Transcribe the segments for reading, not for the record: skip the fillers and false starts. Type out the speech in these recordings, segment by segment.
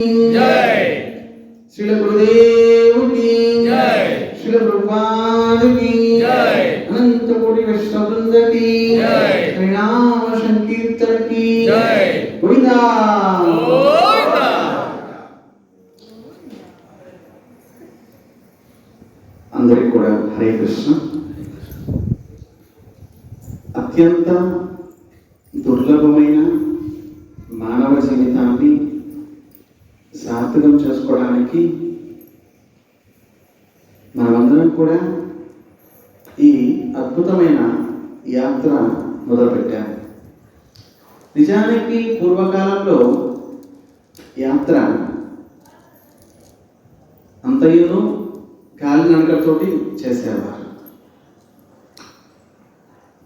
जय। श्रील गुरुदेव की जय। श्रील प्रभुपाद की जय। अनंत कोटि वैष्णववृंद की जय। हरिनाम संकीर्तन की जय। गोविंदा गोविंदा। అందరికీ కూడా హరే కృష్ణ. అత్యంత దుర్లభమైన మానవ జీవితాన్ని సార్థకం చేసుకోవడానికి మనమందరం కూడా ఈ అద్భుతమైన యాత్ర మొదలుపెట్టాము. నిజానికి పూర్వకాలంలో యాత్ర అంతయును కాలినడకతోటి చేసేవారు.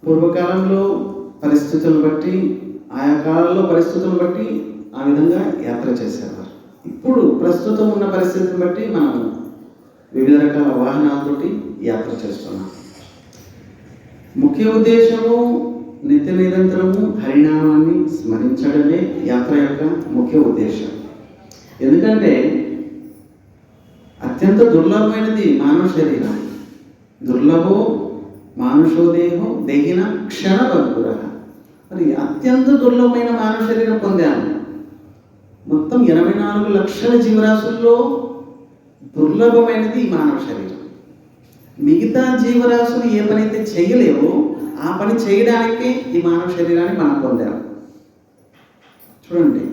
పూర్వకాలంలో పరిస్థితులను బట్టి, ఆయా కాలంలో పరిస్థితులను బట్టి ఆ విధంగా యాత్ర చేసేవారు. ఇప్పుడు ప్రస్తుతం ఉన్న పరిస్థితిని బట్టి మనం వివిధ రకాల వాహనాలతోటి యాత్ర చేస్తున్నాం. ముఖ్య ఉద్దేశము నిత్య నిరంతరము హరినామాన్ని స్మరించడమే యాత్ర యొక్క ముఖ్య ఉద్దేశం. ఎందుకంటే అత్యంత దుర్లభమైనది మానవ శరీరం. దుర్లభో మానుషోదేహో దెగిన క్షణబంకుర. మరి అత్యంత దుర్లభమైన మానవ శరీరం పొందాము. మొత్తం 84 లక్షల జీవరాశుల్లో దుర్లభమైనది ఈ మానవ శరీరం. మిగతా జీవరాశులు ఏ పని అయితే చేయలేవో ఆ పని చేయడానికే ఈ మానవ శరీరాన్ని మనం పొందాము. చూడండి,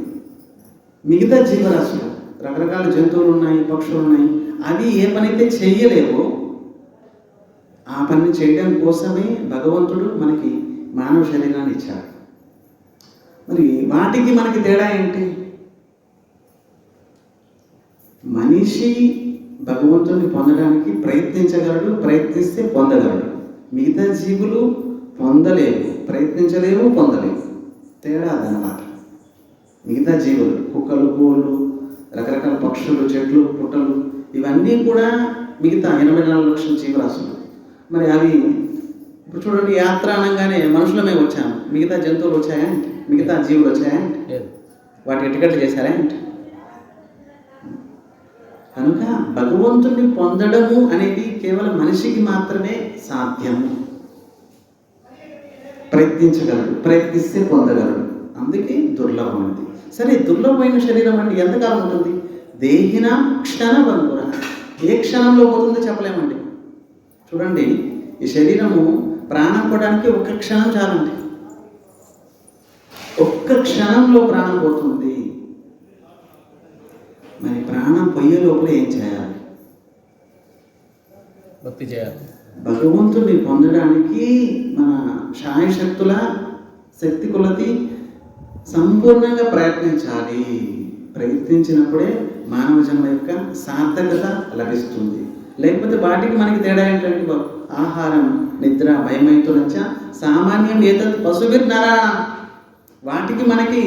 మిగతా జీవరాశులు రకరకాల జంతువులు ఉన్నాయి, పక్షులు ఉన్నాయి, అవి ఏ పని అయితే చేయలేవో ఆ పని చేయడం కోసమే భగవంతుడు మనకి మానవ శరీరాన్ని ఇచ్చాడు. మరి వాటికి మనకి తేడా ఏంటి? మనిషి భగవంతుడిని పొందడానికి ప్రయత్నించగలడు, ప్రయత్నిస్తే పొందగలడు. మిగతా జీవులు పొందలేవు, ప్రయత్నించలేవు, పొందలేవు. తేడా అదనమాట. మిగతా జీవులు, కుక్కలు, కోళ్ళు, రకరకాల పక్షులు, చెట్లు, పుట్టలు, ఇవన్నీ కూడా మిగతా 84 లక్షల జీవరాశులు. మరి అవి ఇప్పుడు చూడండి, యాత్ర అనగానే మనుషులమే వచ్చాము, మిగతా జంతువులు వచ్చాయంటే, మిగతా జీవులు వచ్చాయంటే, వాటి టికెట్లు చేశారంటే. కనుక భగవంతుడిని పొందడము అనేది కేవలం మనిషికి మాత్రమే సాధ్యము. ప్రయత్నించగలడు, ప్రయత్నిస్తే పొందగలడు. అందుకే దుర్లభమైనది. సరే, దుర్లభమైన శరీరం అంటే ఎంతకాలం ఉంటుంది? దేహిన క్షణబంకుర. ఏ క్షణంలో పోతుందో చెప్పలేమండి. చూడండి, ఈ శరీరము ప్రాణం పోవడానికి ఒక్క క్షణం చాలండి. ఒక్క క్షణంలో ప్రాణం పోతుంది. మరి ప్రాణం పోయే లోపల ఏం చేయాలి? భక్తి చేయాలి. భగవంతుడిని పొందడానికి మన శాయశక్తుల శక్తి కొలది సంపూర్ణంగా ప్రయత్నించాలి. ప్రయత్నించినప్పుడే మానవ జన్మ యొక్క సార్థకత లభిస్తుంది. లేకపోతే వాటికి మనకి తేడా ఏంటంటే, ఆహారం, నిద్ర, భయమైతులంచ సామాన్యం ఏతత్ పశుభిర్నరా. వాటికి మనకి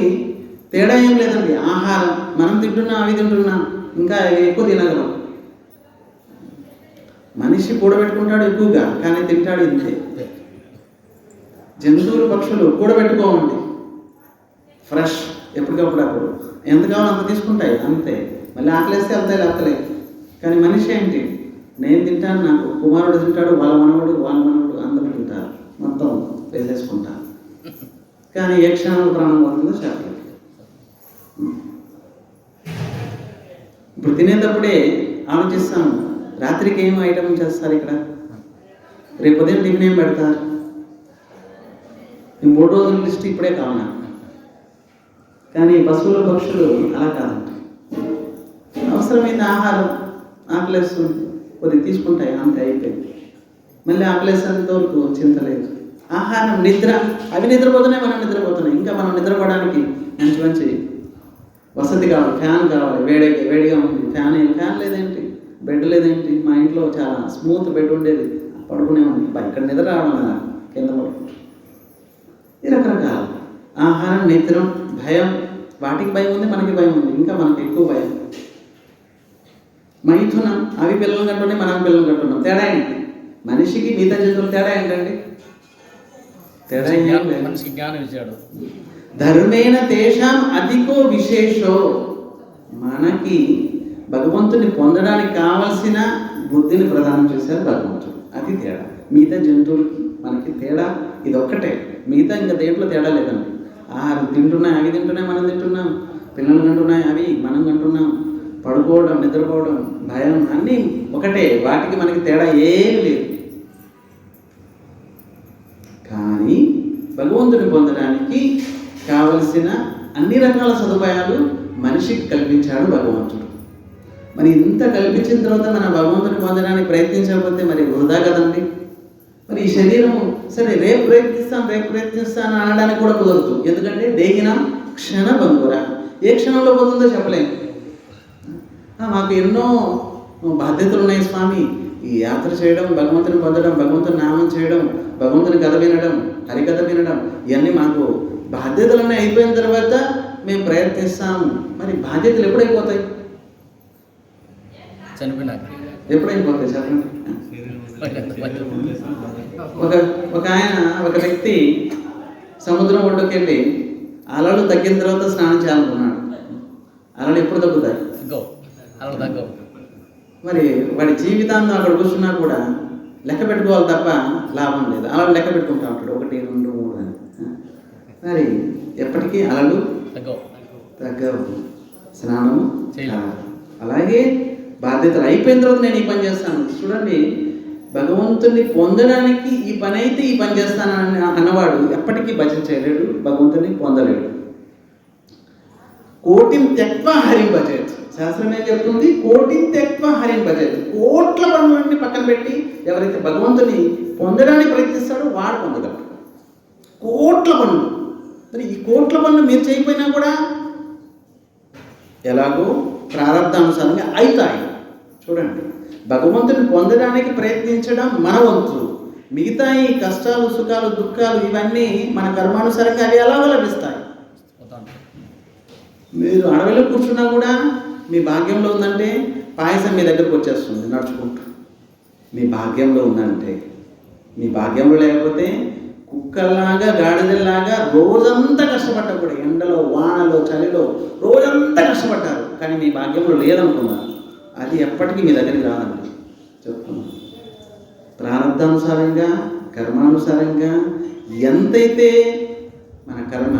తేడా ఏం లేదండి. ఆహారం మనం తింటున్నాం, అవి తింటున్నాం, ఇంకా ఎక్కువ తినగలం. మనిషి కూడబెట్టుకుంటాడు ఎక్కువగా, కానీ తింటాడు ఇంతే. జంతువులు, పక్షులు కూడబెట్టుకోమండి, ఫ్రెష్ ఎప్పటికప్పుడు ఎంత కావాలో అంత తీసుకుంటాయి, అంతే. మళ్ళీ ఆకలేస్తే అంతే, లేకపోతే. కానీ మనిషి ఏంటి, నేను తింటాను, నాకు కుమారుడు తింటాడు, వాళ్ళ మనవడు, అందరూ తింటారు, మొత్తం వేసేసుకుంటారు. కానీ ఏ క్షణంలో ప్రాణం పోతుందో చెప్పలేదు. ఇప్పుడు తినేటప్పుడే ఆలోచిస్తాను, రాత్రికి ఏం ఐటమ్ చేస్తారు ఇక్కడ, రేపు ఉదయం టిఫిన్ ఏం పెడతారు, ఈ 3 రోజుల లిస్ట్ ఇప్పుడే కావాలి. కానీ పశువులు, పక్షులు అలా కాదండి. అవసరమైన ఆహారం ఆకలేస్తుంది, కొద్ది తీసుకుంటాయి, అంతే, అయిపోయింది. మళ్ళీ ఆకలేసేంత వరకు చింత లేదు. ఆహారం, నిద్ర, అవి నిద్రపోతున్నాయి, మనం నిద్రపోతున్నాయి. ఇంకా మనం నిద్రపోవడానికి మంచి మంచి వసతి కావాలి, ఫ్యాన్ కావాలి, వేడిగా ఉంది, ఫ్యాన్ లేదేంటి, బెడ్ లేదేంటి. మా ఇంట్లో చాలా స్మూత్ బెడ్ ఉండేది, పడుకునే ఉంది. ఇక్కడ నిద్ర రావడం కదా, కింద పడుకుంటాం. ఈ రకరకాల ఆహారం, నిద్రం, భయం, వాటికి భయం ఉంది, మనకి భయం ఉంది, ఇంకా మనకి ఎక్కువ భయం. మైథునం, అవి పిల్లలు కట్టున్నాయి, మనం పిల్లలు కట్టున్నాం. తేడా ఏంటి? మనిషికి మిగతా జంతువులు తేడా ఏంటండి? తేడా మనిషికి జ్ఞానం ఇచ్చాడు. ధర్మేణ తేషాం అధికో విశేషో. మనకి భగవంతుని పొందడానికి కావలసిన బుద్ధిని ప్రదానం చేశారు భగవంతుడు. అది తేడా. మిగతా జంతువులకి మనకి తేడా ఇది ఒక్కటే. మిగతా ఇంకా దేంట్లో తేడా లేదండి. ఆహారం తింటున్నాయి, అవి తింటున్నాయి, మనం తింటున్నాం. పిల్లలు కంటున్నాయి, అవి మనం కంటున్నాం. పడుకోవడం, నిద్రపోవడం, భయం అన్నీ ఒకటే. వాటికి మనకి తేడా ఏమీ లేదు. కానీ భగవంతుని పొందడానికి కావలసిన అన్ని రకాల సదుపాయాలు మనిషికి కల్పించాడు భగవంతుడు. మరి ఇంత కల్పించిన తర్వాత మనం భగవంతుని పొందడానికి ప్రయత్నించకపోతే మరి వృధా కదండి. మరి ఈ శరీరం సరే రేపు ప్రయత్నిస్తాను అనడానికి కూడా కుదరదు. ఎందుకంటే దేహినం క్షణ బంధురా, ఏ క్షణంలో పోతుందో చెప్పలేము. మాకు ఎన్నో బాధ్యతలు ఉన్నాయి స్వామి. ఈ యాత్ర చేయడం, భగవంతుని పొందడం, భగవంతుని నామం చేయడం, భగవంతుని కథ వినడం, హరికథ వినడం, ఇవన్నీ మాకు బాధ్యతలన్నీ అయిపోయిన తర్వాత మేము ప్రయత్నిస్తాము. మరి బాధ్యతలు ఎప్పుడైపోతాయి? ఎప్పుడైపోతాయి చెప్పండి. ఒక ఒక వ్యక్తి సముద్రం ఒడ్డుకెళ్ళి అలలు తగ్గిన తర్వాత స్నానం చేయాలనుకున్నాడు. అలలు ఎప్పుడు తగ్గుతాయి? మరి వాడి జీవితాంతం అక్కడ కూర్చున్నా కూడా లెక్క పెట్టుకోవాలి తప్ప లాభం లేదు. అలలు లెక్క పెట్టుకుంటా ఉంటాడు, 1, 2, 3 అని. మరి ఎప్పటికీ అలలు తగ్గవు, స్నానం. అలాగే బాధ్యతలు అయిపోయిన తర్వాత నేను ఈ పని చేస్తాను. చూడండి, భగవంతుని పొందడానికి ఈ పని అయితే ఈ పని చేస్తానని అన్నవాడు ఎప్పటికీ భజన చేయలేడు, భగవంతుని పొందలేడు. కోటిం త్యక్వా హరిం భజేత్. శాస్త్రం ఏం చెప్తుంది? కోటిం త్యక్వా హరిం భజేత్. కోట్ల పనులన్నీ పక్కన పెట్టి ఎవరైతే భగవంతుని పొందడానికి ప్రయత్నిస్తాడో వాడు పొందగలడు. కోట్ల పనులు. మరి ఈ కోట్ల పనులు మీరు చేయకపోయినా కూడా ఎలాగో ప్రారంభానుసారంగా అవుతాయి. చూడండి, భగవంతుని పొందడానికి ప్రయత్నించడం మన వంతు. మిగతా ఈ కష్టాలు, సుఖాలు, దుఃఖాలు ఇవన్నీ మన కర్మానుసారంగా అవి ఎలాగో లభిస్తాయి. మీరు అడవిలో కూర్చున్నా కూడా మీ భాగ్యంలో ఉందంటే పాయసం మీ దగ్గరకు వచ్చేస్తుంది నడుచుకుంటూ. మీ భాగ్యంలో ఉందంటే. మీ భాగ్యంలో లేకపోతే కుక్కల్లాగా, గాడిదల్లాగా రోజంతా కష్టపడ్డా కూడా, ఎండలో, వానలో, చలిలో రోజంతా కష్టపడ్డారు. కానీ మీ భాగ్యంలో లేదనుకున్నారు. అది ఎప్పటికీ మీ దగ్గరికి రాదండి. చెప్తున్నాను, ప్రారంభానుసారంగా, కర్మానుసారంగా ఎంతైతే మన కర్మ,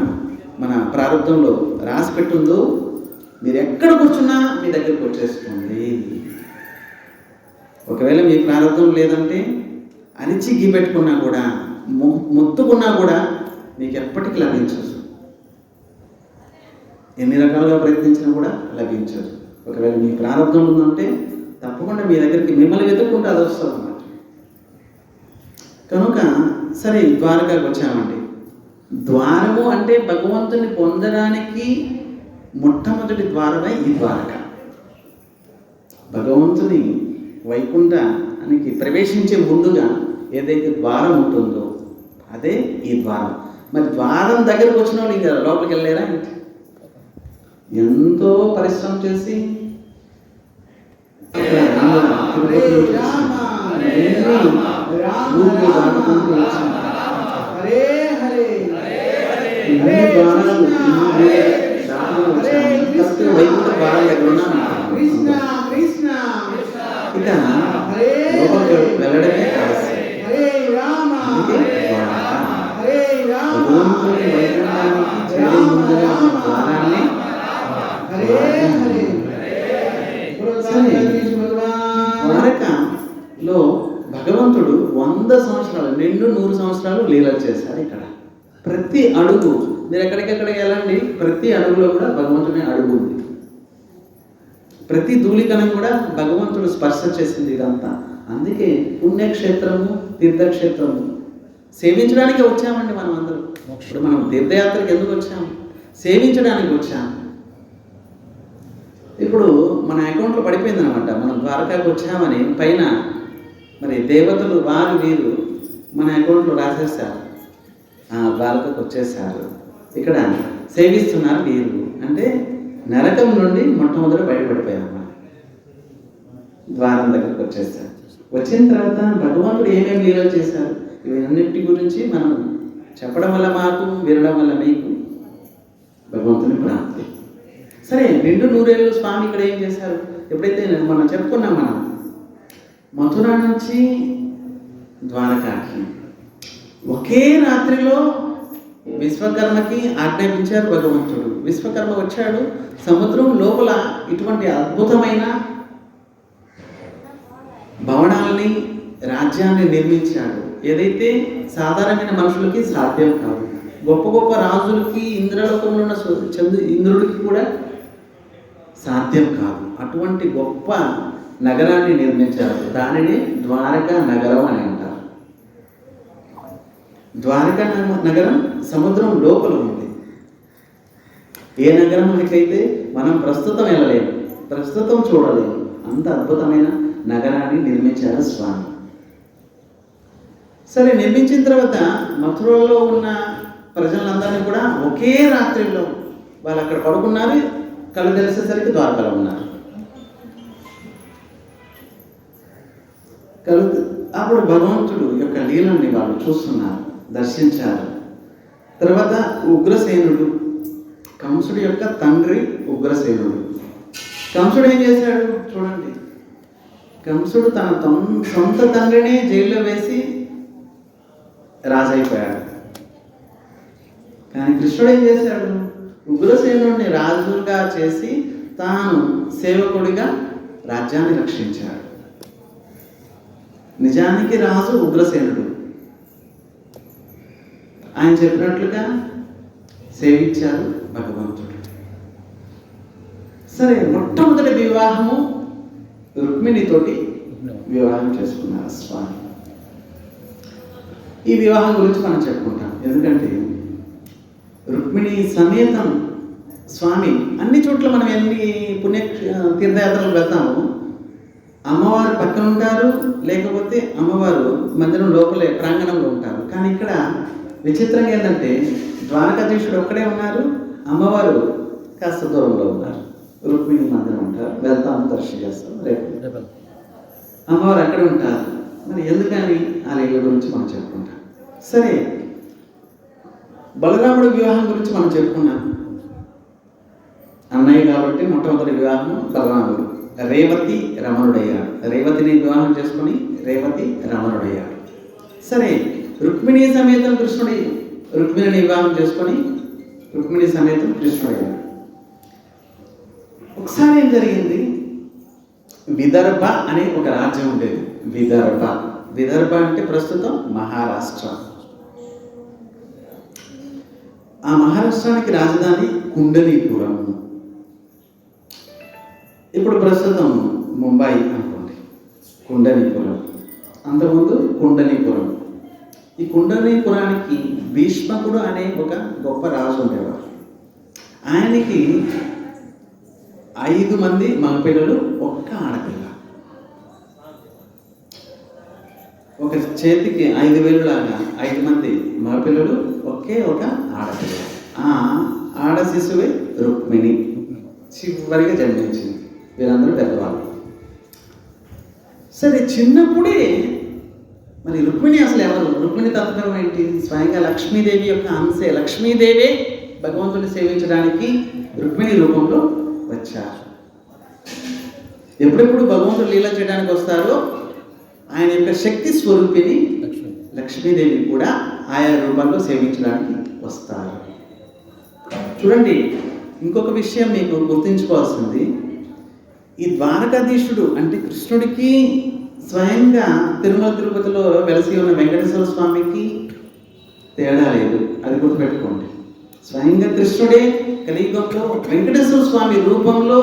మన ప్రారంభంలో రాసి పెట్టుందో మీరు ఎక్కడ కూర్చున్నా మీ దగ్గరికి వచ్చేస్తుంది. ఒకవేళ మీ ప్రారంభం లేదంటే అరిచి గీపెట్టుకున్నా కూడా, మొత్తుకున్నా కూడా మీకు ఎప్పటికీ లభించదు. ఎన్ని రకాలుగా ప్రయత్నించినా కూడా లభించదు. ఒకవేళ మీ ప్రారంభం ఉందంటే తప్పకుండా మీ దగ్గరికి మిమ్మల్ని వెతుక్కుంటూ అది వస్తుంది అన్నమాట. కనుక సరే, ద్వారకాకు వచ్చామండి. ద్వారము అంటే భగవంతుని పొందడానికి మొట్టమొదటి ద్వారమే ఈ ద్వారక. భగవంతుని వైకుంఠానికి ప్రవేశించే ముందుగా ఏదైతే ద్వారం ఉంటుందో అదే ఈ ద్వారం. మరి ద్వారం దగ్గరకు వచ్చిన వాళ్ళు ఇంకా లోపలికి వెళ్ళలేరా? ఎంతో పరిశ్రమ చేసి వైకుంఠ ద్వారం దగ్గర ఉన్నాం. ఇక లోపలికి వెళ్ళడమే ఆలస్యం. భగవంతుని వైకుంఠానికి చేరే ముందుగా ద్వారాన్ని ద్వారకలో భగవంతుడు 100 సంవత్సరాలు, నిండు 100 సంవత్సరాలు లీలలు చేశారు. ఇక్కడ ప్రతి అడుగు, మీరు ఎక్కడికెక్కడికి వెళ్ళండి, ప్రతి అడుగులో కూడా భగవంతుని అడుగు ఉంది. ప్రతి ధూళికణం కూడా భగవంతుడు స్పర్శ చేసింది ఇదంతా. అందుకే పుణ్యక్షేత్రము, తీర్థక్షేత్రము సేవించడానికి వచ్చామండి మనం అందరం. ఇప్పుడు మనం తీర్థయాత్రకి ఎందుకు వచ్చాము? సేవించడానికి వచ్చాము. ఇప్పుడు మన అకౌంట్లో పడిపోయింది అనమాట, మనం ద్వారకాకు వచ్చామని పైన మరి దేవతలు వారు వీరు మన అకౌంట్లో రాసేస్తారు. ద్వారకకు వచ్చేసారు, ఇక్కడ సేవిస్తున్నారు వీరు అంటే నరకం నుండి మొట్టమొదట బయటపడిపోయాము. ద్వారం దగ్గరకు వచ్చేసారు. వచ్చిన తర్వాత భగవంతుడు ఏమేమి లీలలు చేశారు ఇవన్నిటి గురించి మనం చెప్పడం వల్ల మాకు, వినడం వల్ల మీకు భగవంతుని ప్రాప్తి. సరే, నిండు నూరేళ్ళు స్వామి ఇక్కడ ఏం చేశారు? ఎప్పుడైతే మనం చెప్పుకున్నాం, మనం మథుర నుంచి ద్వారకాకి ఒకే రాత్రిలో విశ్వకర్మకి ఆజ్ఞాపించారు భగవంతుడు. విశ్వకర్మ వచ్చాడు, సముద్రం లోపల ఇటువంటి అద్భుతమైన భవనాలని, రాజ్యాన్ని నిర్మించాడు. ఏదైతే సాధారణమైన మనుషులకి సాధ్యం కాదు. గొప్ప గొప్ప రాజులకి, ఇంద్రలోకంలో ఉన్న ఇంద్రుడికి కూడా సాధ్యం కాదు. అటువంటి గొప్ప నగరాన్ని నిర్మించారు. దానిని ద్వారకా నగరం అని అంటారు. ద్వారకా నగరం సముద్రం లోపల ఉంది. ఏ నగరానికైతే మనం ప్రస్తుతం వెళ్ళలేము, ప్రస్తుతం చూడలేము, అంత అద్భుతమైన నగరాన్ని నిర్మించారు స్వామి. సరే, నిర్మించిన తర్వాత మథురలో ఉన్న ప్రజలందరినీ కూడా ఒకే రాత్రిలో వాళ్ళు అక్కడ పడుకున్నారు. కళ్ళు తెలిసేసరికి ద్వారకలో ఉన్నారు. అప్పుడు భగవంతుడు యొక్క లీలని వాళ్ళు చూస్తున్నారు, దర్శించారు. తర్వాత ఉగ్రసేనుడు, కంసుడి యొక్క తండ్రి ఉగ్రసేనుడు. కంసుడు ఏం చేశాడు చూడండి. కంసుడు తన సొంత తండ్రిని జైల్లో వేసి రాజైపోయాడు. కానీ కృష్ణుడు ఏం చేశాడు? ఉగ్రసేనుడిని రాజుగా చేసి తాను సేవకుడిగా రాజ్యాన్ని రక్షించాడు. నిజానికి రాజు ఉగ్రసేనుడు. ఆయన చెప్పినట్లుగా సేవించారు భగవంతుడు. సరే, మొట్టమొదటి వివాహము రుక్మిణితోటి వివాహం చేసుకున్నారు స్వామి. ఈ వివాహం గురించి మనం చెప్పుకుంటాం. ఎందుకంటే రుక్మిణి సమేతం స్వామి అన్ని చోట్ల మనం ఎన్ని పుణ్య తీర్థయాత్రలు వెళ్తాము, అమ్మవారు పక్కన ఉంటారు, లేకపోతే అమ్మవారు మందిరం లోపలే ప్రాంగణంలో ఉంటారు. కానీ ఇక్కడ విచిత్రంగా ఏంటంటే ద్వారకాధీశుడు ఒక్కడే ఉన్నారు, అమ్మవారు కాస్త దూరంలో ఉన్నారు. రుక్మిణి మందిరం ఉంటారు, వెళ్తాము, దర్శనం చేస్తాం. రేపు అమ్మవారు అక్కడ ఉంటారు. మరి ఎందుకని ఆ లీల గురించి మనం చెప్పుకుంటాం. సరే, బలరాముడి వివాహం గురించి మనం చెప్పుకున్నాం. అన్నయ్య కాబట్టి మొట్టమొదటి వివాహం బలరాముడు. రేవతి రమణుడయ్యాడు. రేవతిని వివాహం చేసుకుని రేవతి రమణుడయ్యాడు. సరే, రుక్మిణి సమేతం కృష్ణుడి, రుక్మిణిని వివాహం చేసుకొని రుక్మిణి సమేతం కృష్ణుడయ్యాడు. ఒకసారి ఏం జరిగింది, విదర్భ అనే ఒక రాజ్యం ఉండేది. విదర్భ అంటే ప్రస్తుతం మహారాష్ట్ర. ఆ మహారాష్ట్రానికి రాజధాని కుండలీపురం. ఇప్పుడు ప్రస్తుతం ముంబై అనుకోండి, కుండలీపురం. అంతకుముందు కుండలీపురం. ఈ కుండలీపురానికి భీష్మకుడు అనే ఒక గొప్ప రాజు ఉండేవారు. ఆయనకి 5 మంది మగపిల్లలు, ఒక్క ఆడపిల్ల. ఒక చేతికి 5 వేలు లాగా 5 మంది మగపిల్లలు, ఒకే ఒక ఆడపిల్ల. ఆ ఆడ శిశువే రుక్మిణి చివరిగా జన్మించింది. వీరందరూ పెద్దవాళ్ళు. సరే, చిన్నప్పుడే మరి రుక్మిణి అసలు ఎవరు? రుక్మిణి తత్వం ఏంటి? స్వయంగా లక్ష్మీదేవి యొక్క అంశే. లక్ష్మీదేవే భగవంతుని సేవించడానికి రుక్మిణి రూపంలో వచ్చారు. ఎప్పుడెప్పుడు భగవంతుడు లీల చేయడానికి వస్తారో ఆయన యొక్క శక్తి స్వరూపిణి లక్ష్మీదేవి కూడా ఆయా రూపంలో సేవించడానికి వస్తారు. చూడండి, ఇంకొక విషయం మీకు గుర్తుంచుకోవాల్సింది, ఈ ద్వారకాధీశుడు అంటే కృష్ణుడికి స్వయంగా తిరుమల తిరుపతిలో వెలసి ఉన్న వెంకటేశ్వర స్వామికి తేడా లేదు. అది గుర్తుపెట్టుకోండి. స్వయంగా కృష్ణుడే కలియుగంలో వెంకటేశ్వర స్వామి రూపంలో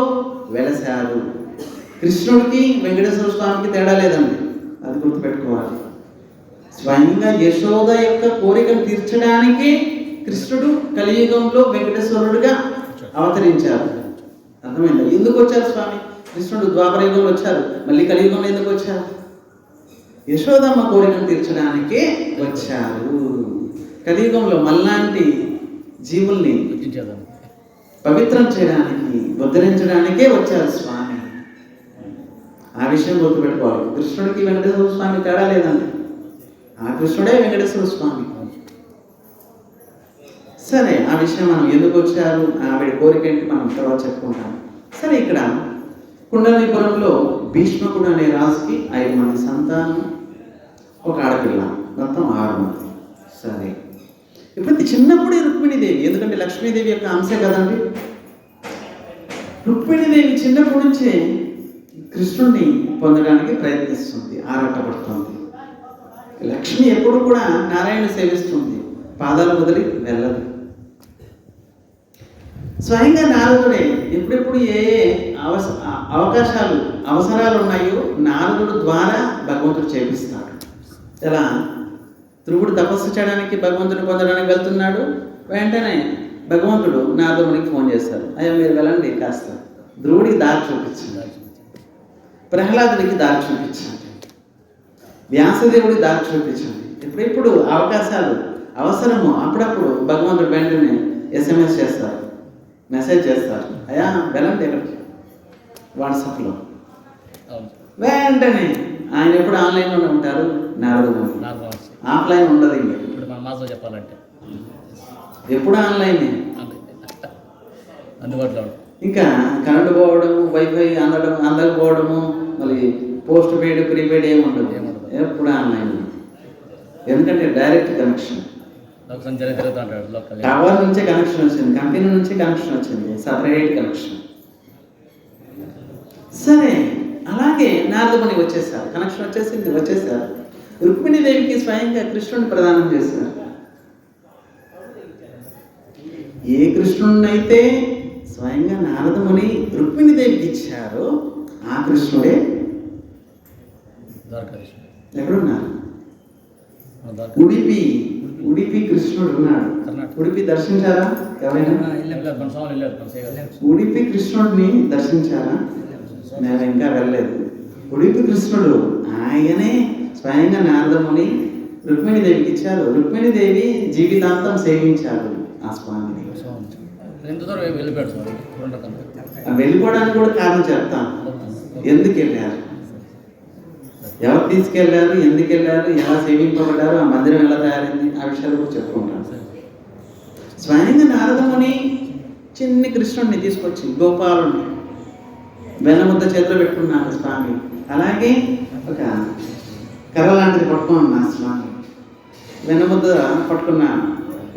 వెలసారు. కృష్ణుడికి వెంకటేశ్వర స్వామికి తేడా లేదండి, అది గుర్తుపెట్టుకోవాలి. స్వయంగా యశోద యొక్క కోరికను తీర్చడానికి కృష్ణుడు కలియుగంలో వెంకటేశ్వరుడుగా అవతరించారు. అర్థమైందా? ఎందుకు వచ్చారు స్వామి? కృష్ణుడు ద్వాపర యుగంలో వచ్చారు, మళ్ళీ కలియుగంలో ఎందుకు వచ్చారు? యశోదమ్మ కోరికను తీర్చడానికే వచ్చారు. కలియుగంలో మళ్ళాంటి జీవుల్ని పవిత్రం చేయడానికి, ఉద్ధరించడానికే వచ్చారు స్వామి. ఆ విషయం గుర్తుపెట్టుకోవాలి. కృష్ణుడికి వెంకటేశ్వర స్వామి తేడా లేదండి, ఆ కృష్ణుడే వెంకటేశ్వర స్వామి. సరే, ఆ విషయం మనం ఎందుకు వచ్చారు, ఆవిడ కోరిక ఏంటి మనం తర్వాత చెప్పుకుంటాం. సరే, ఇక్కడ కుండలీపురంలో భీష్మకుడు అనే రాజుకి 5 మంది సంతానం, ఒక ఆడపిల్ల, మొత్తం 6 మంది. సరే, ఇప్పుడు చిన్నప్పుడే రుక్మిణీదేవి, ఎందుకంటే లక్ష్మీదేవి యొక్క అంశే కదండి. రుక్మిణీదేవి చిన్నప్పటి నుంచే కృష్ణుడిని పొందడానికి ప్రయత్నిస్తుంది, ఆరాటపడుతుంది. లక్ష్మి ఎప్పుడు కూడా నారాయణ సేవిస్తుంది, పాదాలు వదిలి వెళ్ళదు. స్వయంగా నారదుడే ఎప్పుడెప్పుడు ఏ అవసరాలు ఉన్నాయో నారదుడు ద్వారా భగవంతుడు చేపిస్తాడు. ఎలా ధ్రువుడు తపస్సు చేయడానికి భగవంతుని పొందడానికి వెళ్తున్నాడు, వెంటనే భగవంతుడు నారదుడికి ఫోన్ చేశారు, అయ్యా మీరు వెళ్ళండి, కాస్త ధ్రువుడికి దారి చూపించండి, ప్రహ్లాదుడికి దారి చూపించండి, వ్యాసదేవుడికి దారి చూపించండి. ఎప్పుడెప్పుడు అవసరము అప్పుడప్పుడు భగవంతుడు వెంటనే SMS చేస్తారు, మెసేజ్ చేస్తారు, అయ్యా వెళ్ళండి ఎక్కడికి, వాట్సాప్లో. వెంటనే ఆయన ఎప్పుడు ఆన్లైన్లోనే ఉంటారు, నారదుడు ఆఫ్లైన్ ఉండదు. ఇప్పుడు మన మాతో చెప్పాలంటే ఎప్పుడు ఆన్లైన్ అందుబాటులో. ఇంకా కరెంటు పోవడము, వైఫై అందకపోవడము, మళ్ళీ పోస్ట్ పెయిడ్ ప్రీపెయిడ్ ఏమి ఉండదు, ఎప్పుడు ఆన్లైన్. ఎందుకంటే డైరెక్ట్ కనెక్షన్, టవర్ నుంచే కనెక్షన్ వచ్చింది, కంపెనీ నుంచి కనెక్షన్ వచ్చింది, సపరేట్ కనెక్షన్. సరే, అలాగే నారదముని వచ్చేసారు, కనెక్షన్ వచ్చేసారు. రుక్మిణీదేవికి స్వయంగా కృష్ణుడిని ప్రదానం చేశారు. ఏ కృష్ణుడినైతే స్వయంగా నారదముని రుక్మిణీదేవికి ఇచ్చారో ఆ కృష్ణుడే ఎక్కడున్నారు? ఉడిపి కృష్ణుడు ఉన్నాడు. ఉడిపి దర్శించారా ఎవరైనా? ఉడిపి కృష్ణుడిని దర్శించారా? నేను ఇంకా వెళ్ళలేదు. ఉడిపి కృష్ణుడు ఆయనే స్వయంగా నారదముని రుక్మిణీదేవికి ఇచ్చారు. రుక్మిణీదేవి జీవితాంతం సేవించారు ఆ స్వామిని. వెళ్ళిపోవడానికి కూడా కారణం చెప్తాను, ఎందుకు వెళ్ళారు, ఎవరు తీసుకెళ్లారు, ఎందుకు వెళ్ళారు, ఎలా సేవింపబడ్డారు, ఆ మందిరం ఎలా తయారైంది, ఆ విషయాలు కూడా చెప్పుకుంటాను. స్వయంగా నారదముని చిన్ని కృష్ణుడిని తీసుకొచ్చి గోపాలుడిని వెన్నముద్ద చేతిలో పెట్టుకున్నాడు స్వామి. అలాగే ఒక కర్ర లాంటిది పట్టుకున్న స్వామి, వెన్నముద్ద పట్టుకున్న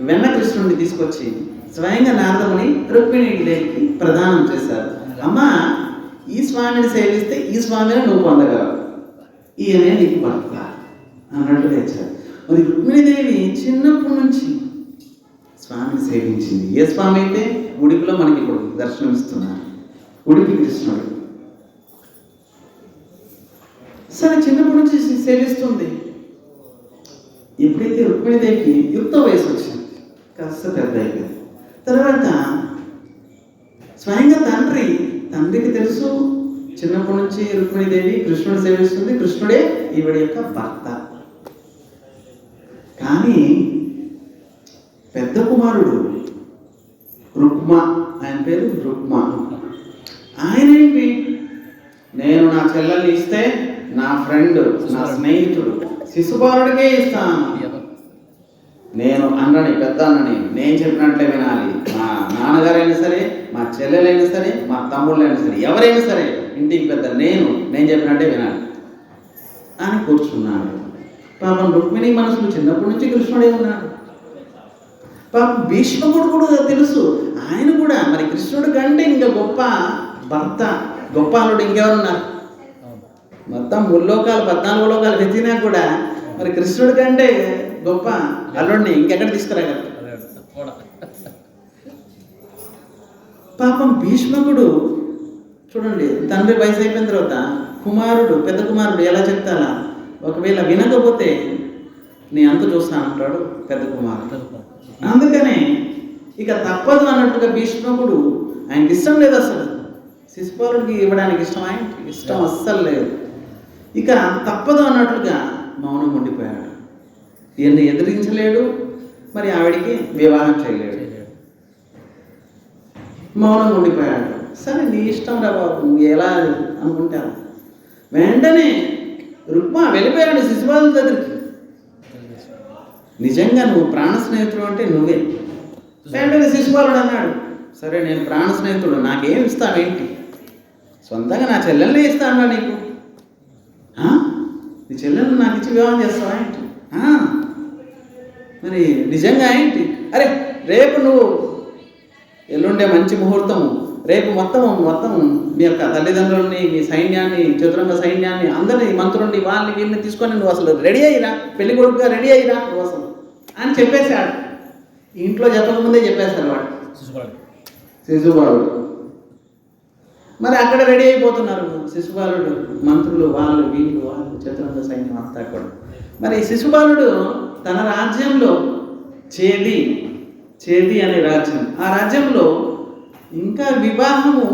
వెన్న కృష్ణుడిని తీసుకొచ్చి స్వయంగా నారదముని రుక్మిణీదేవికి ప్రదానం చేశారు. అమ్మా, ఈ స్వామిని సేవిస్తే ఈ స్వామిని నువ్వు పొందగలవు, ఈయనే నీకు భర్త అన్నట్టు తెచ్చారు. మరి రుక్మిణీదేవి చిన్నప్పటి నుంచి స్వామిని సేవించింది. ఏ స్వామి అయితే ఉడిపిలో మనకి ఇప్పుడు దర్శనమిస్తున్నారు, ఉడిపి కృష్ణుడు. సరే, చిన్నప్పటి నుంచి సేవిస్తుంది. ఎప్పుడైతే రుక్మిణీదేవికి యుక్త వయసు వచ్చింది, కాస్త పెద్ద అయిపోయింది. తర్వాత స్వయంగా తండ్రికి తెలుసు, చిన్నప్పటి నుంచి రుక్మిణీదేవి కృష్ణుడు సేవిస్తుంది, కృష్ణుడే ఈవిడ యొక్క భర్త. కానీ పెద్ద కుమారుడు రుక్మ, ఆయన పేరు రుక్మ, ఆయన ఏంటి, నేను నా చెల్లెల్ని ఇస్తే నా ఫ్రెండ్, నా స్నేహితుడు శిశుపాలుడికే ఇస్తాను, నేను అన్నని పెద్ద అన్నని నేను చెప్పినట్లే వినాలి, మా నాన్నగారైనా సరే, మా చెల్లెలైనా సరే, మా తమ్ముళ్ళైనా సరే, ఎవరైనా సరే ఇంటికి పెద్ద నేను చెప్పినట్టే వినాలి అని కూర్చున్నాడు. పాపం రుక్మిణి మనసులో చిన్నప్పటి నుంచి కృష్ణుడే ఉన్నాడు. పాపం భీష్మకుడు కూడా తెలుసు, ఆయన కూడా మరి కృష్ణుడి కంటే ఇంకా గొప్ప భర్త, గొప్ప అల్లుడు ఇంకెవరున్నారు? మొత్తం 3 లోకాలు 14 లోకాలు వెతికినా కూడా మరి కృష్ణుడి కంటే గొప్ప అల్లుడిని ఇంకెక్కడ తీసుకురాగలరు? పాపం భీష్మకుడు చూడండి, తండ్రి వయసు అయిపోయిన తర్వాత పెద్ద కుమారుడు ఎలా చెప్తాలా, ఒకవేళ వినకపోతే నీ అంత చూస్తాను అంటాడు పెద్ద కుమారుడు. అందుకనే ఇక తప్పదు అన్నట్టుగా భీష్మకుడు, ఆయనకి ఇష్టం లేదు అసలు శిశుపాలుడికి ఇవ్వడానికి ఇష్టం అస్సలు లేదు. ఇక తప్పదు అన్నట్లుగా మౌనం ఉండిపోయాడు. ఈయన్ని ఎదిరించలేడు, మరి ఆవిడికి వివాహం చేయలేడు, మౌనం ఉండిపోయాడు. సరే, నీ ఇష్టం రా బాబు, నువ్వు ఎలా అనుకుంటావు. వెంటనే రుక్మ వెళ్ళిపోయాడు శిశుపాలుడి దగ్గరికి. నిజంగా నువ్వు ప్రాణ స్నేహితుడు అంటే నువ్వే, వెంటనే శిశుపాలుడు అన్నాడు, సరే నేను ప్రాణ స్నేహితుడు, నాకేం ఇస్తావేంటి? సొంతంగా నా చెల్లెల్ని ఇస్తాను నీకు. నీ చెల్లెల్ని నాకు ఇచ్చి వివాహం చేస్తావా ఏంటి? మరి నిజంగా ఏంటి? అరే రేపు నువ్వు ఎల్లుండే మంచి ముహూర్తము, రేపు మొత్తం మీ యొక్క తల్లిదండ్రులని, మీ సైన్యాన్ని, చతురంగ సైన్యాన్ని, అందరినీ, మంత్రుల్ని, వాళ్ళని వీళ్ళని తీసుకొని నువ్వు అసలు రెడీ అయ్యిరా, పెళ్లి కొడుకుగా రెడీ అయ్యిరా నువ్వు అసలు అని చెప్పేశాడు. ఇంట్లో చెప్పకముందే చెప్పేశారు వాడు శిశుపాలుడు. మరి అక్కడ రెడీ అయిపోతున్నారు శిశుపాలుడు, మంత్రులు, వాళ్ళు చతురంగ సైన్యం అంతా కూడా. మరి శిశుపాలుడు తన రాజ్యంలో చేది అనే రాజ్యం, ఆ రాజ్యంలో ఇంకా వివాహము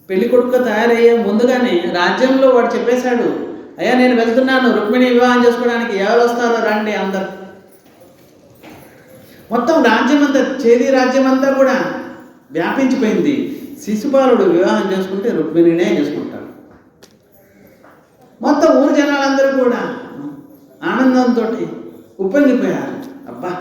పెళ్లి కొడుకుగా తయారయ్యే ముందుగానే రాజ్యంలో వాడు చెప్పేశాడు, అయ్యా నేను వెళ్తున్నాను రుక్మిణి వివాహం చేసుకోవడానికి, ఎవరు వస్తారో రండి అందరు. మొత్తం రాజ్యం అంతా, చేది రాజ్యం అంతా కూడా వ్యాపించిపోయింది. శిశుపాలుడు వివాహం చేసుకుంటే రుక్మిణినే చేసుకుంటాడు. మొత్తం ఊరు జనాలందరూ కూడా ఆనందంతో ఉప్పొంగిపోయారు. అబ్బా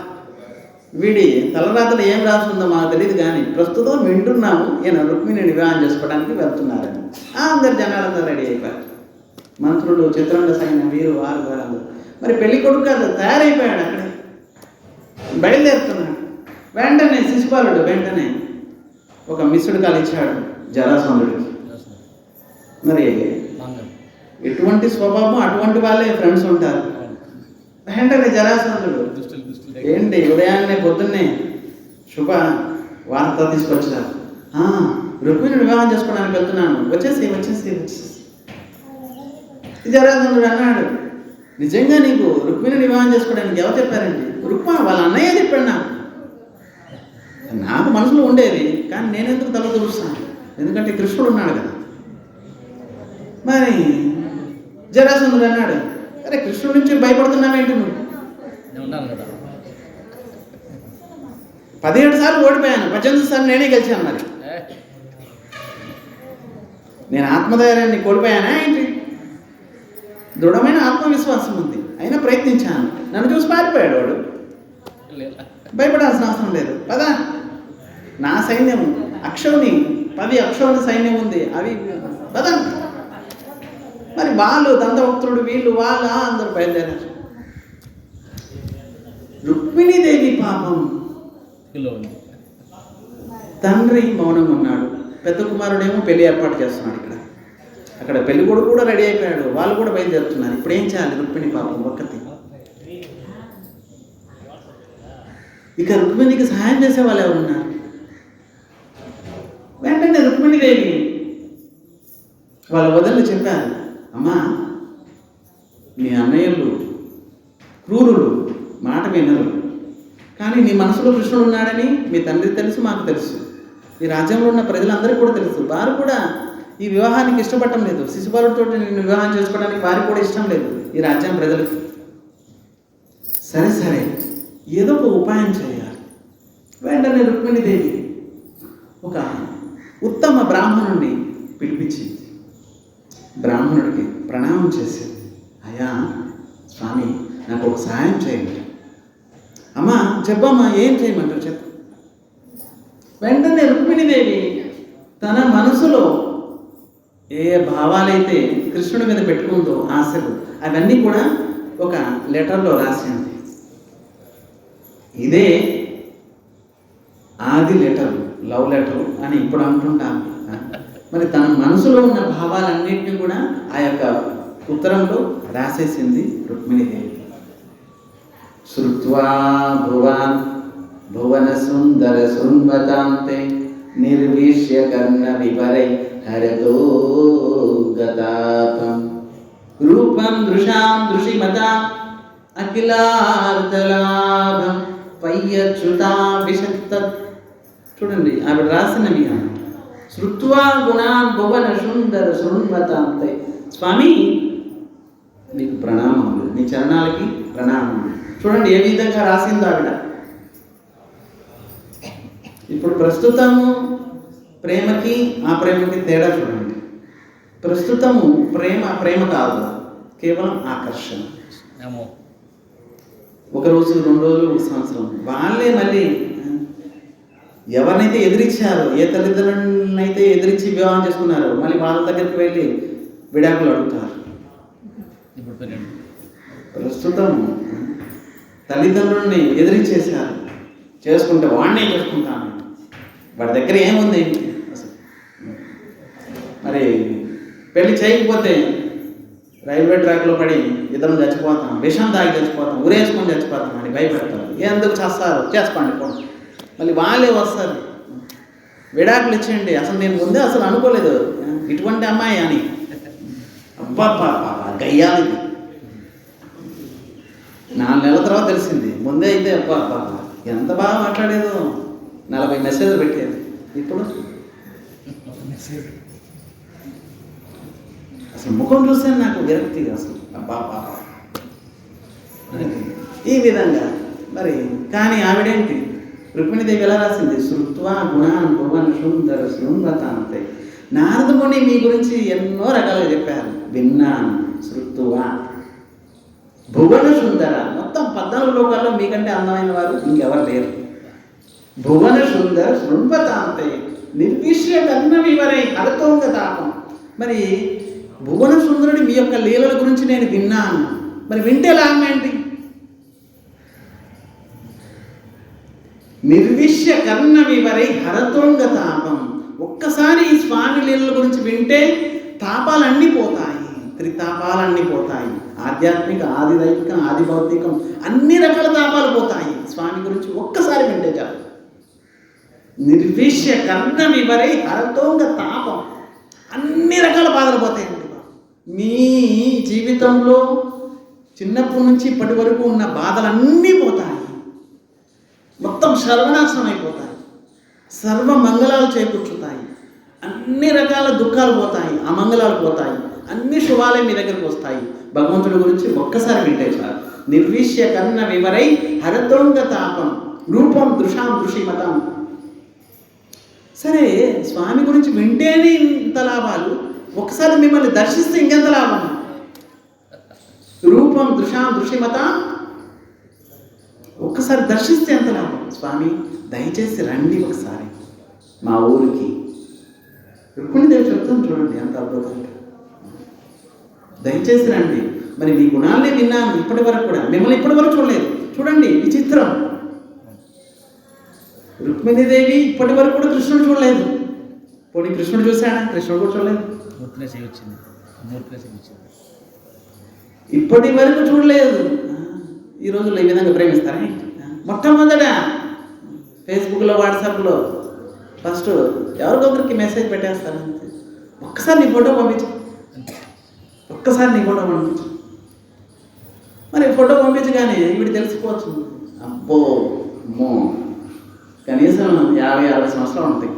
వీడి తలరాతలు ఏం రాస్తుందో మాకు తెలియదు, కానీ ప్రస్తుతం వింటున్నాము ఈయన రుక్మిణిని వివాహం చేసుకోవడానికి వెళ్తున్నారని. అందరు జనాలందరూ రెడీ అయిపోయారు, మంత్రులు, చతురంగ సైన్యం, వీరు వారు. మరి పెళ్లి కొడుకు కాదు తయారైపోయాడు, అక్కడే బయలుదేరుతున్నాడు. వెంటనే శిశుపాలుడు ఒక మిస్డ్ కాల్ ఇచ్చాడు జరాసంధుడికి. మరి ఎటువంటి స్వభావం అటువంటి వాళ్ళే ఫ్రెండ్స్ ఉంటారు. వెంటనే జరాసంధుడు, ఏంటి ఉదయాన్నే పొద్దున్నే శుభ వార్త తీసుకొచ్చారు, రుక్మిణిని వివాహం చేసుకోవడానికి వెళ్తున్నాను, వచ్చేసి. జరాసంధుడు అన్నాడు, నిజంగా నీకు రుక్మిణిని వివాహం చేసుకోవడానికి ఎవరు చెప్పారండి? వాళ్ళ అన్నయ్య చెప్పాడు నాకు మనసులో ఉండేది, కానీ నేనెందుకు తల దూరుస్తాను, ఎందుకంటే కృష్ణుడు ఉన్నాడు కదా. మరి జరాసంధుడు అన్నాడు, అరే కృష్ణుడి నుంచి భయపడుతున్నావేంటి నువ్వు? 17 సార్లు ఓడిపోయాను, 18 సార్లు నేనే గెలిచాను. మరి నేను ఆత్మధైర్యాన్ని కోల్పోయానా ఏంటి? దృఢమైన ఆత్మవిశ్వాసం ఉంది, అయినా ప్రయత్నించాను. నన్ను చూసి పారిపోయాడు వాడు. భయపడాల్సిన అవసరం లేదు, పదా నా సైన్యం అక్షౌని 10 అక్షౌని సైన్యం ఉంది, అవి పదా. మరి వాళ్ళు దంతభక్తుడు, వీళ్ళు అందరూ బయలుదేరారు. రుక్మిణీదేవి పాపం తండ్రి మౌనం ఉన్నాడు, పెద్ద కుమారుడేమో పెళ్లి ఏర్పాటు చేస్తున్నాడు. అక్కడ పెళ్లి కొడుకు కూడా రెడీ అయిపోయాడు, వాళ్ళు కూడా బయలుదేరుతున్నారు. ఇప్పుడు ఏం చేయాలి? రుక్మిణి పాపం ఒక్కతి. ఇక రుక్మిణికి సహాయం చేసే వాళ్ళు ఎవరున్నారు? వెంటనే రుక్మిణీదేవి వాళ్ళ వదలు చెప్పారు, అమ్మా మీ అన్నయ్యలు క్రూరులు, మాట వినరు, కానీ నీ మనసులో కృష్ణుడు ఉన్నాడని మీ తండ్రికి తెలుసు, మాకు తెలుసు, ఈ రాజ్యంలో ఉన్న ప్రజలందరికీ కూడా తెలుసు. వారు కూడా ఈ వివాహానికి ఇష్టపడటం లేదు, శిశుపాలుడితో నిన్ను వివాహం చేసుకోవడానికి వారికి కూడా ఇష్టం లేదు, ఈ రాజ్యం ప్రజలకు. సరే ఏదో ఒక ఉపాయం చేయాలి. వెంటనే రుక్మిణీదేవి ఒక ఉత్తమ బ్రాహ్మణుడిని పిలిపించి బ్రాహ్మణుడికి ప్రణామం చేసింది. అయ్యా స్వామి, నాకు ఒక సహాయం చేయండి. అమ్మా చెప్పమ్మా, ఏం చేయమంటారు చెప్పు. వెంటనే రుక్మిణీదేవి తన మనసులో ఏ భావాలైతే కృష్ణుడి మీద పెట్టుకుందో, ఆశలు, అవన్నీ కూడా ఒక లెటర్లో రాసింది. ఇదే ఆది లెటర్, లవ్ లెటర్ అని ఇప్పుడు అంటుంటాను. మరి తన మనసులో ఉన్న భావాలన్నింటినీ కూడా ఆ యొక్క ఉత్తరంలో రాసేసింది రుక్మిణీదేవి. శ్రుత్వా భువన సుందర శృణ్వతాంతే నిర్విష్య కర్ణ విపరై హరతో గతాతం రూపం దృశాం దృశిమతా అఖిలార్ధలాభం పయ్యచ్యుతా విషక్త. చూడండి ఆవిడ రాసినవి. శ్రుత్వా గుణాన్ భువన సుందర శృణ్వతాంతే. స్వామి నీకు ప్రణామములు, నీ చరణాలకి ప్రణామములు. చూడండి ఏ విధంగా రాసిందో ఆవిడ. ఇప్పుడు ప్రస్తుతము ప్రేమకి ఆ ప్రేమకి తేడా చూడండి. ప్రస్తుతము ప్రేమ కాదు, కేవలం ఆకర్షణ. ఒక రోజు, 2 రోజులు, 1 సంవత్సరం వాళ్ళే మళ్ళీ ఎవరినైతే ఎదిరించారో, ఏ తల్లిదండ్రులనైతే ఎదిరించి వివాహం చేసుకున్నారో మళ్ళీ వాళ్ళ దగ్గరికి వెళ్ళి విడాకులు అడుగుతారు. ఇప్పుడు పెళ్ళండి. ప్రస్తుతం తల్లిదండ్రుల్ని ఎదిరించేశారు. చేసుకుంటే వాడినే చేసుకుంటాను, వాడి దగ్గర ఏముంది అసలు. మరి పెళ్లి చేయకపోతే రైల్వే ట్రాక్లో పడి ఇద్దరం చచ్చిపోతాం, విషం తాగి చచ్చిపోతాం, ఉరేసుకొని చచ్చిపోతాం అని భయపెడతారు. ఎందుకు చేస్తారు, చేసుకోండి పోండి. మళ్ళీ వాళ్ళే వస్తారు, విడాకులు ఇచ్చేయండి. అసలు నేను ముందే అసలు అనుకోలేదు ఇటువంటి అమ్మాయి అని. అబ్బా గయ్యాలి. 4 నెలల తర్వాత తెలిసింది. ముందే అయితే అబ్బా ఎంత బాగా మాట్లాడేదో, 40 మెసేజ్లు పెట్టేది. ఇప్పుడు అసలు ముఖం చూస్తే నాకు విరక్తిగా అసలు అబ్బా ఈ విధంగా. మరి కానీ ఆవిడేంటి, రుక్మిణీదేవి ఎలా రాసింది, శృత్వా గుణాన్ భువన్ సుందర శృంగత అంతే. నారద ముని మీ గురించి ఎన్నో రకాలుగా చెప్పారు, విన్నాను. శృత్వా భువన సుందర, మొత్తం 14 లోకాల్లో మీకంటే అందమైన వారు ఇంకెవరు లేరు. భువన సుందర శృంగతాంతే నిర్విష్య కర్ణ వివరై హరతోంగ తాపం. మరి భువన సుందరుడి మీ యొక్క లీలల గురించి నేను విన్నాను. మరి వింటే లాభం ఏంటి? నిర్విష్య కర్ణ వివరై హరతోంగ తాపం. ఒక్కసారి ఈ స్వామి లీలల గురించి వింటే తాపాలన్నీ పోతాయి, త్రితాపాలన్నీ పోతాయి. ఆధ్యాత్మిక, ఆది దైవికం, ఆది భౌతికం, అన్ని రకాల తాపాలు పోతాయి స్వామి గురించి ఒక్కసారి వింటే చాలు. నిర్విష్య కర్ణ వివరై హరతోంగ తాపం. అన్ని రకాల బాధలు పోతాయండి. మీ జీవితంలో చిన్నప్పటి నుంచి ఇప్పటి వరకు ఉన్న బాధలన్నీ పోతాయి, మొత్తం సర్వనాశనం అయిపోతాయి, సర్వ మంగళాలు చేకూర్చుతాయి. అన్ని రకాల దుఃఖాలు పోతాయి, అమంగళాలు పోతాయి, అన్ని శుభాలే మీ దగ్గరకు వస్తాయి. భగవంతుడి గురించి ఒక్కసారి వింటే చాలు. నిర్విష్య కర్ణ వివరై హరతోంగ తాపం రూపం దృశాం దృశ్యమతం. సరే, స్వామి గురించి వింటేనే ఇంత లాభాలు, ఒకసారి మిమ్మల్ని దర్శిస్తే ఇంకెంత లాభం. రూపం దృశాం దృశ్యమతం, ఒక్కసారి దర్శిస్తే ఎంత లాభం. స్వామి దయచేసి రండి ఒకసారి మా ఊరికి. రుక్మిణీదేవి చెప్తాను చూడండి ఎంత అద్భుతంగా. దయచేసి రండి. మరి మీ గుణాలనే విన్నాను ఇప్పటి వరకు కూడా, మిమ్మల్ని ఇప్పటి వరకు చూడలేదు. చూడండి విచిత్రం, రుక్మిణీదేవి ఇప్పటి వరకు కూడా కృష్ణుడు చూడలేదు. పోనీ కృష్ణుడు చూశాడా? కృష్ణుడు కూడా చూడలేదు. ఇప్పటి వరకు చూడలేదు. ఈ రోజుల్లో ఈ విధంగా ప్రేమిస్తారా? మొట్టమొదట ఫేస్బుక్లో, వాట్సాప్లో ఫస్ట్ ఎవరికొకరికి మెసేజ్ పెట్టేస్తారు. ఒక్కసారి నీ ఫోటో పంపించు, ఒక్కసారి నీ ఫోటో పంపించు. మరి ఫోటో పంపించగానే ఇవి తెలిసిపోవచ్చు. అబ్బో అమ్మో, కనీసం 50-60 సంవత్సరాలు ఉంటాయి.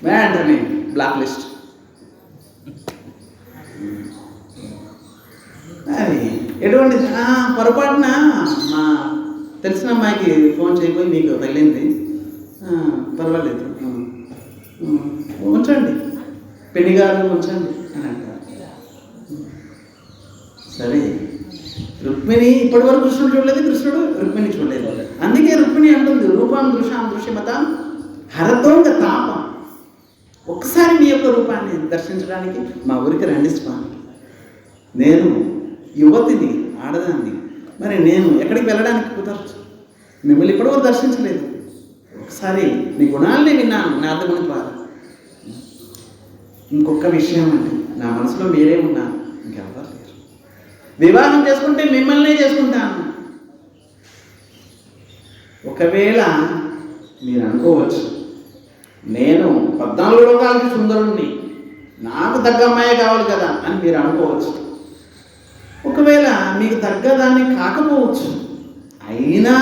వెంటనే బ్లాక్ లిస్ట్. అది ఎటువంటి పొరపాటున మా తెలిసిన అమ్మాయికి ఫోన్ చేయబోయి మీకు తగిలింది, పర్వాలేదు ఉంచండి, పెళ్లి గారు ఉంచండి అని అంటారు. సరే, రుక్మిణి ఇప్పటి వరకు కృష్ణుడు చూడలేదు, కృష్ణుడు రుక్మిణి చూడలేదు. అందుకే రుక్మిణి అంటుంది రూపం దృశాం దృశ్యమతం హరతోంగ తాపం. ఒక్కసారి మీ యొక్క రూపాన్ని దర్శించడానికి మా ఊరికి రండి స్వామి. నేను యువతిని, ఆడదాన్ని, మరి నేను ఎక్కడికి వెళ్ళడానికి కుదరచ్చు. మిమ్మల్ని ఇప్పటివరకు దర్శించలేదు. ఒకసారి మీ గుణాలని విన్నాను నారదముని ద్వారా. ఇంకొక విషయం అండి, నా మనసులో మీరే ఉన్నారు, ఇంకెవరు లేరు. వివాహం చేసుకుంటే మిమ్మల్నే చేసుకుంటాను. ఒకవేళ మీరు అనుకోవచ్చు, నేను 14 లోకాలకి సుందరుణ్ణి, నాకు తగ్గ అమ్మాయి కావాలి కదా అని మీరు అనుకోవచ్చు. ఒకవేళ మీకు తగ్గదాన్ని కాకపోవచ్చు, అయినా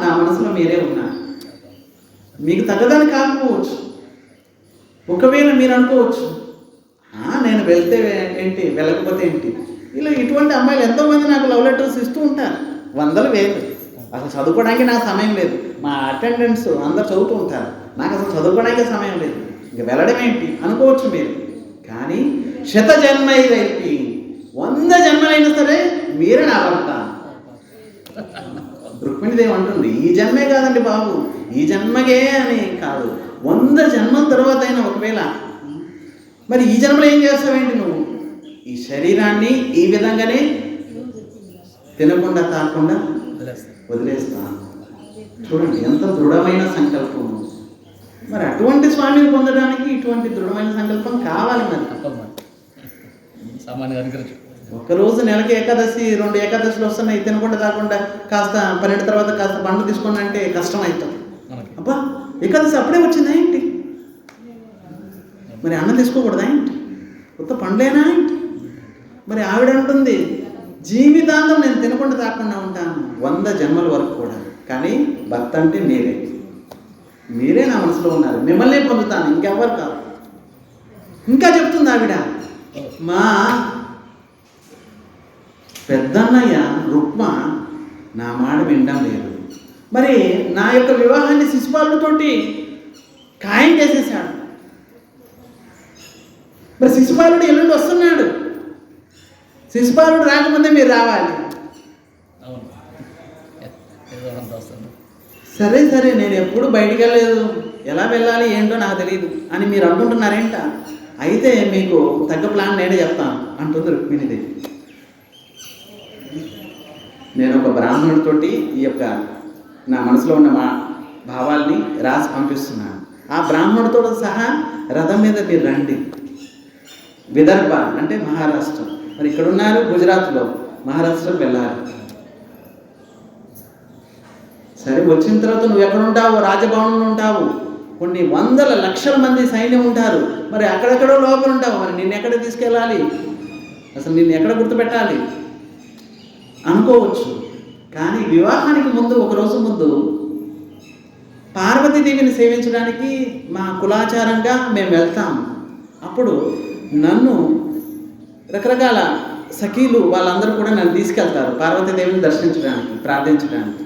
నా మనసులో మీరే ఉన్నారు. మీకు తగ్గదాన్ని కాకపోవచ్చు. ఒకవేళ మీరు అనుకోవచ్చు, నేను వెళ్తే ఏంటి, వెళ్ళకపోతే ఏంటి. ఇలా ఇటువంటి అమ్మాయిలు ఎంతోమంది నాకు లవ్ లెటర్స్ ఇస్తూ ఉంటారు, 100 వేలు. అసలు చదువుకోవడానికి నాకు సమయం లేదు. మా అటెండెన్స్ అందరు చదువుతూ ఉంటారు, నాకు అసలు చదువుకోవడానికి సమయం లేదు, ఇంక వెళ్ళడం ఏంటి అనుకోవచ్చు మీరు. కానీ 100 జన్మైదైతే 100 జన్మలైనా సరే మీరే నా భర్త. రుక్మిణీదేవి అంటుంది, ఈ జన్మే కాదండి బాబు, ఈ జన్మకే అని కాదు, 100 జన్మల తర్వాత అయినా ఒకవేళ మరి ఈ జన్మలో ఏం చేస్తావేంటి నువ్వు? ఈ శరీరాన్ని ఈ విధంగానే తినకుండా తాకుండా వదిలేస్తా. చూడండి ఎంత దృఢమైన సంకల్పం. మరి అటువంటి స్వామిని పొందడానికి ఇటువంటి దృఢమైన సంకల్పం కావాలి. మరి సామాన్యంగా అనుకరించు. ఒక్కరోజు నెలకి ఏకాదశి 2 ఏకాదశులు వస్తున్నాయి, తినకుండా తాకుండా కాస్త 12 తర్వాత కాస్త పండ్లు తీసుకోండి అంటే కష్టం అవుతుంది. అబ్బా ఏకాదశి అప్పుడే వచ్చిందా ఏంటి? మరి అన్నం తీసుకోకూడదా ఏంటి? కొత్త పండ్లేనా ఏంటి? మరి ఆవిడ అంటుంది జీవితాంతం నేను తినకుండా తాకుండా ఉంటాను 100 జన్మల వరకు కూడా. కానీ భర్త అంటే మీరే నా మనసులో ఉన్నారు, మిమ్మల్ని పొందుతాను, ఇంకెవ్వరు కాదు. ఇంకా చెప్తుంది ఆవిడ, మా పెద్దన్నయ్య రుక్మ నా మాట వినడం లేదు. మరి నా యొక్క వివాహాన్ని శిశుపాలుడితోటి ఖాయం చేసేసాడు. మరి శిశుపాలుడు ఎల్లుండి వస్తున్నాడు, శిశుపాలుడు రాకముందే మీరు రావాలి. సరే నేను ఎప్పుడు బయటికి వెళ్ళలేదు, ఎలా వెళ్ళాలి ఏంటో నాకు తెలియదు అని మీరు అనుకుంటున్నారేంట? అయితే మీకు తగ్గ ప్లాన్ నేనే చెప్తాను అంటుంది రుక్మిణీదేవి. నేను ఒక బ్రాహ్మణుడితోటి ఈ యొక్క నా మనసులో ఉన్న మా భావాల్ని రాసి పంపిస్తున్నాను. ఆ బ్రాహ్మణుడితో సహా రథం మీద మీరు రండి. విదర్భ అంటే మహారాష్ట్ర, మరి ఇక్కడ ఉన్నారు గుజరాత్లో, మహారాష్ట్రకు వెళ్ళాలి. సరే వచ్చిన తర్వాత నువ్వు ఎక్కడ ఉంటావు? రాజభవనంలో ఉంటావు. కొన్ని వందల లక్షల మంది సైన్యం ఉంటారు, మరి అక్కడెక్కడో లోపల ఉంటావు. మరి నిన్ను ఎక్కడ తీసుకెళ్ళాలి? అసలు నిన్ను ఎక్కడ గుర్తుపెట్టాలి అనుకోవచ్చు. కానీ వివాహానికి ముందు, ఒకరోజు ముందు పార్వతీదేవిని సేవించడానికి మా కులాచారంగా మేము వెళ్తాము. అప్పుడు నన్ను రకరకాల సఖీలు వాళ్ళందరూ కూడా నన్ను తీసుకెళ్తారు పార్వతీదేవిని దర్శించడానికి, ప్రార్థించడానికి.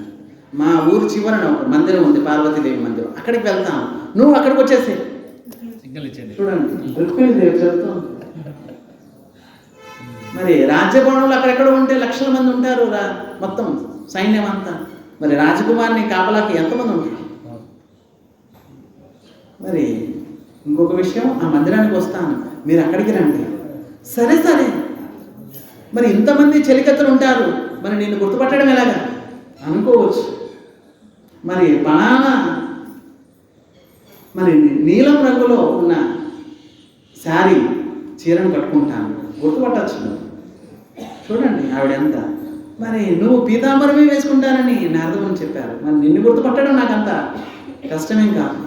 మా ఊరు చివరన ఒక మందిరం ఉంది, పార్వతీదేవి మందిరం, అక్కడికి వెళ్తాను. నువ్వు అక్కడికి వచ్చేసే. చూడండి రుక్మిణీదేవి చెప్తాం. మరి రాజ్యభవనంలో అక్కడెక్కడ ఉంటే లక్షల మంది ఉంటారు, మొత్తం సైన్యం అంతా. మరి రాజకుమారిని కాపలాకి ఎంతమంది ఉంటారు? మరి ఇంకొక విషయం, ఆ మందిరానికి వస్తాను, మీరు అక్కడికి రండి. సరే మరి ఇంతమంది చెలికత్తలు ఉంటారు, మరి నిన్ను గుర్తుపట్టడం ఎలాగా అనుకోవచ్చు. మరి బనానా మరి నీలం రంగులో ఉన్న శారీ చీరను కట్టుకుంటాను, గుర్తుపట్టచ్చు. చూడండి ఆవిడ ఎంత. మరి నువ్వు పీతాంబరమే వేసుకుంటానని నారదముని చెప్పారు, మరి నిన్ను గుర్తుపట్టడం నాకంత కష్టమేం కాదు.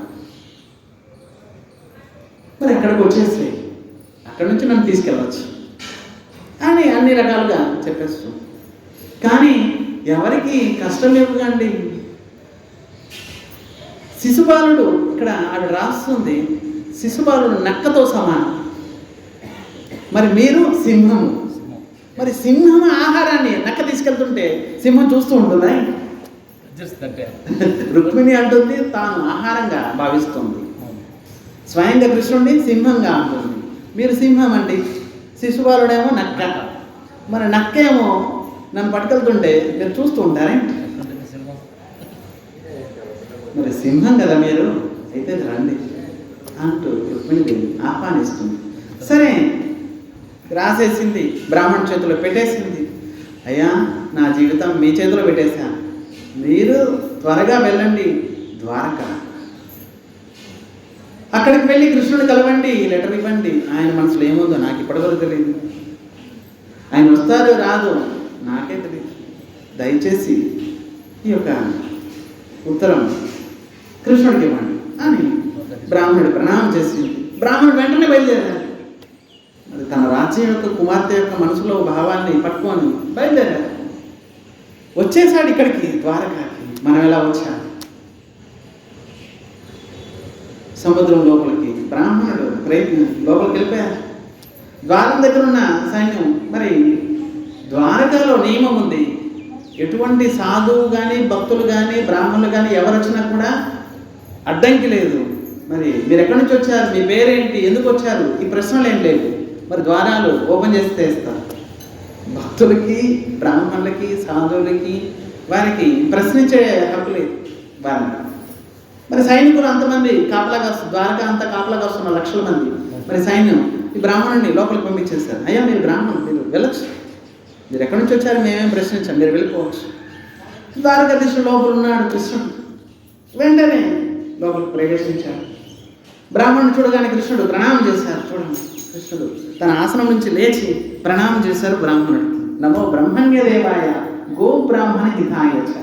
మరి ఎక్కడికి వచ్చేసి అక్కడి నుంచి నన్ను తీసుకెళ్ళవచ్చు అని అన్ని రకాలుగా చెప్పేస్తూ. కానీ ఎవరికి కష్టం ఇవ్వకండి. శిశుపాలుడు, ఇక్కడ ఆవిడ రాస్తుంది, శిశుపాలుడు నక్కతో సమానం. మరి మీరు సింహము. మరి సింహం ఆహారాన్ని నక్క తీసుకెళ్తుంటే సింహం చూస్తూ ఉంటుందా? రుక్మిణి అంటుంది తాను ఆహారంగా భావిస్తుంది, స్వయంగా కృష్ణుడిని సింహంగా అంటుంది. మీరు సింహం అండి, శిశుపాలుడేమో నక్క. మరి నక్క ఏమో నన్ను పట్టుకెళ్తుంటే మీరు చూస్తూ ఉంటారే. మరి సింహం కదా మీరు, అయితే రండి అంటూ రుక్మిణిదేవి ఆహ్వానిస్తుంది. సరే రాసేసింది, బ్రాహ్మణ చేతిలో పెట్టేసింది. అయ్యా నా జీవితం మీ చేతిలో పెట్టేశాను, మీరు త్వరగా వెళ్ళండి ద్వారకా. అక్కడికి వెళ్ళి కృష్ణుడు కలవండి, లెటర్ ఇవ్వండి. ఆయన మనసులో ఏముందో నాకు ఇప్పటివరకు తెలియదు. ఆయన వస్తారు రాదు నాకే తెలియదు. దయచేసి ఈ యొక్క ఉత్తరం కృష్ణుడికి ఇవ్వండి అని బ్రాహ్మణుడు ప్రణామం చేసింది. బ్రాహ్మణుడు వెంటనే బయలుదేరారు. మరి తన రాజ్యం యొక్క కుమార్తె యొక్క మనసులో భావాన్ని పట్టుకొని బయలుదేరారు. వచ్చేసాడు ఇక్కడికి ద్వారకాకి. మనం ఎలా వచ్చాము? సముద్రం లోపలికి బ్రాహ్మణుడు లోపలికి వెళ్ళిపోయారు. ద్వారం దగ్గర ఉన్న సైన్యం. మరి ద్వారకాలో నియమం ఉంది, ఎటువంటి సాధువు కానీ భక్తులు కానీ బ్రాహ్మణులు కానీ ఎవరు వచ్చినా కూడా అడ్డంకి లేదు. మరి మీరు ఎక్కడి నుంచి వచ్చారు, మీ పేరేంటి, ఎందుకు వచ్చారు, ఈ ప్రశ్నలు ఏం లేవు. మరి ద్వారాలు ఓపెన్ చేసి తెస్తారు. భక్తులకి బ్రాహ్మణులకి సాధువులకి వారికి ప్రశ్నించే హక్కు లేదు వారిని. మరి సైనికులు అంతమంది కాపలాగా ద్వారకా అంతా కాపలాగా వస్తున్నారు, లక్షల మంది. మరి సైన్యం ఈ బ్రాహ్మణుడిని లోపలికి పంపించేస్తారు. అయ్యా మీరు బ్రాహ్మణులు, మీరు వెళ్ళొచ్చు, మీరు ఎక్కడి నుంచి వచ్చారు మేమేం ప్రశ్నించాం, మీరు వెళ్ళిపోవచ్చు. ద్వారకాధీశుడు లోపల ఉన్నాడు కృష్ణుడు. వెంటనే లోపలికి ప్రవేశించాడు. బ్రాహ్మణుడు చూడగానే కృష్ణుడు ప్రణామం చేశారు. చూడండి, కృష్ణుడు తన ఆసనం నుంచి లేచి ప్రణామం చేశారు బ్రాహ్మణుడు. నమో బ్రహ్మణ్య దేవాయ గో బ్రాహ్మణ హితాయచ.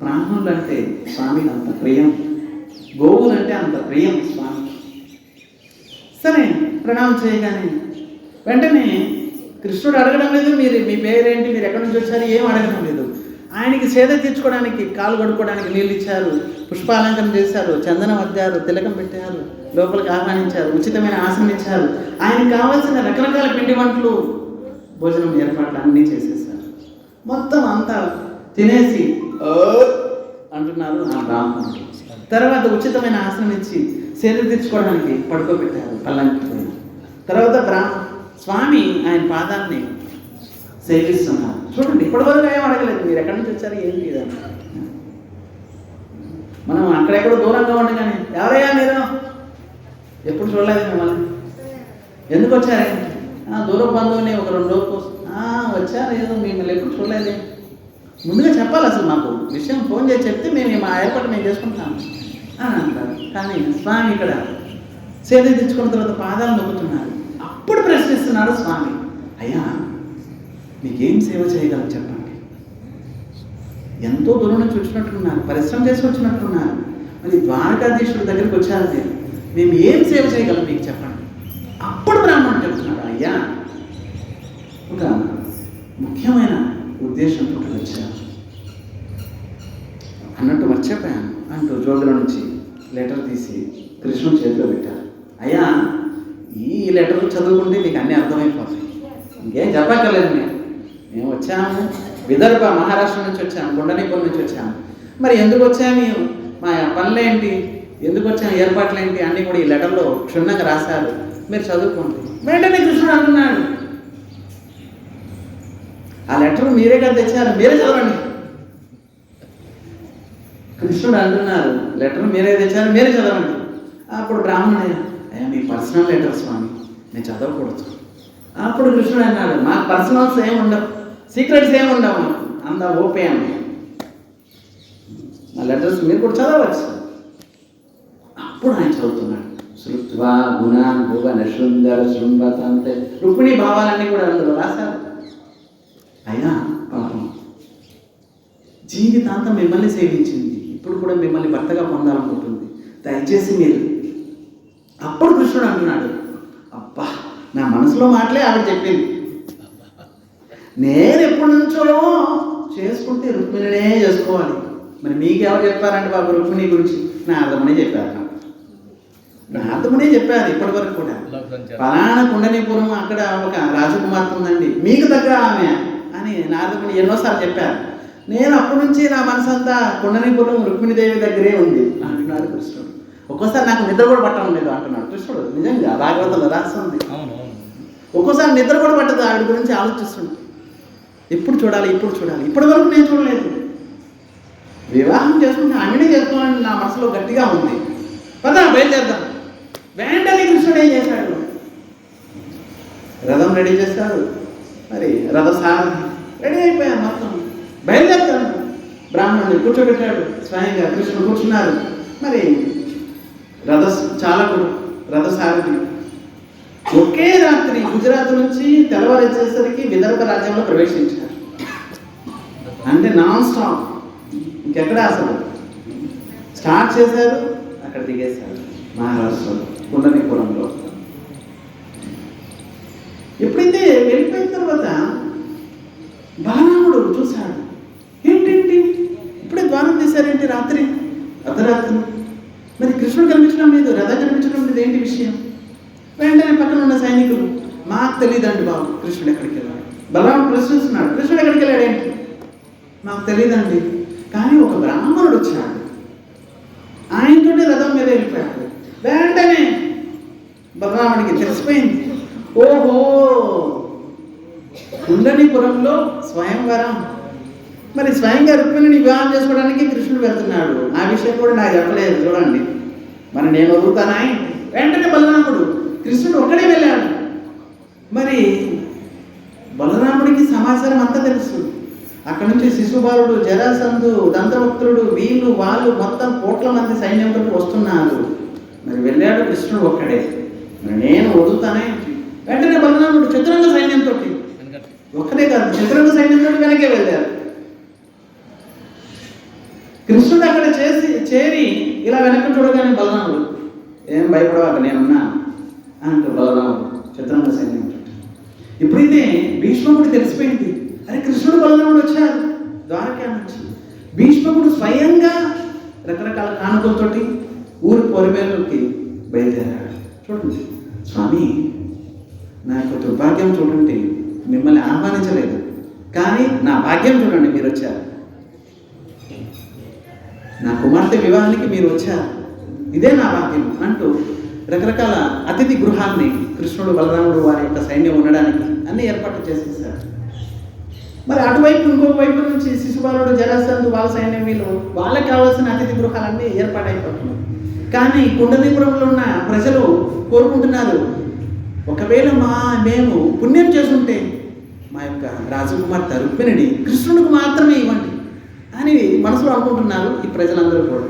బ్రాహ్మణులు అంటే స్వామికి అంత ప్రియం, గోవులంటే అంత ప్రియం స్వామికి. సరే ప్రణామం చేయగానే వెంటనే కృష్ణుడు అడగడం లేదు, మీరు మీ పేరేంటి, మీరు ఎక్కడి నుంచి వచ్చారు, ఏం అడగడం లేదు. ఆయనకి సేద తీర్చుకోవడానికి, కాలు కడుక్కోవడానికి నీళ్ళు ఇచ్చారు, పుష్పాలంకరణ చేశారు, చందనం అద్దారు, తిలకం పెట్టారు, లోపలికి ఆహ్వానించారు, ఉచితమైన ఆసనం ఇచ్చారు. ఆయనకు కావాల్సిన రకరకాల పిండి వంటలు, భోజనం ఏర్పాట్లు అన్నీ చేసేసారు. మొత్తం అంతా తినేసి అంటున్నారు ఆ బ్రాహ్మణుడు. తర్వాత ఉచితమైన ఆసనం ఇచ్చి సేద తీర్చుకోవడానికి పడుకోబెట్టారు పల్లంకి పోయి. తర్వాత స్వామి ఆయన పాదాన్ని సేవిస్తున్నారు. చూడండి, ఇప్పటివరకు ఏం అడగలేదు, మీరు ఎక్కడి నుంచి వచ్చారు ఏంటి ఇదని. మనం అక్కడెక్కడో దూరంగా ఉండగానే ఎవరయ్యా మీరు, ఎప్పుడు చూడలేదు మిమ్మల్ని, ఎందుకు వచ్చారే, దూరం బంధువుని ఒక 2 రోజులు వచ్చారు, ఏదో మిమ్మల్ని ఎప్పుడు చూడలేదే, ముందుగా చెప్పాలి, అసలు మాకు విషయం ఫోన్ చేసి చెప్తే మేము మా ఏర్పాటు మేము చేసుకుంటాము అని అంటారు. కానీ స్వామి ఇక్కడ సేద తెచ్చుకున్న తర్వాత పాదాలు నొక్కుతున్నారు. అప్పుడు ప్రశ్నిస్తున్నాడు స్వామి, అయ్యా మీకేం సేవ చేయగలం చెప్పండి, ఎంతో దూరం నుంచి వచ్చినట్టున్నారు, పరిశ్రమ చేసి వచ్చినట్టున్నారు, మరి ద్వారకాధీశుడి దగ్గరికి వచ్చారు, మేము ఏం సేవ చేయగలం మీకు చెప్పండి. అప్పుడు బ్రాహ్మణుడు చెప్తున్నాడు, అయ్యా ఒక ముఖ్యమైన ఉద్దేశంతో వచ్చాను అన్నట్టు మర్చిపోయాను అంటూ జోబుల నుంచి లెటర్ తీసి కృష్ణుడి చేతిలో పెట్టారు. అయ్యా ఈ లెటర్ చదువుకుంటే మీకు అన్నీ అర్థమైపోతాయి, ఇంకేం చెప్పక్కర్లేదు. మేము వచ్చాము విదర్భ మహారాష్ట్ర నుంచి వచ్చాము, గుండనీపురం నుంచి వచ్చాము. మరి ఎందుకు వచ్చాము, మా పనులేంటి, ఎందుకు వచ్చాము, ఏర్పాట్లు ఏంటి అన్నీ కూడా ఈ లెటర్లో క్షుణ్ణంగా రాశారు, మీరు చదువుకోండి. వెంటనే కృష్ణుడు అంటున్నాడు, ఆ లెటర్ మీరే కదా తెచ్చారు, మీరే చదవండి. కృష్ణుడు అంటున్నారు, లెటర్ మీరే తెచ్చారు, మీరే చదవండి. అప్పుడు బ్రాహ్మణుడు, అయ్యా మీ పర్సనల్ లెటర్ స్వామి, నేను చదవకూడదు. అప్పుడు కృష్ణుడు అన్నాడు, మాకు పర్సనల్స్ ఏమి ఉండవు, సీక్రెట్స్ ఏమి ఉండవు, అంత ఓపెన్, నా లెటర్స్ మీరు కూడా చదవచ్చు. అప్పుడు ఆయన చదువుతున్నాడు, శృత్వా గుణాన్ భువన సుందర శృంభతంతే, రుక్మిణి భావాలన్నీ కూడా అందులో రాశారు. అయినా పాపం జీవితాంతం మిమ్మల్ని సేవించింది, ఇప్పుడు కూడా మిమ్మల్ని భర్తగా పొందాలనుకుంటుంది, దయచేసి మీరు. అప్పుడు కృష్ణుడు అంటున్నాడు, అబ్బా నా మనసులో మాటలే ఆవిడ చెప్పింది, నేను ఎప్పటి నుంచో చేసుకుంటే రుక్మిణినే చేసుకోవాలి. మరి మీకు ఎవరు చెప్పారంటే బాబు రుక్మిణి గురించి, నారదమునే చెప్పారు, నారదమునే చెప్పారు ఇప్పటి వరకు కూడా. పలానా కుండనీపురం అక్కడ ఒక రాజకుమార్తె ఉందండి, మీకు దగ్గర ఆమె అని నారదముని ఎన్నోసార్లు చెప్పారు. నేను అప్పటి నుంచి నా మనసంతా కుండనీపురం రుక్మిణీదేవి దగ్గరే ఉంది అంటున్నాడు కృష్ణుడు. ఒక్కోసారి నాకు నిద్ర కూడా పట్టడం లేదు అంటున్నాడు కృష్ణుడు. నిజంగా భాగవతంలో రాస్తుంది. ఒక్కోసారి నిద్ర కూడా పట్టదు, ఆవిడ గురించి ఆలోచిస్తుంది, ఎప్పుడు చూడాలి ఇప్పుడు చూడాలి. ఇప్పటి వరకు నేను చూడలేదు, వివాహం చేసుకుంటే ఆమెనే చేసుకోవాలని నా మనసులో గట్టిగా ఉంది, పద బయలుదేరదాం. వెంటనే కృష్ణుడు ఏం చేశాడు, రథం రెడీ చేశాడు, మరి రథ సారథి రెడీ అయిపోయాను, మొత్తం బయలుదేరుతాడు. బ్రాహ్మణుడిని కూర్చోబెట్టాడు, స్వయంగా కృష్ణుడు కూర్చున్నారు. మరి చాలకుడు రథ సారథి ఒకే రాత్రి గుజరాత్ నుంచి తెల్లవారేసరికి విదర్భ రాజ్యంలో ప్రవేశించారు. అంటే నాన్ స్టాప్, ఇంకెక్కడ అసలు స్టార్ట్ చేశారు, అక్కడ దిగేశారు మహారాష్ట్రలో కుండనీపురంలో. ఎప్పుడైతే వెళ్ళిపోయిన తర్వాత బలరాముడు చూశాడు, ఏంటేంటి ఇప్పుడే ద్వారం తీశారేంటి రాత్రి, అర్ధరాత్రి, మరి కృష్ణుడు కనిపించడం లేదు, రథం కనిపించడం లేదు, ఏంటి విషయం. వెంటనే పక్కన ఉన్న సైనికులు, మాకు తెలియదండి బాబు కృష్ణుడు ఎక్కడికి వెళ్ళాడు. బలరాముడు ప్రశ్నిస్తున్నాడు, కృష్ణుడు ఎక్కడికి వెళ్ళాడు ఏంటి, మాకు తెలియదండి, కానీ ఒక బ్రాహ్మణుడు వచ్చాడు, ఆయనతోనే రథం మీద వెళ్ళిపోయాడు. వెంటనే బలరాముడికి తెలిసిపోయింది, ఓహో కుండనీపురంలో స్వయంవరం, మరి స్వయంగా రుక్మిణిని వివాహం చేసుకోవడానికి కృష్ణుడు వెళ్తున్నాడు. ఆ విషయం కూడా నాకు చెప్పలేదు. చూడండి, మరి నేను వదులుతానా? వెంటనే బలరాముడు, కృష్ణుడు ఒక్కడే వెళ్ళాడు. మరి బలరాముడికి సమాచారం అంతా తెలుసు. అక్కడ నుంచి శిశుబాలుడు, జరాసంధు, దంతభక్తుడు, వీళ్ళు వాళ్ళు మొత్తం కోట్ల మంది సైన్యంతో వస్తున్నారు. మరి వెళ్ళాడు కృష్ణుడు ఒక్కడే. మరి నేను వదులుతానే? వెంటనే బలరాముడు చతురంగ సైన్యంతో, ఒక్కడే కాదు చతురంగ సైన్యంతో వెనకే వెళ్ళారు. కృష్ణుడు అక్కడ చేరి ఇలా వెనక్కి చూడగానే బలరాముడు, ఏం భయపడవాక నేనున్నా అంటూ బలరాముడు చతురంగ సైన్యం. ఎప్పుడైతే భీష్మకుడు తెలిసిపోయింది, అరే కృష్ణుడు బలరాముడు వచ్చారు ద్వారకా నుంచి. భీష్మకుడు స్వయంగా రకరకాల కానుకలతోటి ఊరి పొరిమేలకి బయలుదేరాడు. చూడండి స్వామి, నాకు దుర్భాగ్యం చూడండి, మిమ్మల్ని ఆహ్వానించలేదు, కానీ నా భాగ్యం చూడండి, మీరు వచ్చారు. నా కుమార్తె వివాహానికి మీరు వచ్చారు, ఇదే నా భాగ్యం అంటూ రకరకాల అతిథి గృహాన్ని కృష్ణుడు బలరాముడు వారి యొక్క సైన్యం ఉండడానికి అన్ని ఏర్పాట్లు చేసేసారు. మరి అటువైపు ఇంకొక వైపు నుంచి శిశుబాలుడు, జరాసంధు వాళ్ళ సైన్యం వీళ్ళు వాళ్ళకి కావాల్సిన అతిథి గృహాలన్నీ ఏర్పాటైపోతున్నాయి. కానీ కుండలీపురంలో ఉన్న ప్రజలు కోరుకుంటున్నారు, ఒకవేళ మేము పుణ్యం చేసుంటే మా యొక్క రాజకుమార్తె రుక్మిణిని కృష్ణుడికి మాత్రమే ఇవ్వండి అని మనసులో అనుకుంటున్నారు ఈ ప్రజలందరూ కూడా.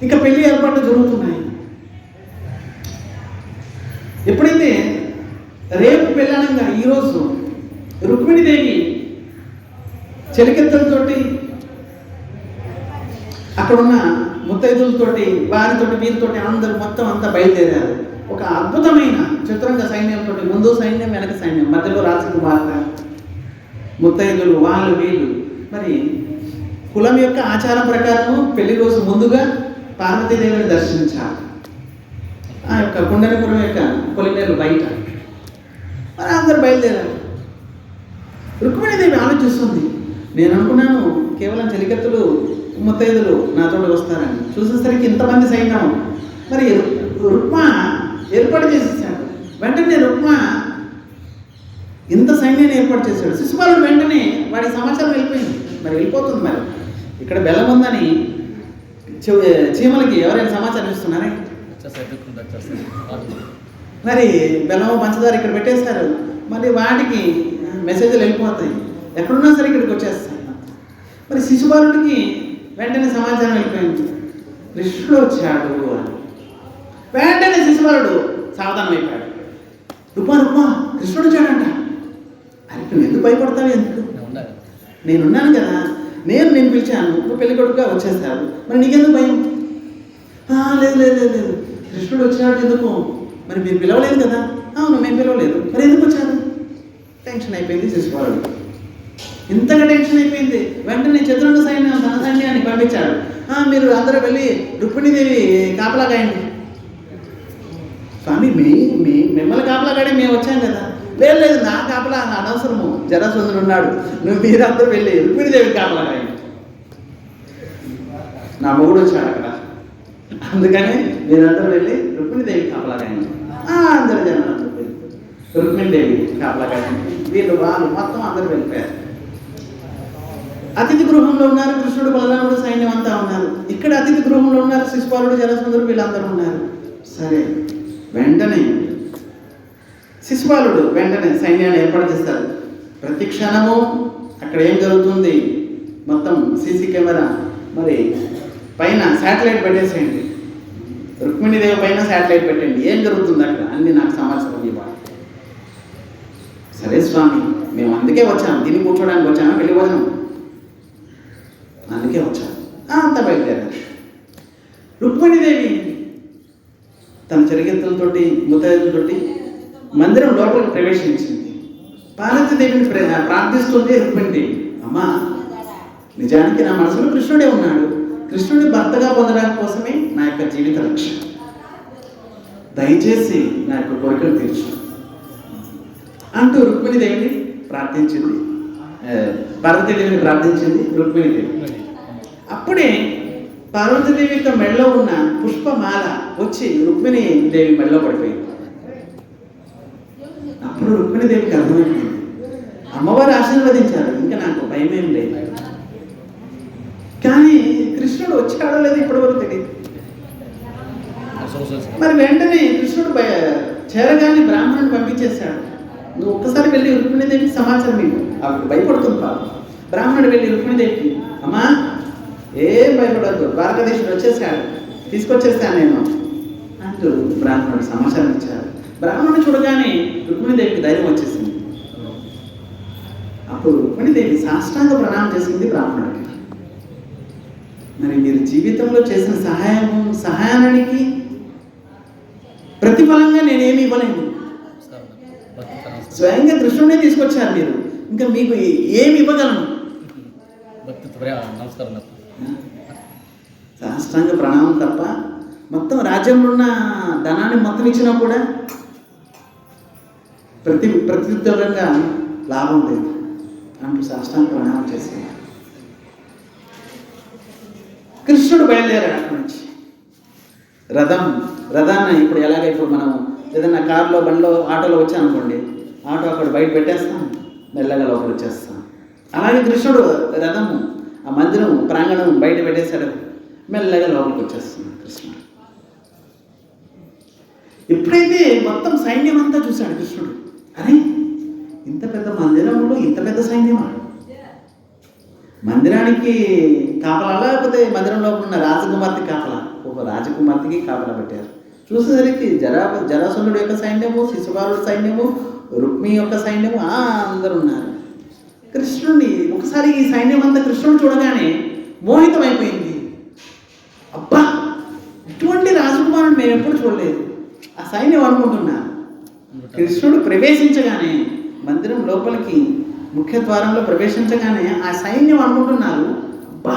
ఇక పెళ్లి ఏర్పాట్లు జరుగుతున్నాయి. ఎప్పుడైతే రేపు పెళ్ళానంగా ఈరోజు రుక్మిణీదేవి చెలికెత్తలతోటి అక్కడున్న ముత్తైదులతోటి వారితోటి వీరితోటి అందరూ మొత్తం అంతా బయలుదేరారు. ఒక అద్భుతమైన చతురంగ సైన్యంతో, ముందు సైన్యం వెనక సైన్యం, మధ్యలో రాజకుమార్తె, ముత్తైదులు వాళ్ళు వీళ్ళు. మరి కులం యొక్క ఆచారం ప్రకారము పెళ్లి రోజు ముందుగా పార్వతీదేవిని దర్శించాలి. ఆ యొక్క కుండలిపురం యొక్క కొలిమేరు బయట. మరి అందరు బయలుదేరారు. రుక్మిణీదేవి ఆలోచిస్తుంది, నేను అనుకున్నాను కేవలం చెలికత్తులు ముత్తైదులు నాతో వస్తారని, చూసేసరికి ఇంతమంది సైన్యం. మరి రుక్మ ఏర్పాటు చేసేసాడు. వెంటనే రుక్మ ఇంత సైన్యాన్ని ఏర్పాటు చేశాడు. శిశుపాలుడు వెంటనే వాడి సమాచారం వెళ్ళిపోయింది. మరి వెళ్ళిపోతుంది, మరి ఇక్కడ బెల్లం ఉందని చీమలకి ఎవరైనా సమాచారం ఇస్తున్నారే, మరి బెల్లం పంచదార ఇక్కడ పెట్టేశారు. మరి వాటికి మెసేజ్లు వెళ్ళిపోతాయి, ఎక్కడున్నా సరే ఇక్కడికి వచ్చేస్తాయి. మరి శిశుపాలుడికి వెంటనే సమాచారం వెళ్ళిపోయింది, కృష్ణుడు వచ్చాడు అని. వెంటనే శిశుపాలుడు సావధానం అయిపోయాడు. రుక్మా కృష్ణుడు వచ్చాడంట. అని నువ్వు ఎందుకు భయపడతావు? ఎందుకు? నేనున్నాను కదా, నేను పిలిచాను, నువ్వు పెళ్లి కొడుకుగా వచ్చేస్తావు, మరి నీకెందుకు భయం? లేదు లేదు లేదు లేదు, కృష్ణుడు వచ్చాడు. ఎందుకు? మరి మీరు పిలవలేదు కదా. అవును, మేము పిలవలేదు, మరి ఎందుకు వచ్చారు? టెన్షన్ అయిపోయింది శిశుపాలుడు. ఇంతగా టెన్షన్ అయిపోయింది. వెంటనే చతురంగ సైన్యం తన సైన్యాన్ని పంపించాడు. మీరు అందరూ వెళ్ళి రుక్మిణీదేవి కాపలా కాయండి. స్వామి, మిమ్మల్ని కాపలా కాడే మేము వచ్చాం కదా. లేదు లేదు, నా కాపలా నా అనవసరము, జరాసంధుడు ఉన్నాడు, మీరందరూ వెళ్ళి రుక్మిణీదేవి కాపలా కాయండి. నా మొగుడు వచ్చాడు అక్కడ, అందుకని మీరందరూ వెళ్ళి రుక్మిణీదేవి కాపలా కాయండి. అందరూ జనం రుక్మిణీదేవి కాపలా కాయండి. వీళ్ళు వాళ్ళు మొత్తం అందరూ వెళ్ళిపోయారు. అతిథి గృహంలో ఉన్నారు కృష్ణుడు, బలరాముడు, సైన్యం అంతా ఉన్నారు. ఇక్కడ అతిథి గృహంలో ఉన్నారు శిశుపాలుడు, జరాసంధుడు, వీళ్ళందరూ ఉన్నారు. సరే, వెంటనే శిశుపాలుడు వెంటనే సైన్యాన్ని ఏర్పాటు చేస్తారు. ప్రతి క్షణము అక్కడ ఏం జరుగుతుంది మొత్తం సీసీ కెమెరా, మరి పైన శాటిలైట్ పెట్టేసేయండి, రుక్మిణీదేవి పైన శాటిలైట్ పెట్టండి, ఏం జరుగుతుంది అక్కడ అన్ని నాకు సమాచారం ఇవ్వాలి. సరే స్వామి, మేము అందుకే వచ్చాము, దీన్ని కూర్చోడానికి వచ్చాము, పెళ్లి భోజనం అందుకే వచ్చాము. అంత బయలుదేరారు. రుక్మిణీదేవి తన చెరిగెత్తులతోటి ముత్తైదులతోటి మందిరం లోపలికి ప్రవేశించింది. పార్వతీదేవిని ప్రార్థిస్తుంది రుక్మిణీదేవి. అమ్మా, నిజానికి నా మనసులో కృష్ణుడే ఉన్నాడు, కృష్ణుడి భర్తగా పొందడానికి కోసమే నా యొక్క జీవిత లక్ష్యం, దయచేసి నా యొక్క కోరికలు తీర్చు అంటూ రుక్మిణీదేవిని ప్రార్థించింది. పార్వతీదేవిని ప్రార్థించింది రుక్మిణీదేవి. అప్పుడే పార్వతీదేవి యొక్క మెడలో ఉన్న పుష్పమాల వచ్చి రుక్మిణీదేవి మెడలో పడిపోయింది. అప్పుడు రుక్మిణీదేవికి అర్థమైంది, అమ్మవారు ఆశీర్వదించారు, ఇంకా నాకు భయమేం లేదు. కానీ కృష్ణుడు వచ్చాడో లేదో ఇప్పటివరకు తెలియదు. మరి వెంటనే కృష్ణుడు చేరగానే బ్రాహ్మణుడు పంపించేశాడు. నువ్వు ఒక్కసారి వెళ్ళి రుక్మిణీదేవికి సమాచారం మీకు, ఆవిడ భయపడుతుంది పాపం. బ్రాహ్మణుడు వెళ్ళి రుక్మిణీదేవికి, అమ్మా ఏం భయపడద్దు, భారతదేశుడు వచ్చేసాడు, తీసుకొచ్చేస్తాను నేను అంటూ బ్రాహ్మణుడు సమాచారం ఇచ్చారు. బ్రాహ్మణుడు చూడగానే రుక్మిణీదేవికి ధైర్యం వచ్చేసింది. అప్పుడు రుక్మిణీదేవి సాష్టాంగ ప్రణామం చేసింది బ్రాహ్మణుడికి. మరి మీరు జీవితంలో చేసిన సహాయానికి ప్రతిఫలంగా నేనేమి ఇవ్వలేను. స్వయంగా కృష్ణుడే తీసుకొచ్చారు మీరు, ఇంకా మీకు ఏమి ఇవ్వగలను? సాష్టాంగ ప్రణామం తప్ప మొత్తం రాజ్యంలో ఉన్న ధనాన్ని మొత్తం ఇచ్చినా కూడా ప్రత్యుత్తరంగా లాభం లేదు అంటూ సాష్టాంగ ప్రణామం చేశారు. కృష్ణుడు బయలుదేరాడు అక్కడి నుంచి. రథాన్ని ఇప్పుడు ఎలాగైతే మనం ఏదైనా కారులో, బండిలో, ఆటోలో వచ్చామనుకోండి, ఆటో అక్కడ బయట పెట్టేస్తాం, మెల్లగా లోపల వచ్చేస్తాం. అలాగే కృష్ణుడు రథము, ఆ మందిరం ప్రాంగణం బయట పెట్టేశాడు, మెల్లగా లోపలికి వచ్చేస్తున్నాడు కృష్ణుడు. ఎప్పుడైతే మొత్తం సైన్యం అంతా చూశాడు కృష్ణుడు, అరే ఇంత పెద్ద మందిరంలో ఇంత పెద్ద సైన్యమా? మందిరానికి కాపలా, లేకపోతే మందిరంలో ఉన్న రాజకుమార్తె కాపలా? ఒక రాజకుమార్తెకి కాపలా పెట్టారు. చూసేసరికి జరాసంధుడి యొక్క సైన్యము, శిశుపాలుడి సైన్యము, రుక్మి యొక్క సైన్యము అందరూ ఉన్నారు. కృష్ణుడిని ఒకసారి ఈ సైన్యం అంతా కృష్ణుడు చూడగానే మోహితమైపోయింది. అబ్బా, ఇటువంటి రాజకుమారుడు మేము ఎప్పుడు చూడలేదు. ఆ సైన్యం అనుకుంటున్నా. కృష్ణుడు ప్రవేశించగానే మందిరం లోపలికి ముఖ్య ద్వారంలో ప్రవేశించగానే ఆ సైన్యం అనుకుంటున్నారు, అబ్బా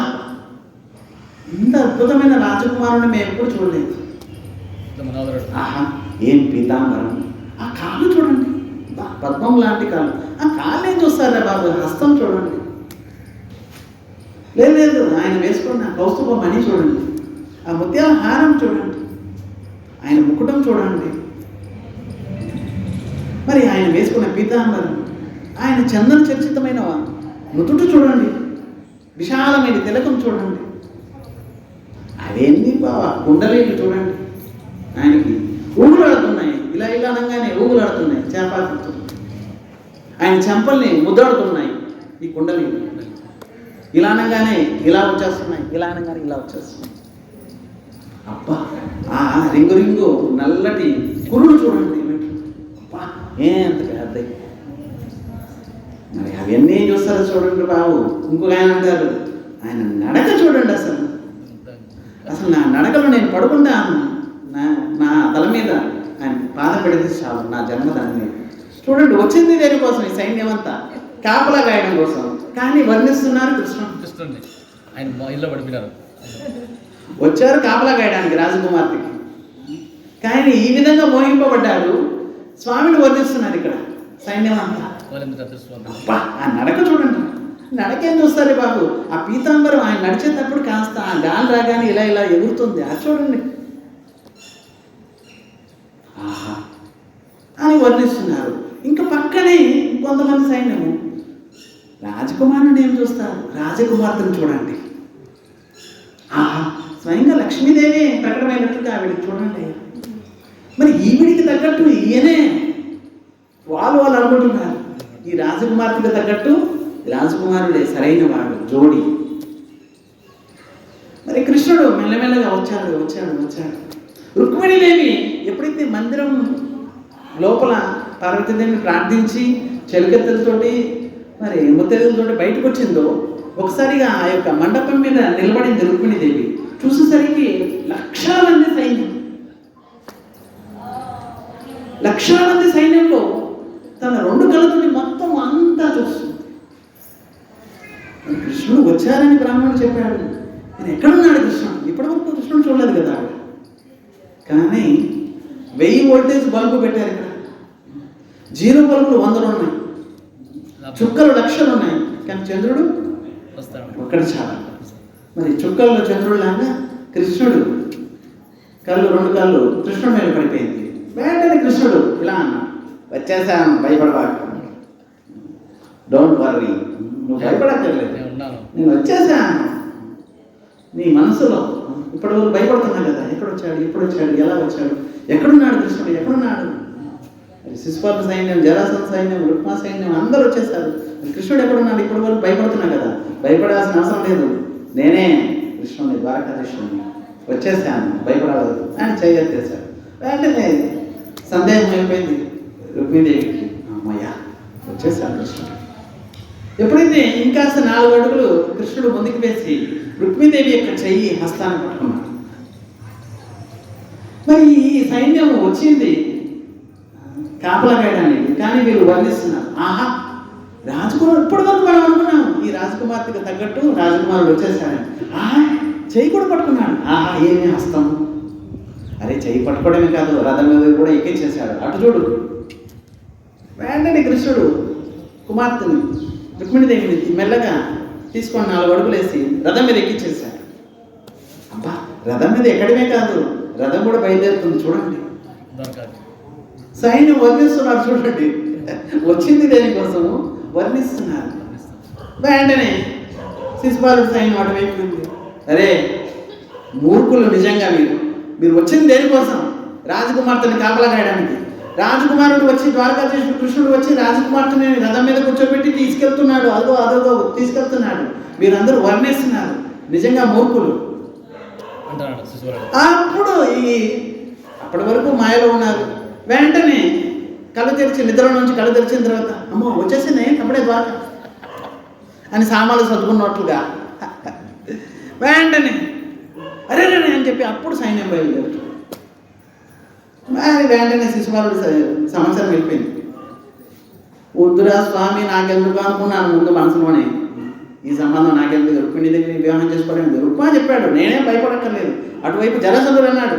ఇంత అద్భుతమైన రాజకుమారుని మేము ఎప్పుడు చూడలేదు. ఆహా, ఏం పీతాంబరం, ఆ కాళ్ళు చూడండి, పద్మం లాంటి కాళ్ళు. ఆ కాళ్ళు ఏం చూస్తారా బాబు, హస్తం చూడండి. లేదు ఆయన వేసుకున్న కౌస్తుభ మణి చూడండి, ఆ ముత్యాల హారం చూడండి, ఆయన ముకుటం చూడండి, మరి ఆయన వేసుకున్న పీతాంబరం, ఆయన చందన చర్చితమైన నుదుటు చూడండి, విశాలమైన తిలకం చూడండి, అవేంది బావా కుండలీలు చూడండి, ఆయనకి ఊగులాడుతున్నాయి, ఇలా అనగానే ఊగులాడుతున్నాయి చేపాకుతో, ఆయన చెంపల్ని ముద్దాడుతున్నాయి ఈ కుండలీలు, ఇలా అనగానే ఇలా వచ్చేస్తున్నాయి, ఇలా అనగానే ఇలా వచ్చేస్తున్నాయి. అబ్బా, ఆ రింగు నల్లటి కురుడు చూడండి, అబ్బా ఎంత పెద్ద. మరి అవన్నీ చూస్తారు చూడండి బాబు. ఇంకొక ఆయన అంటారు, ఆయన నడక చూడండి, అసలు నా నడకలో నేను పడుకుంటాను, నా తల మీద ఆయన పాదం పెడితే చాలు, నా జన్మదాన్ని చూడండి. వచ్చింది దేనికోసం? ఈ సైన్యం అంతా కాపలా గాయడం కోసం. కానీ వర్ణిస్తున్నారు కృష్ణుడిని. ఆయన ఇల్లు పడిపోయినారు, వచ్చారు కాపలా గాయడానికి రాజకుమార్తెకి. కానీ ఈ విధంగా మోహింపబడ్డారు. స్వామిని వర్ణిస్తున్నారు ఇక్కడ సైన్యం అంతా. అబ్బా, ఆ నడక చూడండి, నడకేం చూస్తారు బాబు. ఆ పీతాంబరం ఆయన నడిచేటప్పుడు కాస్త ఆ గాలి రాగానే ఇలా ఎగురుతుంది, అది చూడండి. ఆహా అని వర్ణిస్తున్నారు. ఇంకా పక్కనే కొంతమంది సైన్యము రాజకుమారుని ఏం చూస్తారు, రాజకుమార్తెను చూడండి. ఆహా, స్వయంగా లక్ష్మీదేవి ప్రకటమైనట్టుగా ఆవిడికి చూడండి. మరి ఈవిడికి తగ్గట్టు ఈయనే వాళ్ళు అనుకుంటున్నారు. ఈ రాజకుమార్తెకి తగ్గట్టు రాజకుమారుడే సరైన వాడు, జోడి. మరి కృష్ణుడు మెల్లమెల్లగా వచ్చాడు. రుక్మిణీదేవి ఎప్పుడైతే మందిరం లోపల పార్వతీదేవిని ప్రార్థించి చెలికత్తెలతోటి మరి ముత్తైదులతోటి బయటకు వచ్చిందో, ఒకసారిగా ఆ యొక్క మండపం మీద నిలబడింది రుక్మిణీదేవి. చూసేసరికి లక్షల మంది సైన్యంలో తన 2 కళ్ళతోటి మొత్తం అంతా చూస్తుంది. కృష్ణుడు వచ్చారని బ్రాహ్మణుడు చెప్పాడు. నేను ఎక్కడున్నాడు కృష్ణుడు? ఇప్పటివరకు కృష్ణుడు చూడలేదు కదా. కానీ 1000 వోల్టేజ్ బల్బు పెట్టారు ఇక్కడ. 0 బల్బులు 100 ఉన్నాయి, చుక్కలు లక్షలు ఉన్నాయి. కానీ చంద్రుడు ఒక్కటి చాలా. మరి చుక్కల్లో చంద్రుడు లాగా కృష్ణుడు కళ్ళు 2 కళ్ళు కృష్ణుడు మీద పడిపోయింది. వెంటనే కృష్ణుడు ఇలా అన్నాడు, వచ్చేసాను, భయపడబాకు. డోంట్ వర్రీ, నువ్వు భయపడక్కర్లేదు, నేను ఉన్నాను. నేను వచ్చేసాను. నీ మనసులో ఇప్పటి వరకు భయపడుతున్నా కదా, ఎప్పుడు వచ్చాడు, ఎలా వచ్చాడు, ఎక్కడున్నాడు కృష్ణుడు, ఎక్కడున్నాడు? శిశుపాల సైన్యం, జరాసంధ సైన్యం, రుక్మా సైన్యం అందరూ వచ్చేసారు. కృష్ణుడు ఎక్కడున్నాడు? ఇప్పటి వరకు భయపడుతున్నా కదా, భయపడాల్సిన అవసరం లేదు, నేనే కృష్ణుని, ద్వారకాధీశుని, వచ్చేసాను, భయపడవద్దు అని చేయెత్తేశాడు. వెంటనే సందేహం అయిపోయింది రుక్మిణీదేవికి, అమ్మయ్య వచ్చేసాను కృష్ణుడు. ఎప్పుడైతే ఇంకాస్త 4 అడుగులు కృష్ణుడు ముందుకు వేసి రుక్మిణీదేవి యొక్క చెయ్యి హస్తాన్ని పట్టుకున్నాడు. మరి ఈ సైన్యం వచ్చింది కాపలా కాయడానికి, కానీ వీళ్ళు వర్ణిస్తున్నారు, ఆహా రాజకుమారు, ఇప్పటి వరకు మనం అనుకున్నాం ఈ రాజకుమార్తెకి తగ్గట్టు రాజకుమారుడు వచ్చేసాడని, ఆహా చెయ్యి కూడా పట్టుకున్నాడు, ఆహా ఏమి హస్తం, అరే చెయ్యి పట్టుకోవడమే కాదు రథం మీద కూడా ఎక్కించేశాడు, అటు చూడు. వెంటనే కృష్ణుడు కుమార్తెని రుక్మిణీదేవిని మెల్లగా తీసుకొని 4 అడుగులు వేసి రథం మీద ఎక్కించేశాడు. అబ్బా రథం మీద ఎక్కడమే కాదు, రథం కూడా బయలుదేరుతుంది చూడండి. సైన్యం వర్ణిస్తున్నారు చూడండి, వచ్చింది దేనికోసము వర్ణిస్తున్నారు. వెంటనే శిశుపాలుడు సైన్యం అటువైపు ఉంది. అరే మూర్ఖులు, నిజంగా మీరు వచ్చింది దేనికోసం? రాజకుమార్తెని కాపలా కాయడానికి. రాజకుమారుడు వచ్చి, ద్వారకాధీశుడు కృష్ణుడు వచ్చి రాజకుమార్తెని రథం మీద కూర్చోబెట్టి తీసుకెళ్తున్నాడు, అదో తీసుకెళ్తున్నాడు. మీరందరూ వర్ణిస్తున్నారు, నిజంగా మూర్ఖులు అంటున్నాడు శిశుపాలుడు. అప్పుడు అప్పటి వరకు మాయలో ఉన్నారు. వెంటనే కళ్ళు తెరిచి, నిద్ర నుంచి కళ్ళు తెరిచిన తర్వాత, అమ్మో వచ్చేసింది అప్పుడే ద్వారక అని సామాన్లు సర్దుకున్నట్లుగా వెంటనే అరే అని చెప్పి అప్పుడు సైన్యం బయలుదేరు. వెంటనే శిశుపాలుడు సంవత్సరం వెళ్ళిపోయింది. వద్దురా స్వామి నాకెందుకు అనుకున్నాను ముందు మనసులోనే, ఈ సంబంధం నాకెందుకు, రుక్మిణీదేవిని వివాహం చేసుకోవడం. రుక్మా చెప్పాడు నేనేం భయపడక్కర్లేదు, అటువైపు జరాసంధుడు అన్నాడు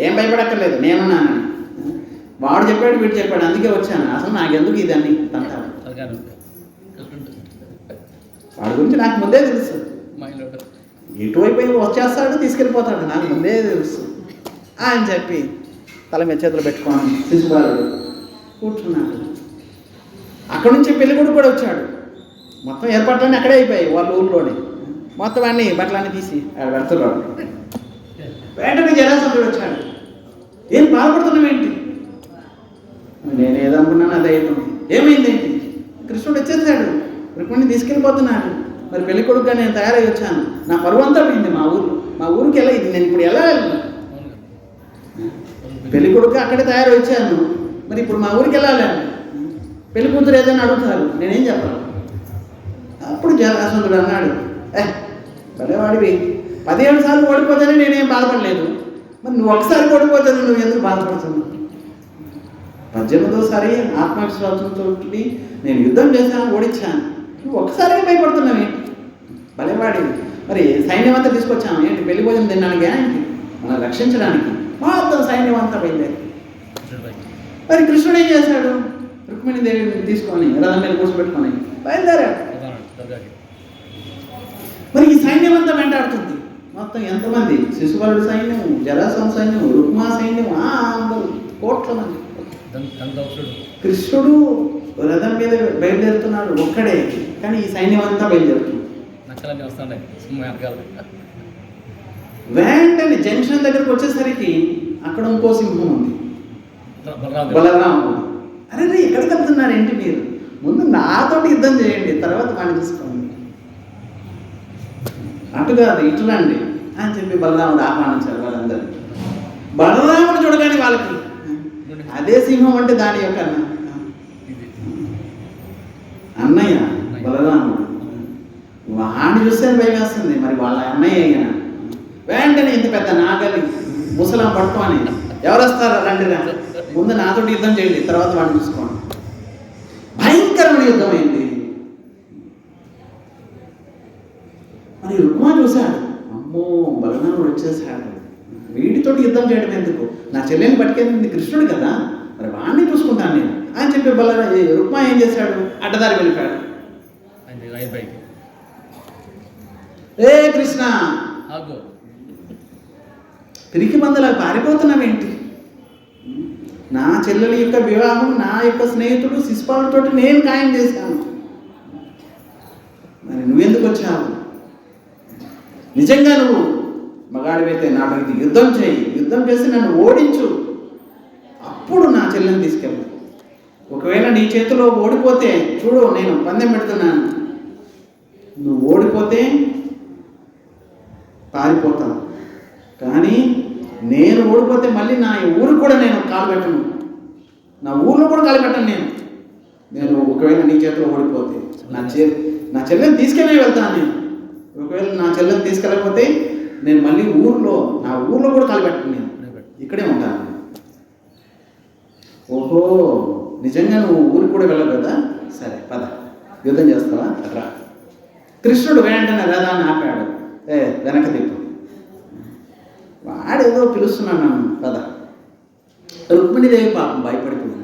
ఏం భయపడక్కర్లేదు నేనున్నానని. వాడు చెప్పాడు వీడు చెప్పాడు, అందుకే వచ్చాను, అసలు నాకెందుకు ఇదన్నీ అంటారు. వాడి గురించి నాకు ముందే తెలుసు, ఇటువైపు వచ్చేస్తాడు తీసుకెళ్ళిపోతాడు, నాకు ముందే తెలుసు అని చెప్పి తల మీద చేతులు పెట్టుకోని శిశుపాలుడు కూర్చున్నాడు. అక్కడి నుంచి పెళ్ళికొడుకు కూడా వచ్చాడు. మొత్తం ఏర్పాట్లన్నీ అక్కడే అయిపోయాయి వాళ్ళ ఊళ్ళోనే. మొత్తం అన్నీ బట్టలన్నీ తీసి పెడుతున్నాడు. వెంటనే జరాసంధుడు వచ్చాడు. ఏం బాధపడుతున్నావేంటి? నేనేదో అనుకున్నాను అదే అవుతుంది. ఏమైందేంటి? కృష్ణుడు వచ్చేసాడు, రుక్మిణిని తీసుకెళ్ళిపోతున్నాడు. మరి పెళ్లి కొడుకుగా నేను తయారై వచ్చాను, నా పరువు అంతా పోయింది మా ఊరికి ఎలా ఇది, నేను ఇప్పుడు ఎలా వెళ్ళను? పెళ్లి కొడుకు అక్కడే తయారై వచ్చాను, మరి ఇప్పుడు మా ఊరికి వెళ్ళాలి. పెళ్లి కూతురు ఏదైనా అడుగుతారు, నేనేం చెప్పాలి? అప్పుడు జరాసంధుడు అన్నాడు, భలేవాడివి, 17 సార్లు ఓడిపోతేనే నేనేం బాధపడలేదు, మరి నువ్వు ఒకసారి ఓడిపోతే నువ్వు ఎందుకు బాధపడుతున్నావు? 18వ ఆత్మవిశ్వాసంతో నేను యుద్ధం చేశాను, ఓడించాను, నువ్వు ఒక్కసారిగా భయపడుతున్నావు ఏంటి? భలేవాడివి. మరి సైన్యం అంతా తీసుకొచ్చాను ఏంటి? పెళ్లి భోజనం తినడానికి ఏంటి? మనం రక్షించడానికి మొత్తం సైన్యం అంతా బయలుదేరి. మరి కృష్ణుడు ఏం చేశాడు? రుక్మిణీదేవిని తీసుకొని రథం మీద కూర్చోబెట్టుకొని బయలుదేరాడు. మరి ఈ సైన్యం అంతా వెంటాడుతుంది. మొత్తం ఎంతమంది? శిశుపాలుడు సైన్యం, జరాసంధ సైన్యం, రుక్మా సైన్యం, అందరూ కోట్ల మంది. కృష్ణుడు రథం మీద బయలుదేరుతున్నాడు ఒక్కడే, కానీ ఈ సైన్యం అంతా బయలుదేరుతుంది. వెంటనే జంక్షన్ దగ్గరకు వచ్చేసరికి అక్కడ ఇంకో సింహం ఉంది, బలరాముడు. అరే ఎక్కడికి వెళ్తున్నారు ఏంటి మీరు? ముందు నాతోటి యుద్ధం చేయండి, తర్వాత వాడిని చూసుకోండి. అటు కాదు ఇటు రండి అని చెప్పి బలరాముడు ఆహ్వానించారు వాళ్ళందరూ. బలరాముడు చూడగానే వాళ్ళకి అదే సింహం అంటే దాని యొక్క అన్నయ్య బలరాముడు. వాడిని చూస్తే భయం వేస్తుంది, మరి వాళ్ళ అన్నయ్య అయినా. వెంటనే ఇంత పెద్ద నాగలి ముసలం పట్టుకొని ఎవరు వస్తారా రండి రండి, ముందు నాతోటి యుద్ధం చేయండి, తర్వాత వాడిని చూసుకోండి. భయంకరమైన యుద్ధం అయింది. మరి రుక్మా చూశాడు, అమ్మో బలరాముడు వచ్చేసాడు, వీడితోటి యుద్ధం చేయడం ఎందుకు, నా చెల్లెని పట్టుకెళ్ళింది కృష్ణుడు కదా, మరి వాడిని చూసుకుంటాను నేను అని చెప్పి రుక్మా ఏం చేశాడు? అడ్డదారి వెళ్ళిపోయాడు. ఏ కృష్ణ, పిరికి మందలా పారిపోతున్నావేంటి? నా చెల్లెలి యొక్క వివాహం నా యొక్క స్నేహితుడు శిశుపాలుడితో నేను ఖాయం చేశాను, మరి నువ్వెందుకు వచ్చావు? నిజంగా నువ్వు మగాడివైతే నాతో ఇది యుద్ధం చేయి, యుద్ధం చేసి నన్ను ఓడించు, అప్పుడు నా చెల్లెని తీసుకెళ్ళు. ఒకవేళ నీ చేతిలో ఓడిపోతే చూడు, నేను పందెం పెడుతున్నాను, నువ్వు ఓడిపోతే పారిపోతాను, కానీ నేను ఓడిపోతే మళ్ళీ నా ఊరు కూడా నేను కాలు పెట్టను, నా ఊరిలో కూడా కాలు పెట్టను. నేను ఒకవేళ నీ చేతిలో ఓడిపోతే నా చెల్లెని తీసుకెళ్ళే వెళ్తాను. నేను ఒకవేళ నా చెల్లెని తీసుకెళ్ళకపోతే నేను మళ్ళీ నా ఊర్లో కూడా కాలు పెట్టను, నేను ఇక్కడే ఉంటాను. ఓహో, నిజంగా నువ్వు ఊరికి కూడా వెళ్ళవు కదా, సరే పద, యుద్ధం చేస్తావా రా. కృష్ణుడు వెంటనే రథాన్ని ఆపాడు. వెనక తిప్పు, వాడేదో పిలుస్తున్నాను నన్ను, పద. రుక్మిణీదేవి పాపం భయపడిపోయింది.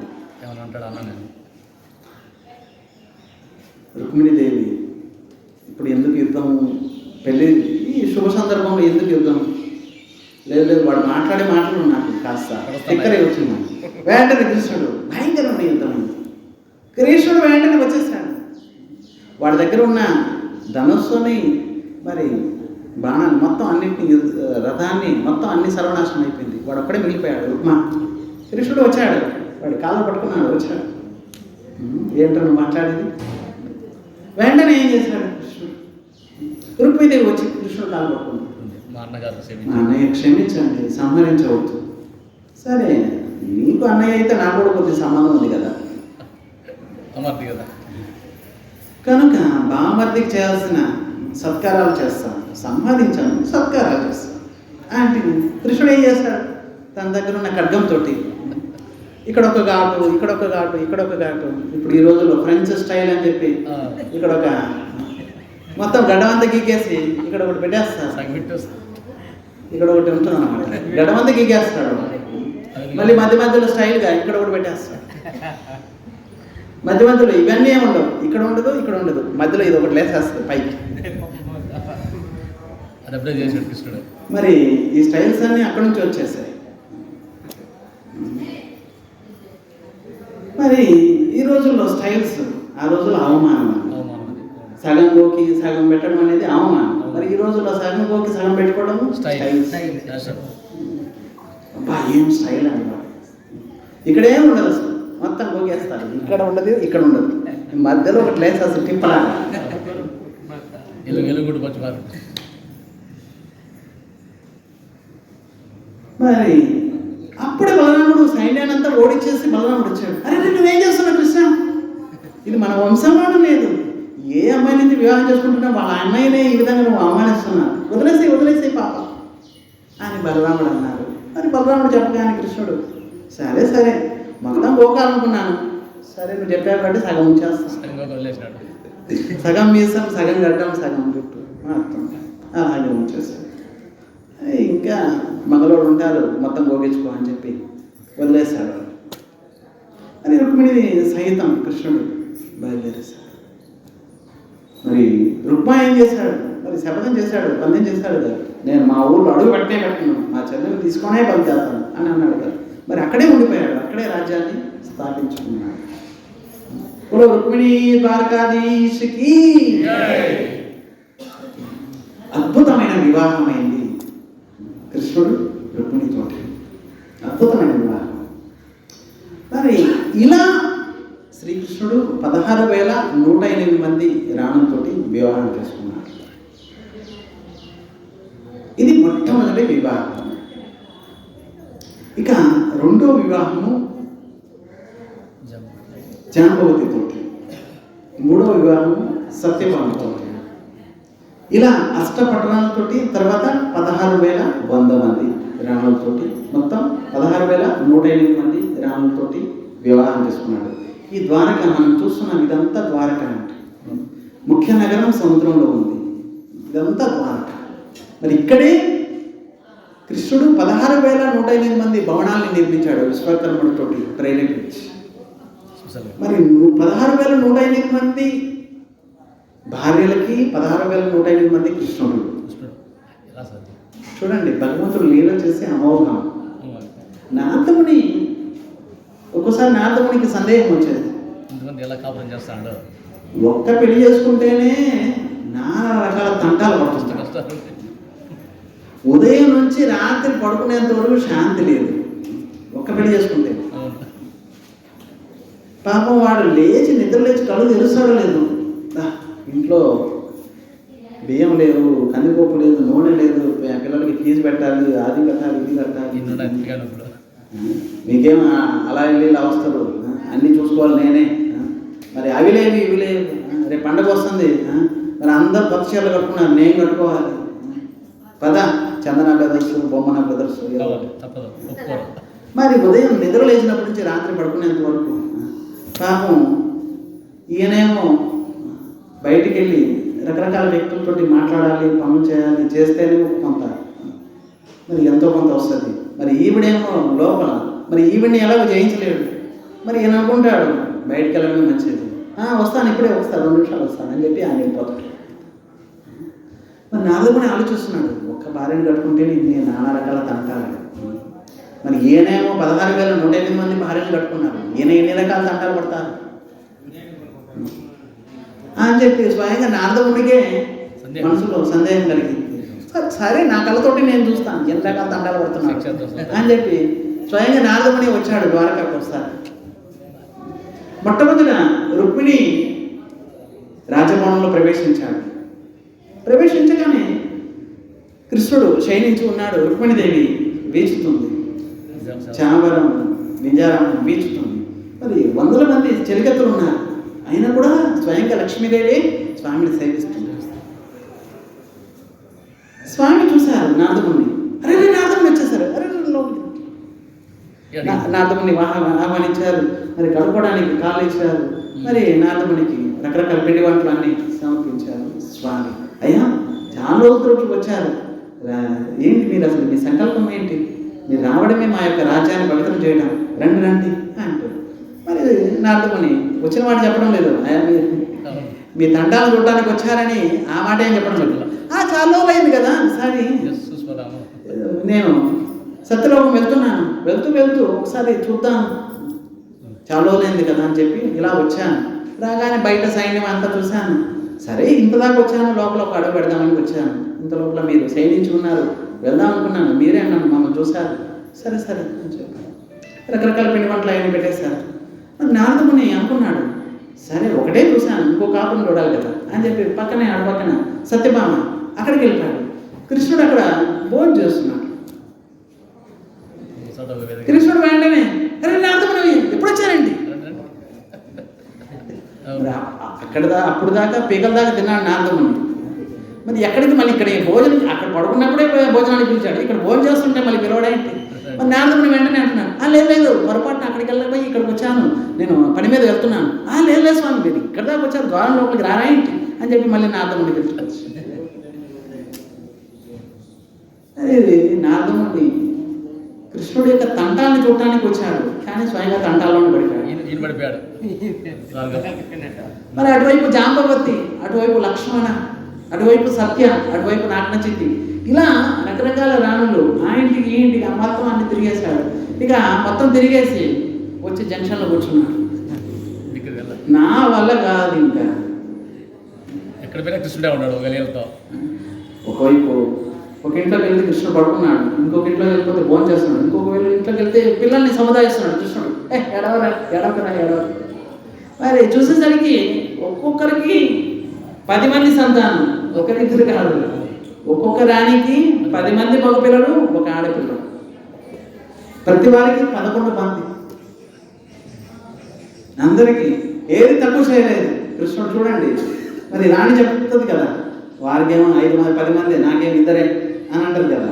రుక్మిణీదేవి, ఇప్పుడు ఎందుకు యుద్ధం, పెళ్ళి ఈ శుభ సందర్భంలో ఎందుకు యుద్ధం? లేదు వాడు మాట్లాడే మాటలు నాకు కాస్త ఎక్కడే వచ్చింది. వెంటనే కృష్ణుడు భయంకరమైన యుద్ధం. కృష్ణుడు వెంటనే వచ్చేసాడు. వాడి దగ్గర ఉన్న ధనుస్సుని, మరి బాణాన్ని మొత్తం అన్నింటినీ, రథాన్ని మొత్తం అన్ని సర్వనాశనం అయిపోయింది. వాడు ఒక్కడే మిగిలిపోయాడు. రుక్మా, కృష్ణుడు వచ్చాడు, వాడి కాళ్ళు పట్టుకున్నాడు, వచ్చాడు. ఏంటో నువ్వు మాట్లాడేది? వెంటనే ఏం చేశాడు కృష్ణుడు? రుక్మిణీదేవి వచ్చి కృష్ణుడు కాళ్ళు పట్టుకున్నాడు. మా అన్నయ్య క్షమించండి, సంహరించవద్దు. సరే, నీకు అన్నయ్య అయితే నాకు కూడా కొద్దిగా సంబంధం ఉంది కదా, కనుక బామర్దికి చేయాల్సిన సత్కారాలు చేస్తాను, సంపాదించాను, సత్కారాలు చేస్తాను అంటే కృష్ణుడు ఏం చేస్తాడు? తన దగ్గర ఉన్న ఖడ్గంతో ఇక్కడ ఒక ఘాటు, ఇక్కడ ఒక ఘాటు, ఇక్కడ ఒక ఘాటు. ఇప్పుడు ఈ రోజుల్లో ఫ్రెంచ్ స్టైల్ అని చెప్పి ఇక్కడ ఒక మొత్తం గడ్డమంతా గీకేసి ఇక్కడ ఒకటి పెట్టేస్తాడు, ఇక్కడ ఒకటి ఉంటుంది అన్నమాట. గడ్డమంతా గీకేస్తాడు, మళ్ళీ మధ్య మధ్యలో స్టైల్గా ఇక్కడ ఒకటి పెట్టేస్తాడు. మధ్య మధ్యలో ఇవన్నీ ఏముండవు, ఇక్కడ ఉండదు, ఇక్కడ ఉండదు, మధ్యలో ఇది ఒకటి లేసేస్తుంది పైకి. మరి ఈ స్టైల్స్ అన్నీ అక్కడి నుంచి వచ్చేసాయి. మరి ఈ రోజుల్లో స్టైల్స్, ఆ రోజుల్లో అవమానం. సగం గోకి సగం పెట్టడం అనేది అవమానం. మరి ఈ రోజుల్లో సగం గోకి సగం పెట్టుకోవడం స్టైల్స్. అబ్బా, ఏం స్టైల్ అన్నమాట. ఇక్కడ ఏం ఉండదు అసలు, మొత్తం గోకేస్తారు. ఇక్కడ ఉండదు, ఇక్కడ ఉండదు, మధ్యలో ఒక ప్లేస్ అసలు టింపలా. మరి అప్పుడే బలరాముడు సైన్యానంతా ఓడించేసి బలరాముడు వచ్చాడు. అరే నువ్వేం చేస్తున్నావు కృష్ణ? ఇది మన వంశంలోనూ లేదు. ఏ అమ్మాయిని వివాహం చేసుకుంటున్నా వాళ్ళ అమ్మాయినే ఈ విధంగా నువ్వు అవమానిస్తున్నావు, వదిలేసే పాప అని బలరాముడు అన్నారు. మరి బలరాముడు చెప్పగానే కృష్ణుడు సరే మొత్తం గోకాలనుకున్నాను, సరే నువ్వు చెప్పావు కాబట్టి సగం ఉంచేస్తాను, సగం మీసం, సగం గడ్డం, సగం జుట్టు మొత్తం అలాగే ఉంచేస్తాను. ఇంకా మగలోడు ఉంటారు, మొత్తం గోగించుకో అని చెప్పి వదిలేశాడు. అని రుక్మిణి సహితం కృష్ణుడు బయలుదేరేశాడు. మరి రుక్మా ఏం చేశాడు? మరి శపథం చేశాడు, పందెం చేశాడు కదా, నేను మా ఊళ్ళో అడుగు పెట్టనే పెట్టను, మా చెల్లెలు తీసుకొనే పని చేస్తాను అని అన్నాడు కదా. మరి అక్కడే ఉండిపోయాడు, అక్కడే రాజ్యాన్ని స్థాపించుకున్నాడు. ఇప్పుడు రుక్మిణి ద్వారకాధీశుకి అద్భుతమైన వివాహమైంది కృష్ణుడు రుక్మిణితోటి, అద్భుతమైన వివాహం. మరి ఇలా శ్రీకృష్ణుడు 16,108 మంది రాణులతో వివాహం చేసుకున్నాడు. ఇది మొట్టమొదటి వివాహం. ఇక రెండో వివాహము జాంబవతితోటి, మూడో వివాహము సత్యభామతో. ఇలా అష్టపట్టణాలతోటి తర్వాత 16,100 మంది రాణులతోటి, మొత్తం 16,108 మంది రాణులతోటి వివాహం చేసుకున్నాడు. ఈ ద్వారక మనం చూస్తున్నాం, ఇదంతా ద్వారక అంటే ముఖ్య నగరం సముద్రంలో ఉంది, ఇదంతా ద్వారక. మరి ఇక్కడే కృష్ణుడు 16,108 మంది భవనాల్ని నిర్మించాడు విశ్వకర్ముడితోటి ప్రేరేపించి. మరి 16,108 మంది భార్యలకి 16,108 మంది కృష్ణుడు. చూడండి, భగవంతుడు లీల చేసే అమోఘం. నారదముని ఒక్కోసారి నారదమునికి సందేహం వచ్చేది, ఎలా కాపురం చేస్తాడు, ఒక్క పెళ్లి చేసుకుంటేనే నానా రకాల తంటాలు పడుతుంటాడు. కష్టాలు. ఉదయం నుంచి రాత్రి పడుకునేంత వరకు శాంతి లేదు, ఒక్క పెళ్లి చేసుకుంటే. అవును. పాపం వాడు లేచి నిద్ర లేచి కళ్ళు తెరుస్తాడో లేదు, ఇంట్లో బియ్యం లేదు, కందిపప్పు లేదు, నూనె లేదు, పిల్లలకి ఫీజు పెట్టాలి, అది కట్టాలి, ఇది కట్టాలి. ఇన్నుండే ఇంటికాడ ఇప్పుడు. మీకేం అలా వెళ్ళి ఇలా వస్తారు, అన్నీ చూసుకోవాలి నేనే. మరి అవి లేవు ఇవి లేవు, రేపు పండగ వస్తుంది, మరి అందరు కొత్త చీరలు కట్టుకున్నారు, నేను కట్టుకోవాలి. పదా చందన బ్రదర్స్, బొమ్మన బ్రదర్స్. తప్పదు, ఒప్పుకోరు. మరి ఉదయం నిద్ర లేచినప్పటి నుంచి రాత్రి పడుకునేంత వరకు పాపం ఈయనేమో బయటికి వెళ్ళి రకరకాల వ్యక్తులతో మాట్లాడాలి, పనులు చేయాలి, చేస్తేనే కొంత మరి ఎంతో కొంత వస్తుంది. మరి ఈవిడేమో లోపల, మరి ఈవిడ్ని ఎలాగో జయించలేడు. మరి ఈయన అనుకుంటాడు బయటికి వెళ్ళడమే మంచిది, వస్తాను ఇప్పుడే వస్తాను, 2 నిమిషాలు వస్తాను అని చెప్పి ఆయన వెళ్ళిపోతాడు. మరి నాలో కూడా ఆలోచిస్తున్నాడు, ఒక్క భార్యను కట్టుకుంటే నేను నానా రకాల తంటాలు. మరి ఈయనేమో 16,108 మంది భార్యను కట్టుకున్నారు, ఈయన ఎన్ని రకాల తంటాలు పడతారు అని చెప్పి స్వయంగా నారదమునికే మనసులో సందేహం కలిగింది. సరే నా కళ్ళతోటి నేను చూస్తాను ఎన్ని రకాల తంటాలు పడుతున్నాను అని చెప్పి స్వయంగా నారదముని వచ్చాడు ద్వారకాకు. వస్తాడు. మొట్టమొదట రుక్మిణి రాజభవనంలో ప్రవేశించాడు. ప్రవేశించగానే కృష్ణుడు శయనించి ఉన్నాడు, రుక్మిణీదేవి వీచుతుంది, చామరం వింజారం వీచుతుంది. మరి వందల మంది చెలికత్తులు ఉన్నారు, అయినా కూడా స్వయంగా లక్ష్మీదేవి స్వామిని సేవిస్తుంది. స్వామి చూశారు నారదముని, అరే నారదముని వచ్చేసారు, అరే నారదముని ఆహ్వానించారు, మరి కడుక్కోవడానికి కాళ్ళు ఇచ్చారు. మరి నారదమునికి రకరకాల పిండి వంటలు అన్ని సమర్పించారు. స్వామి అయ్యా చాలా రోజులకి వచ్చారు, ఏంటి మీరు అసలు మీ సంకల్పం ఏంటి, మీరు రావడమే మా యొక్క రాజ్యాన్ని పవిత్రం చేయడం, రండి రండి అంటారు. మరి నారదముని వచ్చిన మాట చెప్పడం లేదు, మీ తంటాలు చూడటానికి వచ్చారని ఆ మాట ఏం చెప్పడం లేదు. చాలా రోజులు అయింది కదా, సరే నేను సత్యలోకం వెళ్తున్నాను, వెళ్తూ ఒకసారి చూద్దాం, చాలా రోజులైంది కదా అని చెప్పి ఇలా వచ్చాను. రాగానే బయట సైన్యం అంతా చూశాను, సరే ఇంతదాకా వచ్చాను, లోపల ఒక అడుగు పెడదామని వచ్చాను. ఇంత లోపల మీరు సైనించుకున్నారు, వెళ్దాం అనుకున్నాను, మీరే అన్నాను, మమ్మల్ని చూశారు, సరే సరే అని చెప్పి రకరకాల పిండి వంటలు ఆయన పెట్టేశారు. నారదముని అనుకున్నాడు, సరే ఒకటే చూశాను, ఇంకో కాపుని చూడాలి కదా అని చెప్పి పక్కనే పక్కన సత్యభామ అక్కడికి వెళ్ళిపోయాడు. కృష్ణుడు అక్కడ భోజనం చేస్తున్నాడు. కృష్ణుడు వెంటనే అరే నారదముని ఎప్పుడు వచ్చారండి, అప్పుడు దాకా పీకల దాకా తిన్నాడు నారదముని. మరి ఎక్కడికి మళ్ళీ ఇక్కడ భోజనం, అక్కడ పడుకున్నప్పుడే భోజనానికి పిలిచాడు, ఇక్కడ భోజనం చేస్తుంటే మళ్ళీ పిలవడేంటి. మరి నారదముని వెంటనే అంటున్నాడు, లేదు పొరపాటున అక్కడికి వెళ్ళకపోయి ఇక్కడికి వచ్చాను, నేను పని మీద వెళ్తున్నాను. లేదు స్వామి మీరు ఇక్కడ దాకా వచ్చారు, ద్వారం లోపలికి రారాయింటి అని చెప్పి మళ్ళీ నారదముని పిలిచాడు. అదే నారదముని కృష్ణుడి యొక్క తంటాన్ని చూడటానికి వచ్చాడు, కానీ స్వయంగా తంటాల్లోనే పడిపోయాడు. మరి అటువైపు జాంబవతి, అటువైపు లక్ష్మణ, అటువైపు సత్య, అటువైపు నాగనచిత్తి, ఇలా రకరకాల రాణులు ఆ ఇంటికి ఈ ఇంటికి మొత్తం అన్ని తిరిగేశాడు. ఇక మొత్తం తిరిగేసి వచ్చి జంక్షన్లో కూర్చున్నాడు. నా వల్ల కాదు, ఇంకా ఎక్కడ పోయినా కృష్ణుడే ఉన్నాడు ఒకవేళతో. ఒకవైపు ఒక ఇంట్లోకి వెళ్తే కృష్ణుడు పడుకున్నాడు, ఇంకొక ఇంట్లోకి వెళ్ళిపోతే భోజనం చేస్తున్నాడు, ఇంకొక ఇంట్లోకి వెళ్తే పిల్లల్ని సముదాయిస్తున్నాడు కృష్ణుడు, ఎడవరా. మరి చూసేసరికి ఒక్కొక్కరికి 10 మంది సంతానం, ఒకరిద్దరు కాదు, ఒక్కొక్క రాణికి 10 మంది మగపిల్లలు, ఒక ఆడపిల్లలు, ప్రతి వారికి 11 మంది, అందరికీ ఏది తక్కువ చేయలేదు కృష్ణుడు. చూడండి మరి రాణి చెప్తుంది కదా, వారికేమో 5 మంది 10 మంది, నాకేమో 2 అని అంటారు కదా.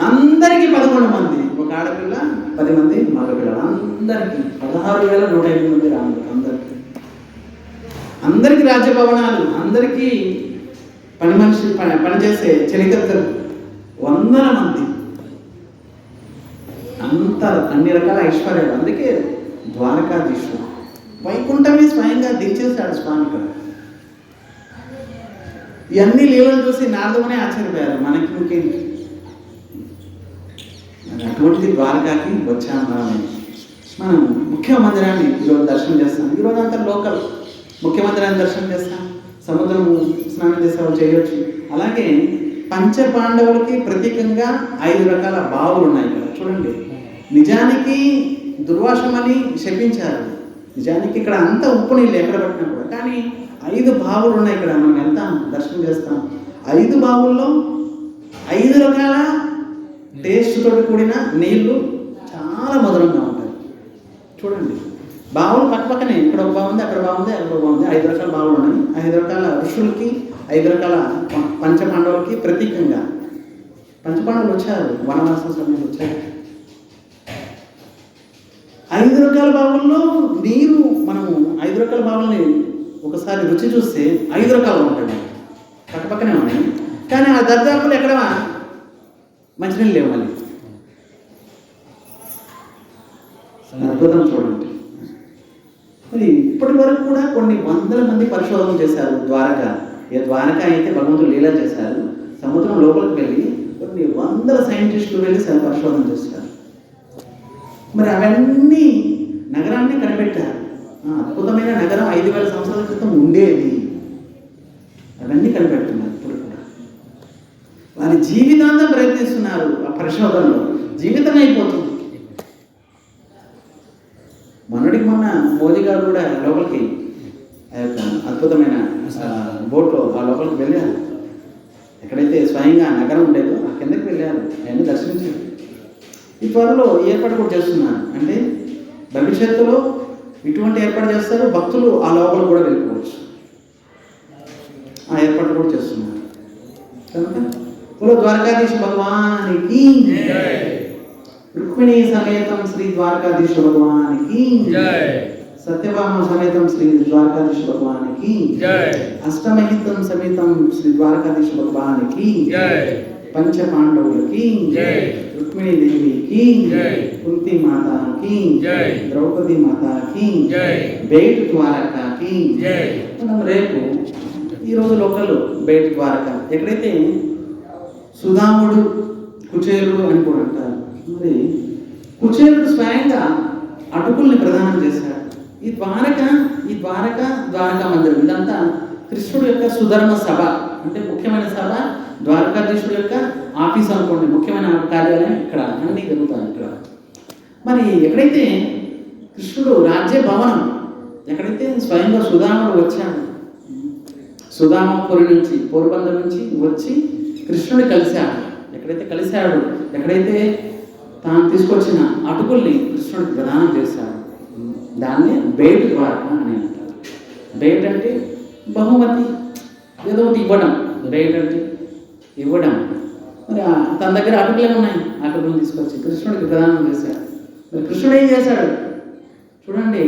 అందరికీ 11 మంది, ఒక ఆడపిల్ల 10 మంది మగపిల్లలు, అందరికీ 16,105 మంది రాములు, అందరికీ రాజ్యభవనాలు, అందరికీ పనిచేసే చెలికత్తలు 100 మంది, అంత అన్ని రకాల ఐశ్వర్యాలు. అందుకే ద్వారకాధీశుడు వైకుంఠమే స్వయంగా దించేశాడు స్వామి ఇక్కడ. ఇవన్నీ లీలలు చూసి నారదమునే ఆశ్చర్యపోయారు, మనకి ఇంకేంటి. అటువంటిది ద్వారకాకి వచ్చాము. మనం ముఖ్య మందిరాన్ని ఈరోజు దర్శనం చేస్తాం, ఈరోజు అంతా లోకల్ ముఖ్య మందిరాన్ని దర్శనం చేస్తాం, సముద్రం స్నానం చేసే వాళ్ళు చేయొచ్చు. అలాగే పంచపాండవులకి ప్రతీకంగా 5 రకాల బావులు ఉన్నాయి ఇక్కడ చూడండి. నిజానికి దుర్వాసమని శపించారు. నిజానికి ఇక్కడ అంతా ఉప్పు నీళ్ళు ఎక్కడ పట్టినా కూడా, కానీ 5 బావులు ఉన్నాయి ఇక్కడ. మనం వెళ్తాం, దర్శనం చేస్తాం. 5 బావుల్లో 5 రకాల టేస్ట్ తోటి కూడిన నీళ్లు చాలా మధురంగా ఉంటాయి. చూడండి, బావులు పక్కనే, ఇక్కడ ఒక బాగుంది, అక్కడ బాగుంది, అక్కడ బాగుంది. 5 రకాల బావులు ఉన్నాయి. 5 రకాల ఋషులకి, 5 రకాల పంచపాండవులకి ప్రతీకంగా. పంచపాండవులు వచ్చారు, వనవాసం సమయంలో వచ్చారు. 5 రకాల బావుల్లో నీరు, మనము 5 రకాల బావుల్ని ఒకసారి రుచి చూస్తే 5 రకాలు ఉంటాయి, పక్కనే ఉన్నాయి. కానీ ఆ దర్దాపులు ఎక్కడ మంచినీళ్ళు లేవు. మళ్ళీ అద్భుతం చూడండి. మరి ఇప్పటి వరకు కూడా కొన్ని వందల మంది పరిశోధన చేశారు. ద్వారక అయితే భగవంతుడు లీలా చేశారు. సముద్రం లోపలికి వెళ్ళి కొన్ని వందల సైంటిస్టులు వెళ్ళి పరిశోధన చేశారు. మరి అవన్నీ నగరాన్ని కనిపెట్టారు. అద్భుతమైన నగరం 5,000 సంవత్సరాల క్రితం ఉండేది. అవన్నీ కనిపెడుతున్నారు ఇప్పుడు కూడా. వారి జీవితాంతం ప్రయత్నిస్తున్నారు. ఆ పరిశోధనలో జీవితం అయిపోతుంది. మొన్నటికి మొన్న మోదీ గారు కూడా లోపలికి ఆ యొక్క అద్భుతమైన బోట్లో ఆ లోపలికి వెళ్ళారు. ఎక్కడైతే స్వయంగా నగరం ఉండేదో ఆ కిందకి వెళ్ళారు, అవన్నీ దర్శించారు. ఈ త్వరలో ఏర్పాటు కూడా చేస్తున్నారు. అంటే భవిష్యత్తులో ఇటువంటి ఏర్పాటు చేస్తారు, భక్తులు ఆ లోపల కూడా వెళ్ళిపోవచ్చు. ఆ ఏర్పాటు కూడా చేస్తున్నారు. కనుక ద్వారకాధీశ భగవానికి, రుక్మిణీ సమేతం శ్రీ ద్వారకాధీశ భగవానికి, సత్యభామ సమేతం శ్రీ ద్వారకాధీశ భగవానికి, అష్టమహితం సమేతం శ్రీ ద్వారకాధీశ భగవానికి, పంచపాండవులకి, రుక్మిణీ దేవికి, కుంతి మాతాకి, ద్రౌపది మాతాకి, బేట్ ద్వారకాకి. మనం రేపు ఈరోజు లోకల్ బేట్ ద్వారక, ఎక్కడైతే సుధాముడు, కుచేరుడు అని కూడా అంటారు. మరి కుచేరుడు స్వయంగా అటుకుల్ని ప్రదానం చేశాడు. ఈ ద్వారకా మందిరం ఇదంతా కృష్ణుడు యొక్క సుధర్మ సభ, అంటే ముఖ్యమైన సభ. ద్వారకాధీశుడు యొక్క ఆఫీస్ అనుకోండి, ముఖ్యమైన కార్యాలయం ఇక్కడ అన్నీ జరుగుతాయి ఇక్కడ. మరి ఎక్కడైతే కృష్ణుడు రాజ్య భవనం, ఎక్కడైతే స్వయంగా సుధాముడు వచ్చాడు, సుధామపురి నుంచి, పోర్బందర్ నుంచి వచ్చి కృష్ణుడు కలిశాడు. ఎక్కడైతే తాను తీసుకొచ్చిన అటుకుల్ని కృష్ణుడికి ప్రదానం చేశాడు. దాన్ని బేట్ ద్వారక అని అంటారు. బేట్ అంటే బహుమతి, ఏదో ఒకటి ఇవ్వడం. బేట్ అంటే ఇవ్వడం. మరి తన దగ్గర అటుకులే ఉన్నాయి, అటుకులను తీసుకొచ్చి కృష్ణుడికి ప్రదానం చేశాడు. మరి కృష్ణుడు ఏం చేశాడు చూడండి.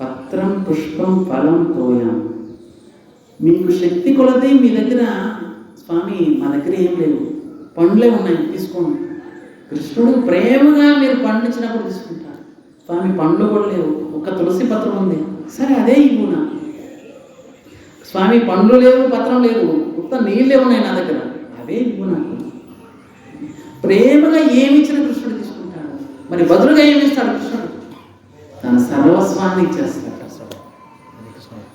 పత్రం పుష్పం ఫలం తోయం. మీకు శక్తి కొలది మీ దగ్గర, స్వామి మా దగ్గర ఏం లేవు, పండ్లే ఉన్నాయి, తీసుకోండి. కృష్ణుడు ప్రేమగా మీరు పండ్లు ఇచ్చినప్పుడు తీసుకుంటారు. స్వామి పండ్లు కూడా లేవు, ఒక తులసి పత్రం ఉంది, సరే అదే ఇవ్వునా. స్వామి పండ్లు లేవు, పత్రం లేవు, మొత్తం నీళ్ళే ఉన్నాయి నా దగ్గర, అవే ఇవ్వునా. ప్రేమగా ఏమి ఇచ్చిన కృష్ణుడు తీసుకుంటాడు. మరి బదులుగా ఏమి ఇస్తాడు కృష్ణుడు? తన సర్వస్వాన్ని ఇచ్చేస్తాడు.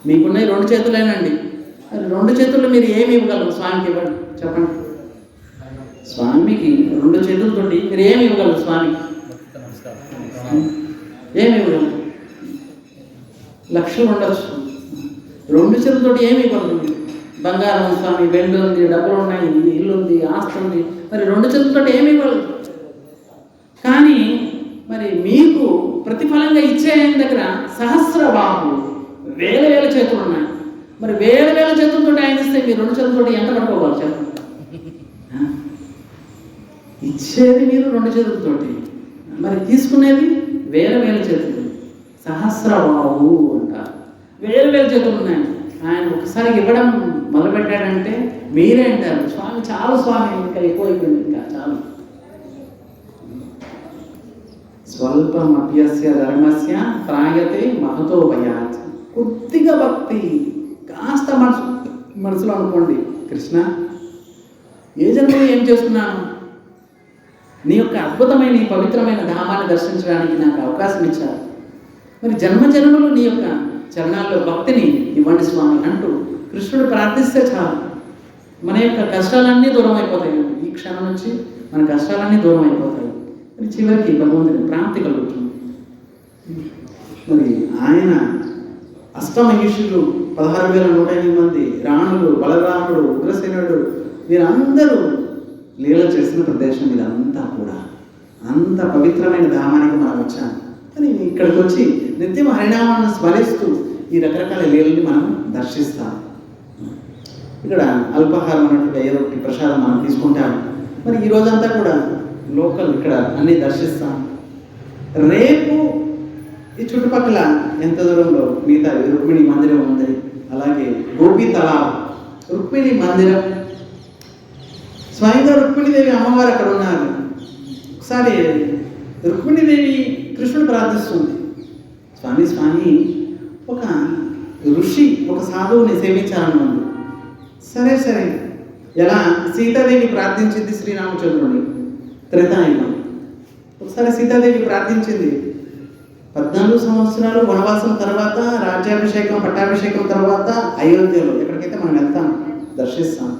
మీకున్నాయి 2 చేతులేనండి, 2 చేతుల్లో మీరు ఏమి ఇవ్వగలరు స్వామికి? ఇవ్వండి, చెప్పండి. స్వామికి 2 చేతులతోటి మీరు ఏమి ఇవ్వగలరు స్వామికి? ఏమి ఇవ్వగలరు? లక్షలు ఉండొచ్చు, 2 చేతులతోటి ఏమి ఇవ్వగలరు? బంగారం స్వామి, వెండి ఉంది, డబ్బులు ఉన్నాయి, ఇల్లు ఉంది, ఆస్తి ఉంది, మరి 2 చేతులతోటి ఏమి ఇవ్వగలరు? కానీ మరి మీకు ప్రతిఫలంగా ఇచ్చే ఆయన దగ్గర సహస్రబాహు, వేల చేతులు ఉన్నాయి. మరి వేల చేతులతో ఆయన ఇస్తే మీరు 2 చేతులతో ఎంత పట్టుకోవాలి చెప్పండి? ఇచ్చేది మీరు 2 చేతులతోటి, మరి తీసుకునేది వేల చేతులు. సహస్రబాహు అంటారు. వేల చేతులు ఉన్నాయి. ఆయన ఒకసారి ఇవ్వడం మొదలుపెట్టాడంటే మీరే అంటారు, స్వామి చాలు స్వామి, ఇంకా ఎక్కువైపోయింది, ఇంకా చాలు. స్వల్పం అభ్యస్య ధర్మస్య త్రాయతే మహతో భయాత్. కొద్దిగా భక్తి, కాస్త మనసులో అనుకోండి, కృష్ణ ఏ జన్మలో ఏం చేస్తున్నాను, నీ యొక్క అద్భుతమైన ఈ పవిత్రమైన ధామాన్ని దర్శించడానికి నాకు అవకాశం ఇచ్చారు. మరి జన్మజన్మలు నీ యొక్క చరణాల్లో భక్తిని ఇవ్వండి స్వామి అంటూ కృష్ణుడు ప్రార్థిస్తే చాలు మన యొక్క కష్టాలన్నీ దూరం అయిపోతాయి. ఈ క్షణం నుంచి మన కష్టాలన్నీ దూరం అయిపోతాయి. మరి చివరికి భగవంతుని ప్రాప్తి కలుగుతుంది. మరి ఆయన అష్టమహిషులు 16,108 మంది, రాణులు, బలరాముడు, ఉగ్రసేనుడు, వీరందరూ లీల చేసిన ప్రదేశం ఇదంతా కూడా. అంత పవిత్రమైన ధామానికి మనం వచ్చాం. కానీ ఇక్కడికి వచ్చి నిత్యం హరినామాన్ని స్మరిస్తూ ఈ రకరకాల లీలని మనం దర్శిస్తాం. ఇక్కడ అల్పాహారం అన్నట్టుగా ఏదో ఒకటి ప్రసాదం మనం తీసుకుంటాం. మరి ఈ రోజంతా కూడా లోకల్ ఇక్కడ అన్నీ దర్శిస్తాం. రేపు ఈ చుట్టుపక్కల ఎంత దూరంలో మిగతా రుక్మిణి మందిరం ఉంది, అలాగే గోపీ తలావ్, రుక్మిణి మందిరం, స్వయంగా రుక్మిణీదేవి అమ్మవారు అక్కడ ఉన్నారు. ఒకసారి రుక్మిణీదేవి కృష్ణుడు ప్రార్థిస్తుంది, స్వామి స్వామి ఒక ఋషి ఒక సాధువుని సేవించాలని ఉంది. సరే సరే, ఎలా సీతాదేవి ప్రార్థించింది శ్రీరామచంద్రుని త్రేతాయుగం. ఒకసారి సీతాదేవి ప్రార్థించింది 14 సంవత్సరాలు వనవాసం తర్వాత, రాజ్యాభిషేకం పట్టాభిషేకం తర్వాత అయోధ్యలో ఎక్కడికైతే మనం వెళ్తాం దర్శిస్తాం.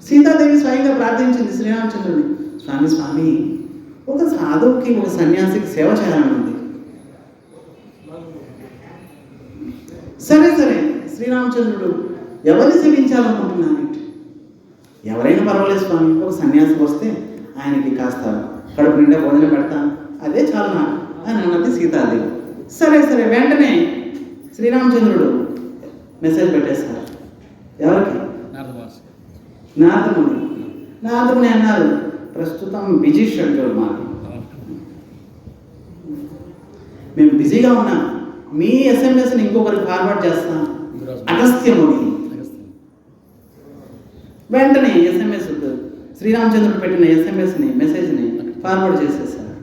సీతాదేవి స్వయంగా ప్రార్థించింది శ్రీరామచంద్రుని, స్వామి స్వామి ఒక సాధువుకి ఒక సన్యాసికి సేవ చేయాలని ఉంది. సరే సరే, శ్రీరామచంద్రుడు ఎవరిని సేవించాలనుకుంటున్నాను? ఎవరైనా పర్వాలేదు స్వామి, ఒక సన్యాసి వస్తే ఆయనకి కాస్త కడుపు నిండా భోజనం పెడతాను, అదే చాలు నాకు అని అన్నది సీతాదేవి. సరే సరే, వెంటనే శ్రీరామచంద్రుడు మెసేజ్ పెట్టేశారు. ఎవరికి? నారదముని. నారదముని అన్నారు, ప్రస్తుతం బిజీ షెడ్యూల్ మాకు, మేము బిజీగా ఉన్నాం, మీ ఎస్ఎంఎస్ని ఇంకొకరికి ఫార్వర్డ్ చేస్తాం. అగస్త్యముని వెంటనే ఎస్ఎంఎస్ శ్రీరామచంద్రుడు పెట్టిన ఎస్ఎంఎస్ని మెసేజ్ని ఫార్వర్డ్ చేసేసారు.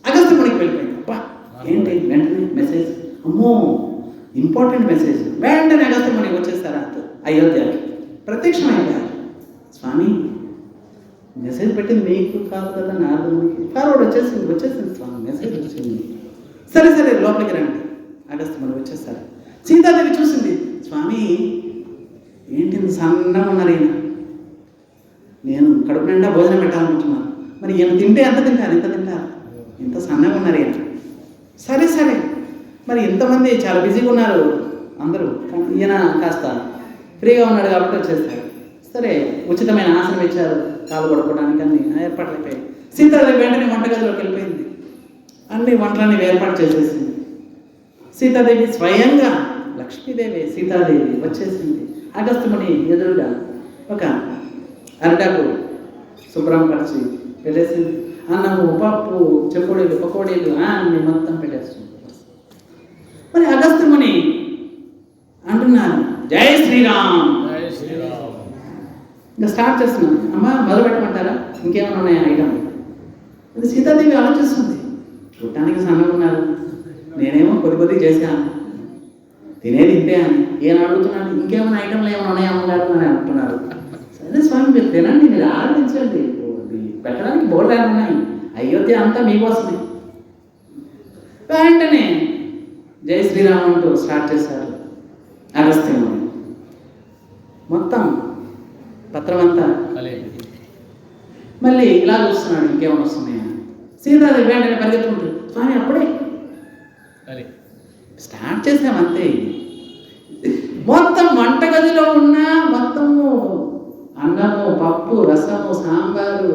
అగస్త్యమునికి వెళ్ళిపోయింది. అబ్బా ఏంటి వెంటనే మెసేజ్, అమ్మో ఇంపార్టెంట్ మెసేజ్. వెంటనే అగస్త్యమునికి వచ్చేసారు అయోధ్యకి, ప్రత్యక్షమైపోయారు. స్వామి మెసేజ్ పెట్టింది మీకు కాదు కదా, నారదునికి ఫార్వర్డ్ వచ్చేసింది స్వామి, మెసేజ్ వచ్చింది. సరే సరే లోపలికి రండి. అగస్త్యముని వచ్చేసారు. సీతాదేవి చూసింది, స్వామి ఏంటి సన్నగా ఉన్నారు ఈయన, నేను కడుపు నిండా భోజనం పెట్టాలనుకుంటున్నాను, మరి ఈయన తింటే ఎంత తింటారు, ఇంత తింటారు, ఇంత సన్నగా ఉన్నారు ఈయన. సరే సరే, మరి ఎంతమంది చాలా బిజీగా ఉన్నారు అందరూ, ఈయన కాస్త ఫ్రీగా ఉన్నాడు కాబట్టి వచ్చేస్తారు. సరే ఉచితమైన ఆసనం ఇచ్చారు, కాలు పడుకోవడానికి అన్ని ఏర్పాట్లు అయిపోయాయి. సీతాదేవి వెంటనే వంటగదిలోకి వెళ్ళిపోయింది, అన్ని వంటలన్నీ ఏర్పాటు చేసేసింది. సీతాదేవి స్వయంగా లక్ష్మీదేవి సీతాదేవి వచ్చేసింది. అగస్త్యముని ఎదురుగా ఒక అరిటాకు శుభ్రం పరిచి పెట్టేసింది. అన్నము, పప్పు, చెప్పుడీలు, పకోడీలు అన్ని మొత్తం పెట్టేస్తుంది. మరి అగస్త్యముని అంటున్నారు, జై శ్రీరామ్. ఇంకా స్టార్ట్ చేస్తున్నాను. అమ్మ మొదలు పెట్టమంటారా, ఇంకేమైనా ఉన్నాయా ఐటమ్? అది సీతాదేవి ఆలోచిస్తుంది, చూడటానికి సన్నగా ఉన్నారు, నేనేమో కొద్ది చేశాను, తినేది ఇంతే అని. ఈయన అడుగుతున్నాడు, ఇంకేమైనా ఐటమ్లు ఏమైనా ఉన్నాయా అమ్మగారు అని అంటున్నారు. సరే స్వామి మీరు తినండి, మీరు ఆలోచించండి, పెట్టడానికి బోర్డాలు ఉన్నాయి, అయోధ్య అంతా మీకోసమే. వెంటనే జై శ్రీరామ్ అంటూ స్టార్ట్ చేశారు అగస్త్యముని. మొత్తం పత్రం అంతా మళ్ళీ ఇలా చూస్తున్నాడు, ఇంకేమైనా వస్తున్నాయా. సీతాదేవి వెంటనే పరిగెత్తుకుంటుంది, స్వామి అప్పుడే స్టార్ట్ చేసామంతే. మొత్తం వంటగదిలో ఉన్న మొత్తము అన్నము, పప్పు, రసము, సాంబారు,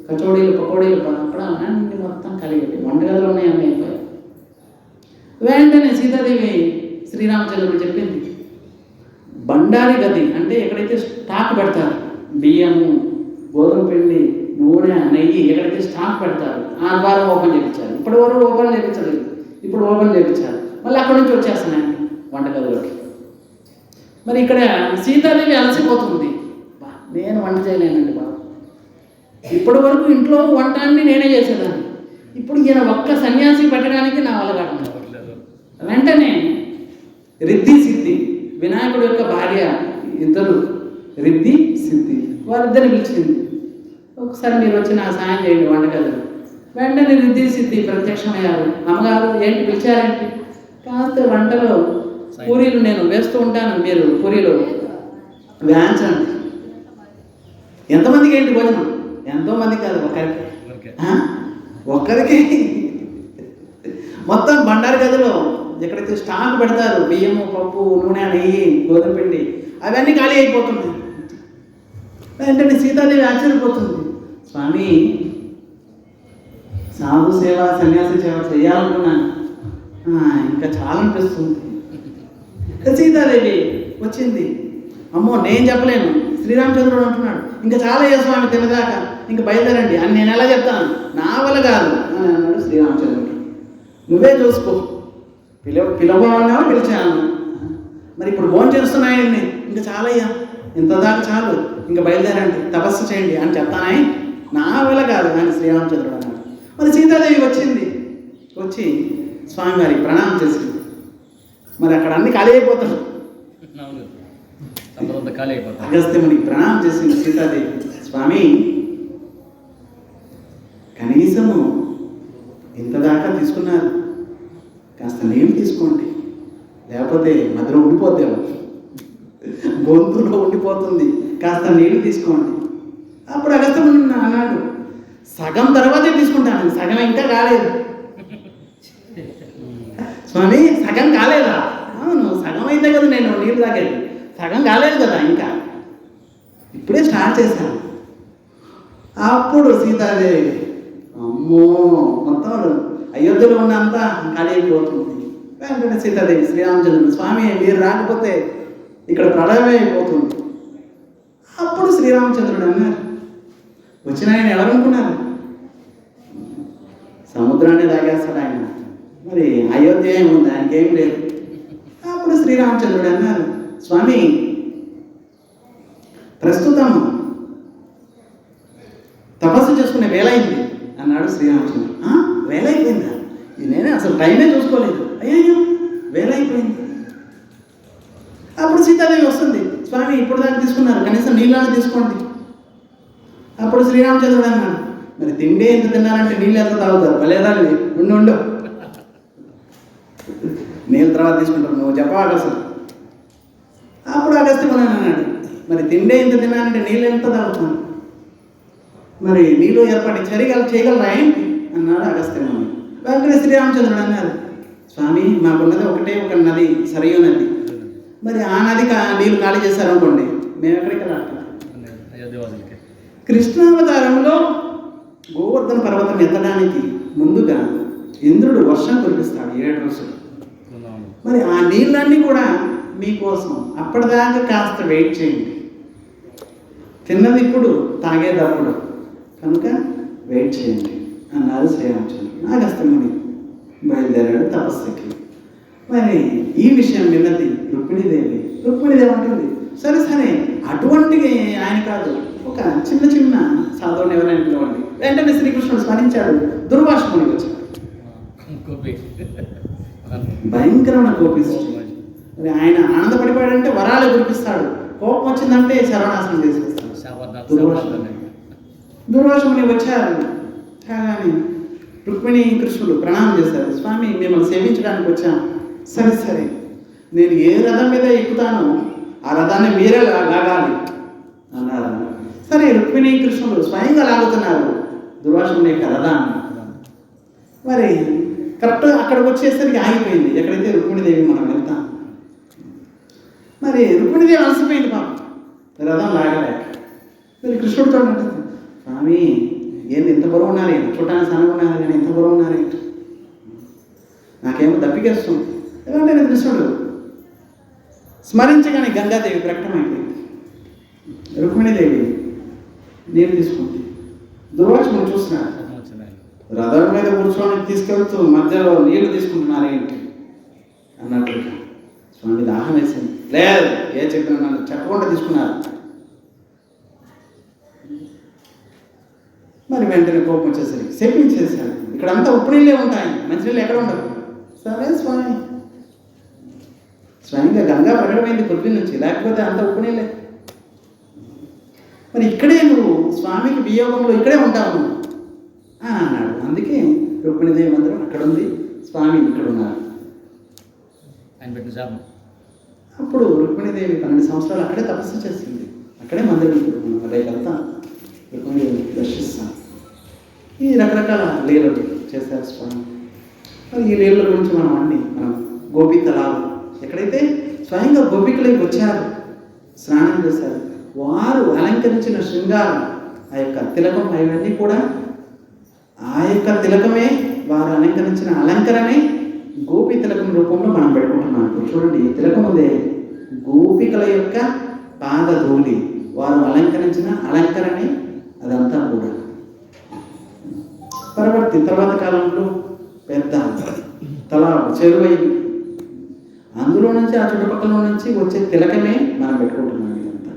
కచోడీలు, పకోడీలు, పప్పడం అన్ని మొత్తం కలిగి వంటగదిలో ఉన్నాయి అన్నీ అయిపోయాయి. వెంటనే సీతాదేవి శ్రీరామచంద్రుడు చెప్పింది, బండారి గది అంటే ఎక్కడైతే స్టాక్ పెడతారు, బియ్యము, గోధుమ పిండి, నూనె, నెయ్యి ఎక్కడైతే స్టాక్ పెడతారు ఆ ద్వారం ఓపెన్ చేయించారు. ఇప్పటి వరకు ఓపెన్ చేయించలేదు, ఇప్పుడు ఓపెన్ చేయించారు. మళ్ళీ అక్కడి నుంచి వచ్చేస్తున్నాయి వంటగదిలోకి. మరి ఇక్కడ సీతాదేవి అలసిపోతుంది, నేను వంట చేయలేనండి బాబు, ఇప్పటి వరకు ఇంట్లో వంట అన్ని నేనే చేసేదాన్ని, ఇప్పుడు ఈయన ఒక్క సన్యాసి పెట్టడానికి నా వల్ల కాదు. వెంటనే రిద్ధి సిద్ధి, వినాయకుడు యొక్క భార్య ఇద్దరు, రిద్ధి సిద్ధి, వారిద్దరిని పిలిచింది, ఒకసారి మీరు వచ్చి నా సాయం చేయండి వంటగదిలో. వెంటనే రిద్ధి సిద్ధి ప్రత్యక్షమయ్యారు. అమ్మగారు ఏంటి పిలిచారేంటి? కాస్త వంటలో పూరీలు నేను వేస్తూ ఉంటాను, మీరు పూరీలు వేయించండి. ఎంతమందికి ఏంటి భోజనం? ఎంతోమంది కాదు, ఒక్కరికి. ఒక్కరికి మొత్తం బండారు గదిలో ఎక్కడైతే స్టాక్ పెడతారు, బియ్యము, పప్పు, నూనె, నెయ్యి, గోధుమ పిండి, అవన్నీ ఖాళీ అయిపోతున్నాయి. వెంటనే సీతాదేవి ఆశ్చర్యపోతుంది, స్వామి సాధు సేవ, సన్యాసి సేవ చేయాలనుకున్నాను, ఇంకా చాలా అనిపిస్తుంది. సీతాదేవి వచ్చింది, అమ్మో నేను చెప్పలేను, శ్రీరామచంద్రుడు అంటున్నాడు ఇంకా చాలా స్వామి తినదాకా, ఇంకా బయలుదేరండి అని నేను ఎలా చెప్తాను, నా వల్ల కాదు అని అన్నాడు శ్రీరామచంద్రుడు. నువ్వే చూసుకో, పిలవమన్నావా, పిలిచాను, మరి ఇప్పుడు భోజనం చేస్తున్నాయండి, ఇంకా చాలయ్యా, ఇంత దాకా చాలు, ఇంకా బయలుదేరండి, తపస్సు చేయండి అని చెప్తానాయి, నా వల్ల కాదు అని శ్రీరామచంద్రుడు అన్నాడు. మరి సీతాదేవి వచ్చింది, వచ్చి స్వామివారికి ప్రణామం చేసింది. మరి అక్కడ అన్ని ఖాళీ అయిపోతారు, అగస్త్యమునికి ప్రణామం చేసింది సీతాదేవి. స్వామి కనీసము ఇంత దాకా తీసుకున్నారు, కాస్త నీళ్ళు తీసుకోండి, లేకపోతే మధ్యలో ఉండిపోద్దేమో, గొంతులో ఉండిపోతుంది, కాస్త నీళ్ళు తీసుకోండి. అప్పుడు అగస్త్యముని అన్నాడు, సగం తర్వాతే తీసుకుంటాను, సగం ఇంకా కాలేదు. స్వామి సగం కాలేదా? అవును, సగం అయితే కదా నేను నీళ్ళు తాగేది, సగం కాలేదు కదా, ఇంకా ఇప్పుడే స్టార్ట్ చేశాను. అప్పుడు సీతాదేవి, అమ్మో మొత్తం అయోధ్యలో ఉన్నంతా ఖాళీ అయిపోతుంది. వెంటనే సీతాదేవి శ్రీరామచంద్రుడు, స్వామి మీరు రాకపోతే ఇక్కడ ప్రళయమే అయిపోతుంది. అప్పుడు శ్రీరామచంద్రుడు అన్నారు, వచ్చిన ఆయన ఎవరనుకున్నారు, సముద్రాన్ని తాగేస్తాడు ఆయన, మరి అయోధ్య ఏముంది, ఆయనకేం లేదు. అప్పుడు శ్రీరామచంద్రుడు అన్నారు, స్వామి ప్రస్తుతం తపస్సు చేసుకునే వేళ అయింది అన్నాడు శ్రీరామచంద్రుడు. వేళ అయిపోయిందా? నేనే అసలు టైమే చూసుకోలేదు, అయ్యో వేళ అయిపోయింది. అప్పుడు సీతాదేవి వస్తుంది, స్వామి ఇప్పుడు దాకా తీసుకున్నారు, కనీసం నీళ్ళని తీసుకోండి. అప్పుడు శ్రీరామచంద్రుడు అన్నాడు, మరి తిండి ఎంత తిన్నారంటే నీళ్ళు ఎంత తాగుతారు, పలేదా ఉండు నీళ్ళ తర్వాత తీసుకుంటారు, నువ్వు చెప్పవాడు అసలు. అప్పుడు అగస్త్యముని అన్నాడు, మరి తిండే ఎంత తిన్నానంటే నీళ్ళు ఎంత తాగుతాను, మరి నీళ్ళు ఏర్పాటు చేయగలరా ఏంటి అన్నాడు అగస్త్యముని. వెంటనే శ్రీరామచంద్రుడు అన్నారు, స్వామి మాకున్నది ఒకటే ఒక నది, సరియు నది, మరి ఆ నది నీళ్ళు ఖాళీ చేశారనుకోండి, మేము ఎక్కడికి వెళ్ళాలి? కృష్ణావతారంలో గోవర్ధన పర్వతం ఎత్తడానికి ముందుగా ఇంద్రుడు వర్షం కురిపిస్తాడు 7 రోజులు. మరి ఆ నీళ్ళన్నీ కూడా మీకోసం, అప్పటిదాకా కాస్త వెయిట్ చేయండి, తిన్నది ఇప్పుడు తాగేటప్పుడు కనుక వెయిట్ చేయండి అన్నారు శ్రీరామచంద్రుడు. అగస్త్యముని బయలుదేరాడు తపస్సుకి. మరి ఈ విషయం విన్నది రుక్మిణీదేవి. రుక్మిణీదేవి అంటుంది, సరే సరే అటువంటి ఆయన కాదు, ఒక చిన్న సాధువుని ఎవరైనా పిలవండి. వెంటనే శ్రీకృష్ణుడు స్మరించాడు, దుర్వాసముని వచ్చాడు, భయంకరమైన కోపిస్తాడు. మరి ఆయన ఆనందపడిపోయాడంటే వరాలు కురిపిస్తాడు, కోపం వచ్చిందంటే సర్వనాశనం చేసేస్తాడు. దుర్వాసముని వచ్చారు, కానీ రుక్మిణి కృష్ణుడు ప్రణామం చేశారు, స్వామి మిమ్మల్ని సేవించడానికి వచ్చాను. సరే నేను ఏ రథం మీద ఎక్కుతానో ఆ రథాన్ని మీరే లాగాలి అన్నారు. సరే రుక్మిణి కృష్ణుడు స్వయంగా లాగుతున్నారు దుర్వాసముని యొక్క రథాన్ని. మరి కరెక్ట్గా అక్కడికి వచ్చేసరికి ఆగిపోయింది, ఎక్కడైతే రుక్మిణీదేవి మనం వెళ్తాం. మరి రుక్మిణీదేవి అలసిపోయింది పాపం, రథం లాగలేక. మరి కృష్ణుడితో ఉంటుంది, స్వామి ఏంది ఇంత బరువు ఉన్నారే, చూడటానికి సన్నగా ఉన్నారు కానీ ఇంత బరువు ఉన్నారే, నాకేమో దప్పికేస్తుంది. ఎందుకంటే నేను కృష్ణుడు స్మరించగానే గంగాదేవి ప్రకటమైపోయింది. రుక్మిణీదేవి నీరు తీసుకుంది. దుర్వాసముని చూస్తున్నాడు, రథం మీద కూర్చొని తీసుకెళ్తూ మధ్యలో నీళ్లు తీసుకుంటున్నారేంటి అన్నట్లుగా. స్వామి దాహం వేసింది, లేదు ఏ చెప్పిన నన్ను చెప్పకుండా తీసుకున్నారు. మరి వెంటనే కోపం వచ్చేసరికి చెప్పించేసాడు, ఇక్కడంతా ఉప్పు నీళ్ళే ఉంటాయి, మంచినీళ్ళు ఎక్కడ ఉండదు. సరే స్వామి, స్వయంగా గంగా ప్రకటమైంది పృథ్వీ నుంచి, లేకపోతే అంత ఉప్పు నీళ్ళే. మరి ఇక్కడే నువ్వు స్వామికి వియోగంలో ఇక్కడే ఉంటావు అని అన్నాడు. అందుకే రుక్మిణీదేవి మందిరం అక్కడ ఉంది, స్వామి ఇక్కడ ఉన్నారు. ఆయన పెట్టిన శాపం అప్పుడు రుక్మిణీదేవి 12 సంవత్సరాలు అక్కడే తపస్సు చేసింది. అక్కడే మందిరం మనం రేపు వెళ్తా రుక్మిణీదేవిని దర్శిస్తాం. ఈ రకరకాల లీలలు చేశారు స్వామి. మరి ఈ లీలల గురించి మనం గోపీ తలాలు ఎక్కడైతే స్వయంగా గోపికలై వచ్చారు, స్నానం చేశారు, వారు అలంకరించిన శృంగారం, ఆ యొక్క తిలకం, అవన్నీ కూడా ఆ యొక్క తిలకమే, వారు అలంకరించిన అలంకరణే గోపి తిలకం రూపంలో మనం పెట్టుకుంటున్నాం. ఇప్పుడు చూడండి, ఈ తిలకం ఉందే గోపికల యొక్క పాదధూళి, వారు అలంకరించిన అలంకరణే అదంతా కూడా. తర్వాత కాలంలో పెద్ద చెరువైంది, అందులో నుంచి ఆ చుట్టుపక్కల నుంచి వచ్చే తిలకమే మనం పెట్టుకుంటున్నాం. ఇదంతా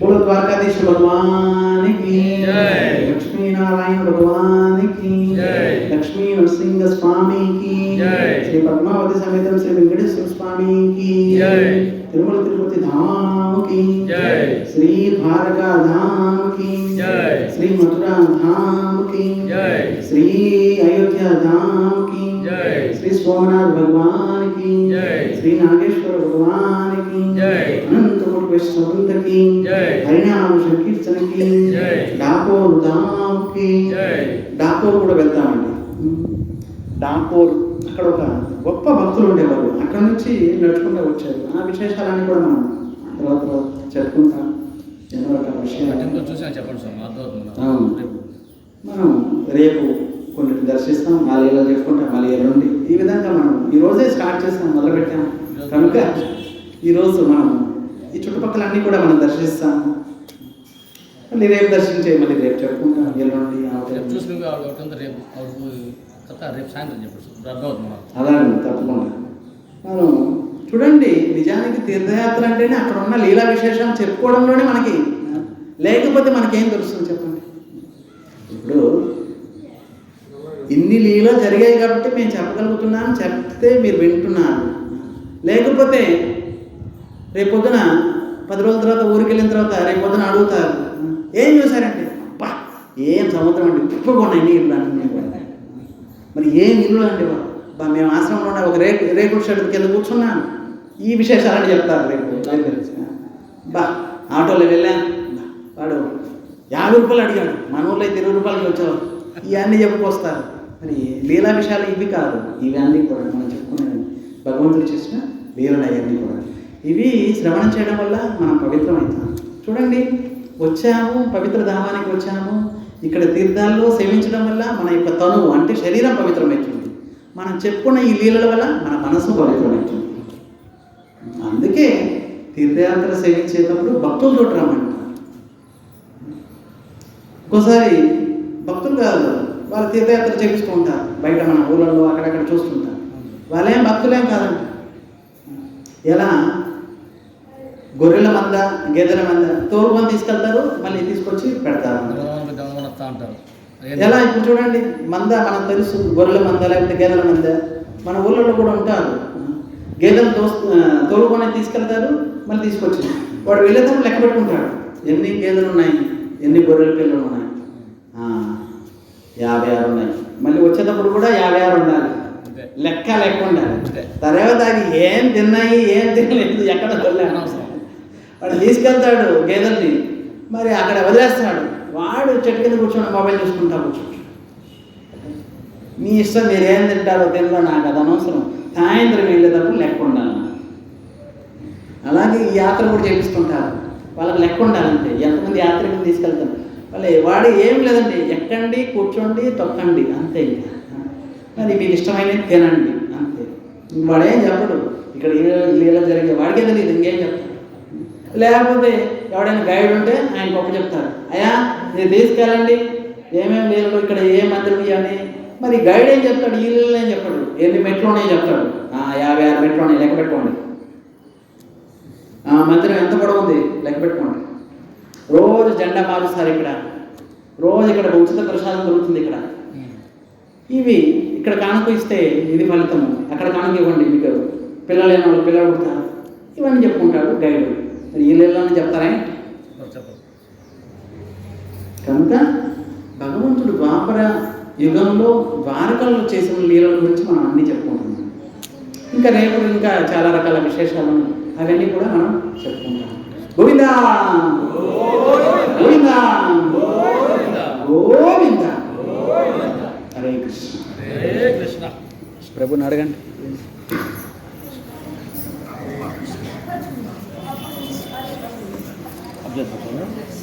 बोलो द्वारकाधीश भगवान की जय, लक्ष्मी नारायण भगवान की जय, लक्ष्मी नरसिंह स्वामी की जय, श्री पद्मावती समेत श्री वेंकटेश्वर स्वामी की जय, तिरुमल तिरुपति धाम की जय, श्री द्वारका धाम की जय, श्री मथुरा धाम की जय, श्री अयोध्या धाम की जय, श्री सोमनाथ भगवान की जय, श्री नागेश्वर भगवान की जय, अनंत कोटि वैष्णव की जय, हरिनाम संकीर्तन की जय, डाकोर धाम की जय. डाकोर కూడా వెళ్తామండి. డాకోర్ అక్కడ ఒక గొప్ప భక్తులు ఉండేవారు, అక్కడ నుంచి నడుచుకుంటూ వచ్చారు. ఆ విశేషాలన్నీ కూడా మనం తర్వాత చెప్పుకుంటాం. ఎన్నో రకాల విషయాలు చూసాను, చెప్పండి సార్. మనం రేపు కొన్ని దర్శిస్తాం, మళ్ళీ ఇలా చెప్పుకుంటాం, మళ్ళీ ఎల్లుండి. ఈ విధంగా మనం ఈరోజే స్టార్ట్ చేస్తాం, మొదలుపెట్టాం కనుక ఈరోజు మనం ఈ చుట్టుపక్కల అన్నీ కూడా మనం దర్శిస్తాము. మళ్ళీ రేపు దర్శించే, మళ్ళీ రేపు చెప్పుకుంటాం, ఎల్లుండి చూసి రేపు రేపు సాయంత్రం చెప్పండి. అలాగే తప్పకుండా. మనం చూడండి, నిజానికి తీర్థయాత్ర అంటేనే అక్కడ ఉన్న లీలా విశేషాలు చెప్పుకోవడంలోనే మనకి, లేకపోతే మనకేం తెలుస్తుంది చెప్పండి. ఇప్పుడు ఇన్ని లీలా జరిగాయి కాబట్టి మేము చెప్పగలుగుతున్నాను, చెప్తే మీరు వింటున్నారు. లేకపోతే రేపొద్దున 10 రోజుల తర్వాత ఊరికి వెళ్ళిన తర్వాత రేపొద్దున అడుగుతారు, ఏం చూసారంటే, అబ్బా ఏం సముద్రం అండి, తిప్పుకున్నాయి నీళ్ళు అన్నీ. మరి ఏం ఇల్లు అంటే, బా మేము ఆశ్రమంలో ఉన్న ఒక రేకుల షెడ్ కింద కూర్చున్నాను, ఈ విశేషాలని చెప్తారు. రేపు బా ఆటోలో వెళ్ళాను, వాడు 50 రూపాయలు అడిగాడు, మన ఊళ్ళో అయితే 20 రూపాయలకి వచ్చావు, ఇవన్నీ చెప్పుకొస్తారు. మరి లీలా విషయాలు ఇవి కాదు, ఇవి అన్నీ కూడా మనం చెప్పుకునేది భగవంతుడు చేసిన లీలలు అవన్నీ కూడా. ఇవి శ్రవణం చేయడం వల్ల మనం పవిత్రమవుతాం. చూడండి, వచ్చాము, పవిత్ర ధామానికి వచ్చాము, ఇక్కడ తీర్థాల్లో సేవించడం వల్ల మన యొక్క తనువు అంటే శరీరం పవిత్రమవుతుంది. మనం చెప్పుకున్న ఈ లీలల వల్ల మన మనసు పవిత్రమవుతుంది. అందుకే తీర్థయాత్ర సేవించేటప్పుడు భక్తులతో రమ్మంటారు. ఒక్కోసారి భక్తులు కాదు, వాళ్ళు తీర్థయాత్ర చేపిస్తూ ఉంటారు, బయట మన ఊళ్ళల్లో అక్కడక్కడ చూస్తుంటారు. వాళ్ళేం భక్తులేం కాదంట. ఎలా గొర్రెల మంద, గేదెల మంద తోలుకొని తీసుకెళ్తారు, మళ్ళీ తీసుకొచ్చి పెడతారు. ఎలా ఇప్పుడు చూడండి, మంద మనకు తెలుసు, గొర్రెల మంద లేకపోతే గేదెల మంద. మన ఊళ్ళలో కూడా ఉంటారు, గేదెలు తోలుకొని తీసుకెళ్తారు, మళ్ళీ తీసుకొచ్చి వాడు వెళ్ళేటప్పుడు లెక్క పెట్టుకుంటాడు, ఎన్ని గేదెలు ఉన్నాయి, ఎన్ని గొర్రెల పిల్లలు ఉన్నాయి, 56 ఉన్నాయి. మళ్ళీ వచ్చేటప్పుడు కూడా 56 ఉండాలి, లెక్క ఉండాలి. తర్వాత అది ఏం తిన్నాయి, ఏం తినలేదు, ఎక్కడ వెళ్ళాను వాడు తీసుకెళ్తాడు గేదెల్ని, మరి అక్కడ వదిలేస్తాడు. వాడు చెట్టు కింద కూర్చొని మొబైల్ చూసుకుంటా కూర్చుంటాడు. మీ ఇష్టం, మీరు ఏం తింటారో తినలో, నాకు అది అనవసరం. సాయంత్రం వెళ్ళేటప్పుడు లెక్క ఉండాలి. అలాగే ఈ యాత్ర కూడా చేపిస్తుంటారు, వాళ్ళకి లెక్క ఉండాలంటే ఎంతమంది యాత్రికులు తీసుకెళ్తారు. మళ్ళీ వాడు ఏం లేదండి, ఎక్కండి, కూర్చోండి, తొక్కండి, అంతే. మరి మీకు ఇష్టమైనది తినండి, అంతే. వాడేం చెప్పడు, ఇక్కడ ఇలా జరిగే వాడికే తెలియదు, ఇంకేం చెప్తాడు. లేకపోతే ఎవడైనా గైడ్ ఉంటే ఆయన గొప్ప చెప్తారు, అయ్యా మీరు తీసుకెళ్ళండి, ఏమేమి లీలలు, ఇక్కడ ఏ మందిరం అని. మరి గైడ్ ఏం చెప్తాడు, ఈ లీలలు ఏం చెప్పాడు, ఎన్ని మెట్లు ఉన్నాయో చెప్తాడు. 56 మెట్లు ఉన్నాయి, లెక్క పెట్టుకోండి. మందిరం ఎంత పొడవు ఉంది, లెక్క పెట్టుకోండి. రోజు జెండా మారుస్తారు ఇక్కడ, రోజు ఇక్కడ ఉచిత ప్రసాదం దొరుకుతుంది ఇక్కడ. ఇవి ఇక్కడ కానుక ఇస్తే ఇది ఫలితం, అక్కడ కానుక ఇవ్వండి, మీకు పిల్లలు అయిన వాళ్ళు పిల్లలు పుడతారు, ఇవన్నీ చెప్పుకుంటాడు గైడ్. మరి ఈ లీలని చెప్తారా? కనుక భగవంతుడు ద్వాపర యుగంలో ద్వారకల్లో చేసిన లీలల గురించి మనం అన్నీ చెప్పుకుంటున్నాం. ఇంకా రేపు ఇంకా చాలా రకాల విశేషాలు ఉన్నాయి. అవన్నీ కూడా మనం చెప్పుకుంటాం. గోవిందా గోవిందా గోవిందా. హరే కృష్ణ. హరే కృష్ణ. ప్రభుని అడగండి. అభ్యర్థి